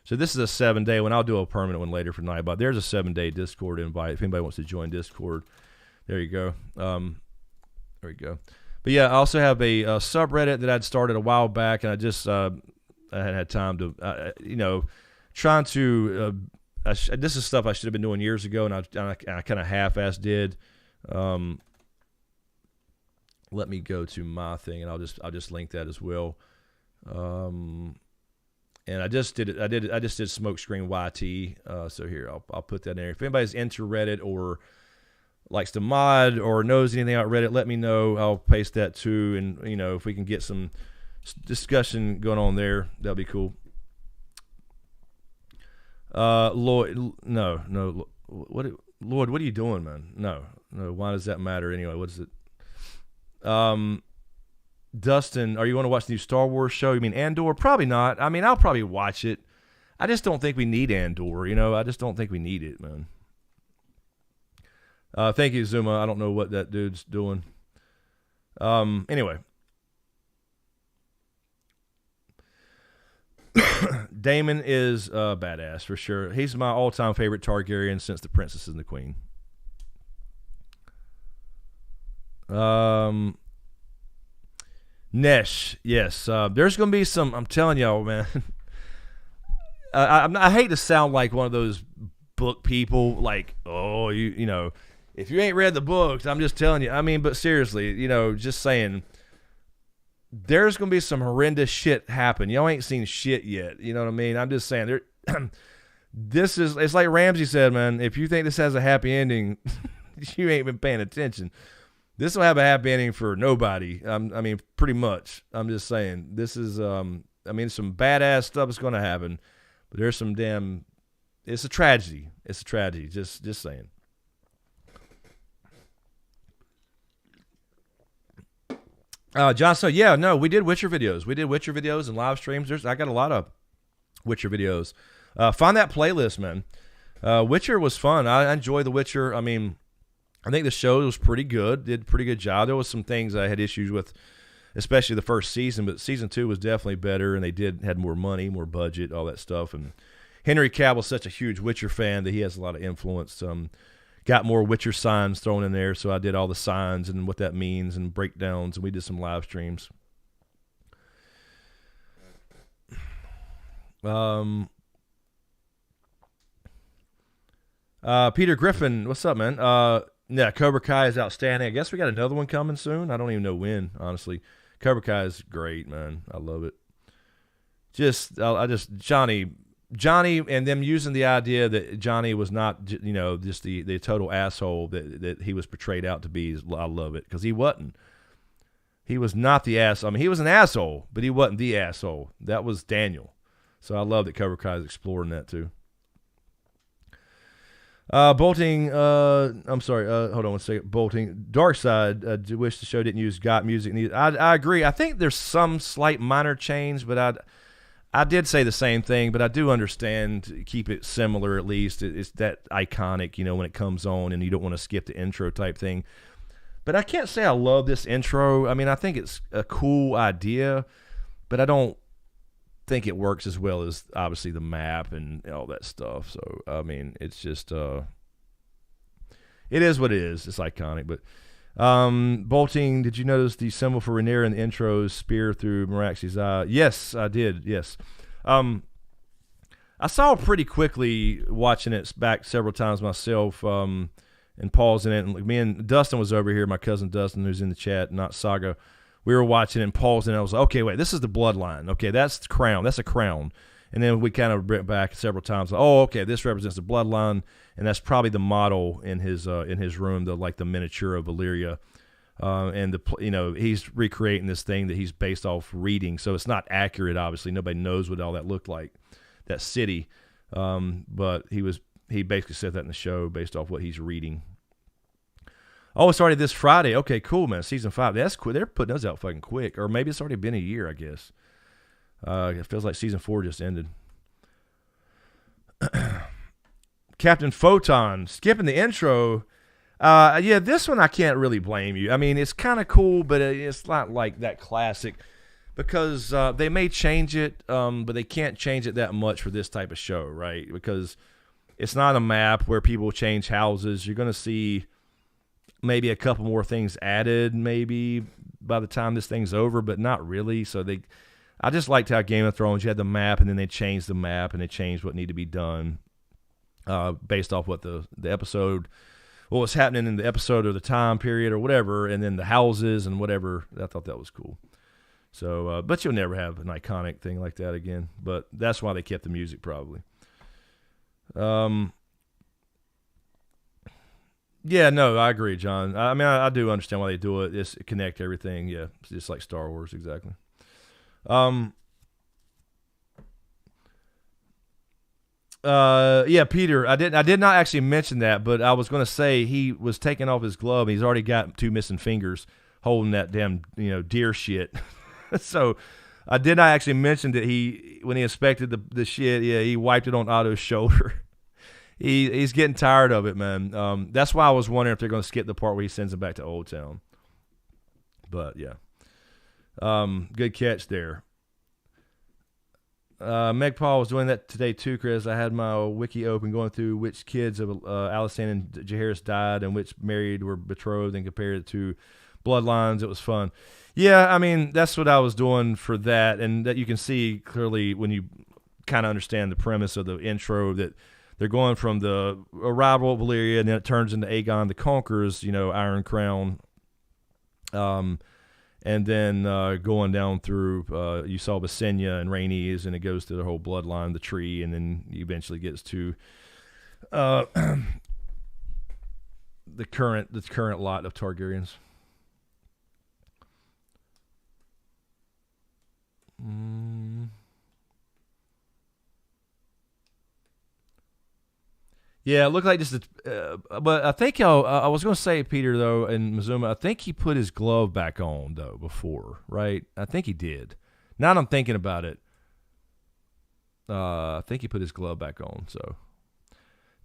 So this is a 7-day one. I'll do a permanent one later for Nightbot. There's a 7-day Discord invite if anybody wants to join Discord. There you go. There we go. But yeah, I also have a subreddit that I'd started a while back, and I just I hadn't had time to, trying to. This is stuff I should have been doing years ago, and I kind of half-assed did. Let me go to my thing, and I'll just link that as well. And I just did it. I just did SmokeScreen YT. So here I'll put that in there. If anybody's into Reddit or likes to mod or knows anything about Reddit, let me know. I'll paste that too, and if we can get some discussion going on there, that'll be cool. Lloyd, no, Lloyd, what are you doing, man? No. Why does that matter anyway? What is it? Dustin, are you going to watch the new Star Wars show? You mean Andor? Probably not. I mean, I'll probably watch it. I just don't think we need Andor. I just don't think we need it, man. Thank you, Zuma. I don't know what that dude's doing. Anyway. Daemon is badass for sure. He's my all-time favorite Targaryen since the Princess and the Queen. Nesh, yes. There's going to be some, I'm telling y'all, man. I hate to sound like one of those book people, like, oh, you know, if you ain't read the books, I'm just telling you. I mean, but seriously, just saying, there's going to be some horrendous shit happen. Y'all ain't seen shit yet. You know what I mean? I'm just saying, it's like Ramsey said, man, if you think this has a happy ending, you ain't been paying attention. This will have a happy ending for nobody. I mean, pretty much. I'm just saying, this is, some badass stuff is going to happen, but there's some it's a tragedy. It's a tragedy. Just saying. John said, yeah, no, we did Witcher videos. We did Witcher videos and live streams. I got a lot of Witcher videos. Find that playlist, man. Witcher was fun. I enjoy The Witcher. I mean, I think the show was pretty good. Did a pretty good job. There was some things I had issues with, especially the first season, but season 2 was definitely better, and they had more money, more budget, all that stuff. And Henry Cavill's such a huge Witcher fan that he has a lot of influence. Got more Witcher signs thrown in there, so I did all the signs and what that means and breakdowns, and we did some live streams. Peter Griffin, what's up, man? Yeah, Cobra Kai is outstanding. I guess we got another one coming soon. I don't even know when, honestly. Cobra Kai is great, man. I love it. Johnny, and them using the idea that Johnny was not, just the total asshole that he was portrayed out to be. I love it, because he wasn't. He was not the asshole. I mean, he was an asshole, but he wasn't the asshole. That was Daniel. So I love that Cobra Kai is exploring that too. Bolting, I'm sorry, hold on one second. Bolting, Darkside, wish the show didn't use GOT music. I agree. I think there's some slight minor change, but I did say the same thing, but I do understand, keep it similar at least. It's that iconic, when it comes on and you don't want to skip the intro type thing. But I can't say I love this intro. I mean, I think it's a cool idea, but I don't think it works as well as obviously the map and all that stuff. So, I mean, it's just, it is what it is. It's iconic, but Bolting, did you notice the symbol for Rhaenyra in the intro, spear through Meraxi's eye? Yes, I did. Yes. I saw pretty quickly watching it back several times myself, and pausing it. And me and Dustin was over here, my cousin Dustin, who's in the chat, not Saga. We were watching it and pausing, and I was like, okay, wait, this is the bloodline. Okay, that's the crown. That's a crown. And then we kind of went back several times. Like, oh, okay, this represents the bloodline, and that's probably the model in his room, the miniature of Valyria. And he's recreating this thing that he's based off reading, so it's not accurate. Obviously, nobody knows what all that looked like, that city. But he basically said that in the show based off what he's reading. Oh, it's already this Friday. Okay, cool, man. Season 5. That's quick. They're putting those out fucking quick, or maybe it's already been a year, I guess. It feels like season 4 just ended. Captain Photon, skipping the intro. Yeah, this one I can't really blame you. I mean, it's kind of cool, but it's not like that classic, because they may change it, but they can't change it that much for this type of show, right? Because it's not a map where people change houses. You're going to see maybe a couple more things added maybe by the time this thing's over, but not really. So I just liked how Game of Thrones, you had the map, and then they changed the map, and they changed what needed to be done based off what the episode, what was happening in the episode or the time period or whatever, and then the houses and whatever. I thought that was cool. So, but you'll never have an iconic thing like that again. But that's why they kept the music probably. Yeah, no, I agree, John. I mean, I do understand why they do it. It's connect everything. Yeah, it's just like Star Wars, exactly. Yeah, Peter, I did not actually mention that, but I was going to say he was taking off his glove. And he's already got 2 missing fingers. holding that damn deer shit. So I did not actually mention that when he inspected the shit, he wiped it on Otto's shoulder. He's getting tired of it, man. That's why I was wondering if they're going to skip the part where he sends him back to Old Town. But yeah, good catch there. Meg Paul was doing that today too, Chris. I had my wiki open going through which kids of Alicent and Jaehaerys died and which married were betrothed and compared it to bloodlines. It was fun. Yeah, I mean, that's what I was doing for that, and that you can see clearly when you kind of understand the premise of the intro that they're going from the arrival of Valyria and then it turns into Aegon the Conqueror's, Iron Crown. And then going down through, you saw Visenya and Rhaenys, and it goes through the whole bloodline, the tree, and then eventually gets to the current lot of Targaryens. Yeah, it looked like just but I think I was going to say, Peter, though, and Mizuma, I think he put his glove back on, though, before, right? I think he did. Now that I'm thinking about it, I think he put his glove back on, so.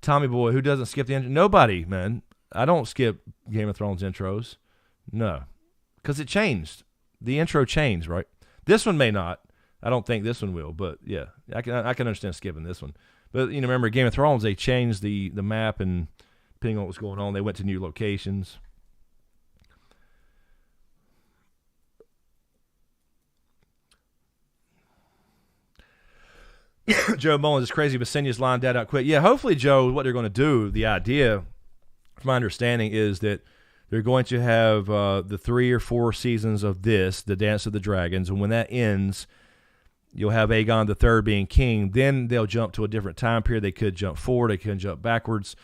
Tommy Boy, who doesn't skip the intro? Nobody, man. I don't skip Game of Thrones intros. No. Because it changed. The intro changed, right? This one may not. I don't think this one will, but yeah, I can understand skipping this one. But, remember, Game of Thrones, they changed the map, and depending on what was going on, they went to new locations. Joe Mullins is crazy, but Senya's line dead out quick. Yeah, hopefully, Joe, what they're going to do, the idea, from my understanding, is that they're going to have the 3 or 4 seasons of this, the Dance of the Dragons, and when that ends, you'll have Aegon III being king. Then they'll jump to a different time period. They could jump forward. They could jump backwards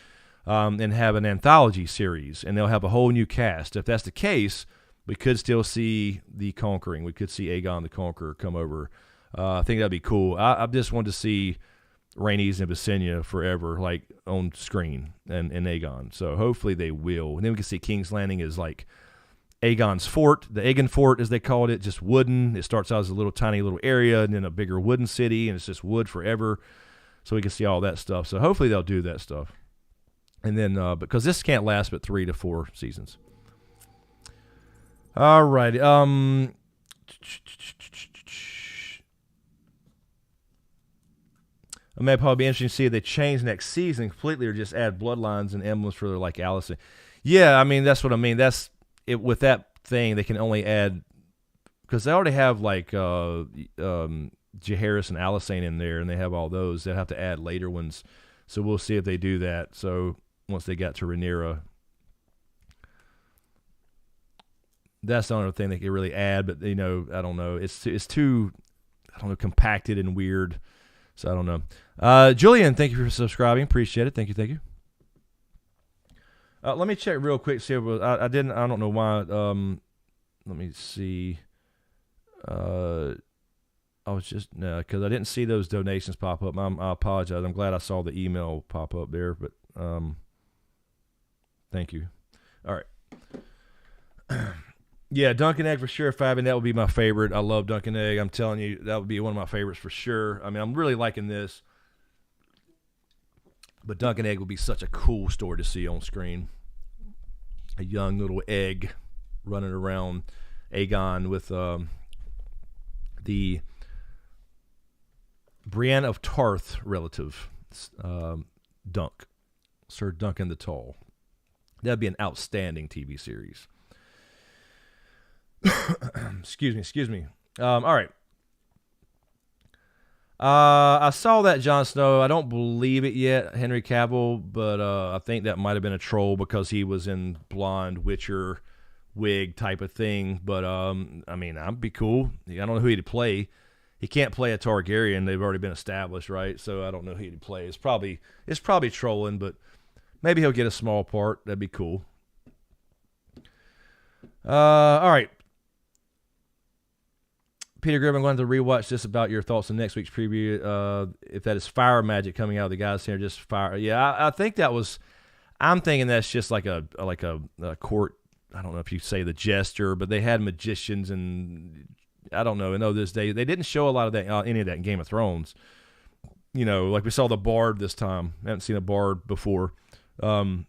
and have an anthology series, and they'll have a whole new cast. If that's the case, we could still see the Conquering. We could see Aegon the Conqueror come over. I think that'd be cool. I just wanted to see Rhaenys and Visenya forever, like, on screen, and Aegon. So hopefully they will. And then we can see King's Landing as, like, Aegon's fort, the Aegon fort as they called it, just wooden. It starts out as a little tiny little area and then a bigger wooden city, and it's just wood forever. So we can see all that stuff. So hopefully they'll do that stuff. And then, because this can't last but 3 to 4 seasons. All right. It may probably be interesting to see if they change next season completely or just add bloodlines and emblems for like Alicent. Yeah, I mean, that's what I mean. That's it. With that thing, they can only add, because they already have like Jaehaerys and Alicent in there, and they have all those. They'll have to add later ones. So we'll see if they do that. So once they got to Rhaenyra, that's the only thing they can really add. But I don't know. It's too, I don't know, compacted and weird. So I don't know. Julian, thank you for subscribing. Appreciate it. Thank you. Let me check real quick. See if I didn't. I don't know why. Let me see. I was just because I didn't see those donations pop up. I apologize. I'm glad I saw the email pop up there, but thank you. All right. Yeah, Dunkin' Egg for sure, Fabian. That would be my favorite. I love Dunkin' Egg. I'm telling you, that would be one of my favorites for sure. I mean, I'm really liking this. But Dunkin' Egg would be such a cool story to see on screen. A young little egg running around Aegon with the Brienne of Tarth relative, Dunk, Sir Duncan the Tall. That'd be an outstanding TV series. Excuse me. All right. I saw that Jon Snow. I don't believe it yet, Henry Cavill, but I think that might have been a troll because he was in blonde Witcher wig type of thing. But I mean, that'd be cool. I don't know who he'd play. He can't play a Targaryen. They've already been established, right? So I don't know who he'd play. It's probably trolling, but maybe he'll get a small part. That'd be cool. All right. Peter Grimm, I'm going to rewatch this about your thoughts on next week's preview. If that is fire magic coming out of the guys here, just fire. Yeah, I think that was. I'm thinking that's just like a court I don't know if you say the jester, but they had magicians, and I don't know. I know this day they didn't show a lot of that, any of that in Game of Thrones. You know, like we saw the bard this time. I haven't seen a bard before. And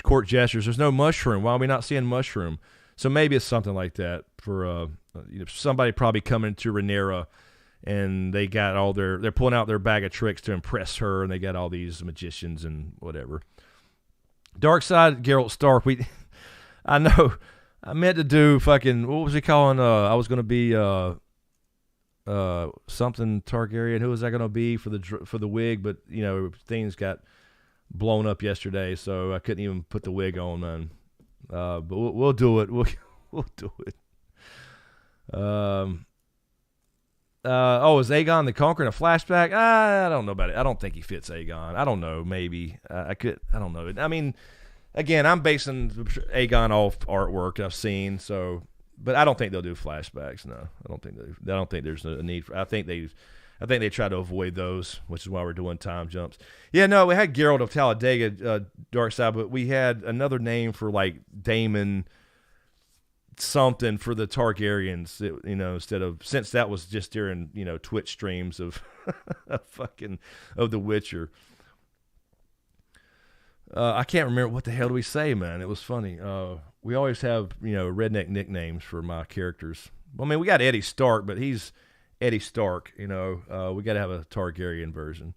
court gestures, there's no mushroom. Why are we not seeing mushroom? So maybe it's something like that for somebody probably coming to Rhaenyra, and they got they're pulling out their bag of tricks to impress her, and they got all these magicians and whatever. Dark Side, Geralt Stark. I know, I meant to do fucking, what was he calling? I was gonna be something Targaryen. Who was I gonna be for the wig? But you know, things got blown up yesterday, so I couldn't even put the wig on, man. But we'll do it. We'll do it. Is Aegon the Conqueror in a flashback? I don't know about it. I don't think he fits Aegon. I don't know. Maybe I don't know. I mean, again, I'm basing Aegon off artwork I've seen. So, but I don't think they'll do flashbacks. No, I don't think there's a need for. I think they try to avoid those, which is why we're doing time jumps. Yeah, no, we had Geralt of Talladega, Darkseid, but we had another name for like Daemon something for the Targaryens, you know, instead of, since that was just during, you know, Twitch streams of of The Witcher. I can't remember what the hell do we say, man. It was funny. We always have, you know, redneck nicknames for my characters. Well, I mean, we got Eddie Stark, but he's Eddie Stark, you know. We got to have a Targaryen version.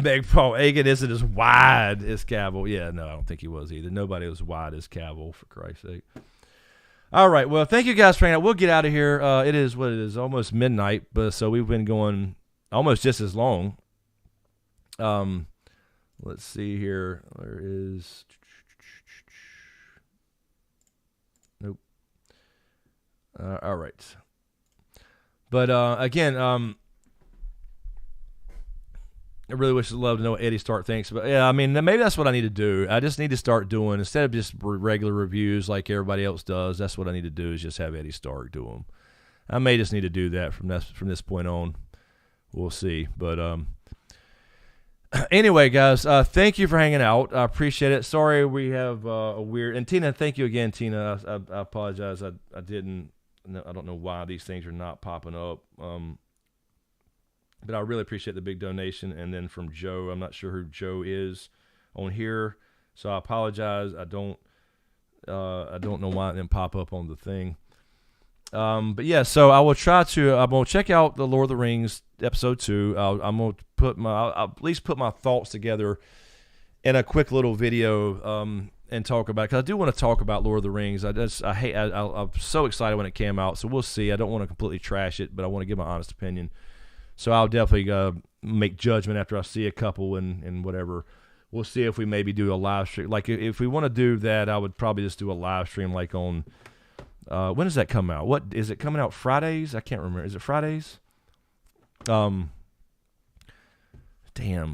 Meg Paul Aegon isn't as wide as Cavill. Yeah, no, I don't think he was either. Nobody was wide as Cavill, for Christ's sake. All right, well, thank you guys for hanging out. We'll get out of here. It is what it is, almost midnight, but so we've been going almost just as long. Let's see here. There is... Nope. All right. But again, I really wish I'd love to know what Eddie Stark thinks. But yeah, I mean, maybe that's what I need to do. I just need to start doing, instead of just regular reviews like everybody else does, that's what I need to do, is just have Eddie Stark do them. I may just need to do that from this point on. We'll see. But anyway, guys, thank you for hanging out. I appreciate it. Sorry we have a weird... And Tina, thank you again, Tina. I apologize. I don't know why these things are not popping up. But I really appreciate the big donation. And then from Joe, I'm not sure who Joe is on here, so I apologize. I don't know why it didn't pop up on the thing. But yeah, so I'm gonna check out the Lord of the Rings episode 2. I'm gonna I'll at least put my thoughts together in a quick little video and talk about it, because I do want to talk about Lord of the Rings. I'm so excited when it came out, so we'll see. I don't want to completely trash it, but I want to give my honest opinion. So I'll definitely make judgment after I see a couple and whatever. We'll see if we maybe do a live stream. Like, if we want to do that, I would probably just do a live stream, like on, when does that come out? What, is it coming out Fridays? I can't remember. Is it Fridays? Damn.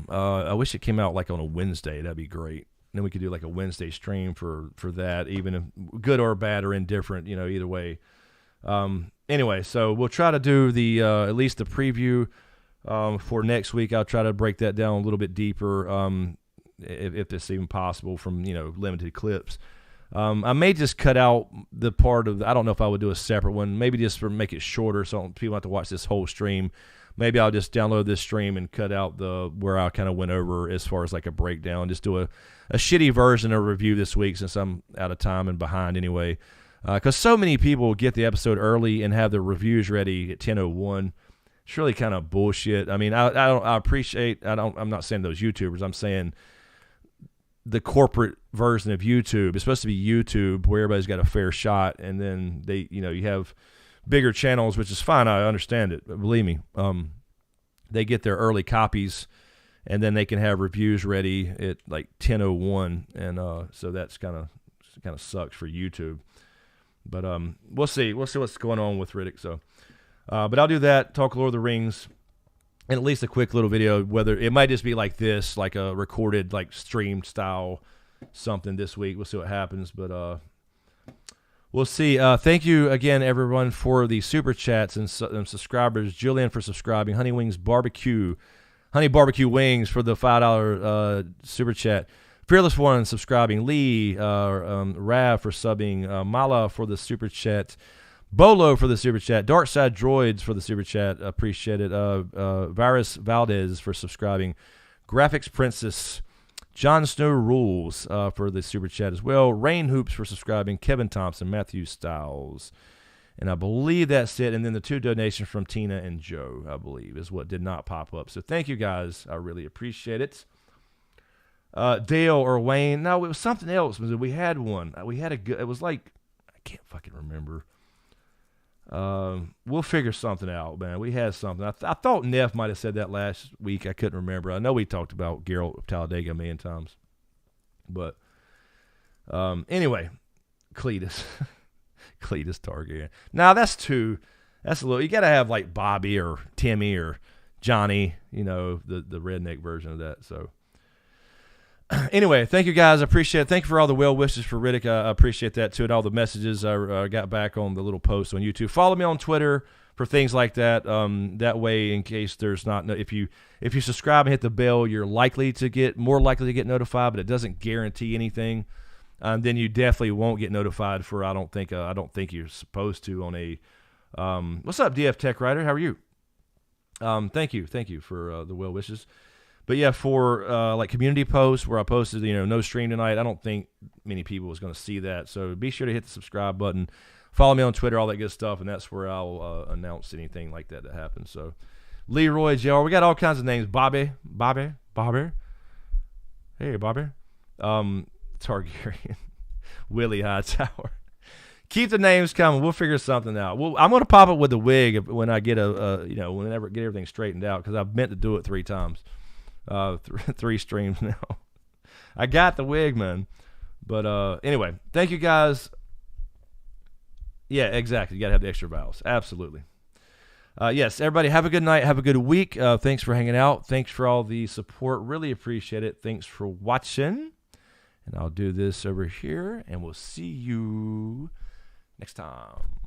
I wish it came out like on a Wednesday. That'd be great. And then we could do like a Wednesday stream for that, even if good or bad or indifferent, you know, either way. Anyway, so we'll try to do the at least the preview for next week. I'll try to break that down a little bit deeper, if it's even possible, from, you know, limited clips. I may just cut out the part of I don't know if I would do a separate one. Maybe just make it shorter, so people have to watch this whole stream. Maybe I'll just download this stream and cut out where I kind of went over as far as like a breakdown. Just do a shitty version of review this week, since I'm out of time and behind anyway. Because so many people get the episode early and have their reviews ready at 10:01. It's really kind of bullshit. I mean, I appreciate. I'm not saying those YouTubers. I'm saying the corporate version of YouTube. It's supposed to be YouTube where everybody's got a fair shot, and then you have bigger channels, which is fine. I understand it. But believe me, they get their early copies, and then they can have reviews ready at like 10:01, and so that's kind of sucks for YouTube. But we'll see. We'll see what's going on with Riddick. So, but I'll do that. Talk Lord of the Rings, and at least a quick little video. Whether it might just be like this, like a recorded, like streamed style something this week. We'll see what happens. But we'll see. Thank you again, everyone, for the super chats and subscribers. Julian for subscribing. Honey Barbecue Wings for the $5 super chat. Fearless One subscribing. Lee, Rav for subbing. Mala for the super chat. Bolo for the super chat. Darkside Droids for the super chat. Appreciate it. Virus Valdez for subscribing. Graphics Princess. Jon Snow Rules for the super chat as well. Rain Hoops for subscribing. Kevin Thompson. Matthew Stiles. And I believe that's it. And then the 2 donations from Tina and Joe, I believe, is what did not pop up. So thank you guys. I really appreciate it. Dale or Wayne. No, it was something else. We had one. We had a good, it was like, I can't fucking remember. We'll figure something out, man. We had something. I thought Neff might have said that last week. I couldn't remember. I know we talked about Geralt of Talladega a million times. But anyway, Cletus. Cletus Targaryen. Now that's two. That's a little. You got to have like Bobby or Timmy or Johnny, you know, the redneck version of that. So anyway, thank you guys. I appreciate it. Thank you for all the well wishes for Riddick. I appreciate that too, and all the messages I got back on the little post on YouTube. Follow me on Twitter for things like that. That way, in case there's not, if you subscribe and hit the bell, you're more likely to get notified, but it doesn't guarantee anything. Then you definitely won't get notified for. I don't think you're supposed to on a. What's up, DF Tech Writer? How are you? Thank you for the well wishes. But yeah, for like community posts where I posted, no stream tonight, I don't think many people was going to see that. So be sure to hit the subscribe button, follow me on Twitter, all that good stuff, and that's where I'll announce anything like that happens. So Leroy JR, we got all kinds of names. Bobby. Hey, Bobby. Targaryen. Willie Hightower. Keep the names coming. We'll figure something out. I'm going to pop it with the wig when I get whenever get everything straightened out, because I've meant to do it 3 times. 3 streams now. I got the wig, man. But anyway, thank you guys. Yeah, exactly. You got to have the extra vowels. Absolutely. Yes, everybody have a good night. Have a good week. Thanks for hanging out. Thanks for all the support. Really appreciate it. Thanks for watching. And I'll do this over here, and we'll see you next time.